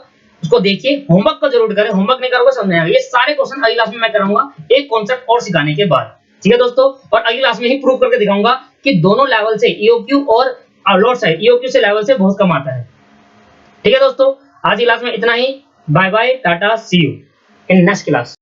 उसको देखिए, होमवर्क को जरूर करें, होमवर्क नहीं करोगे समझ नहीं आएगा, ये सारे क्वेश्चन अगली क्लास में मैं कराऊंगा एक कॉन्सेप्ट और सिखाने के बाद, ठीक है दोस्तों। और अगली क्लास में ही प्रूव करके दिखाऊंगा कि दोनों लेवल से ईओक्यू और लोड साइड ईओक्यू से लेवल से बहुत कम आता है, ठीक है दोस्तों। आज की क्लास में इतना ही, bye bye tata see you in next class.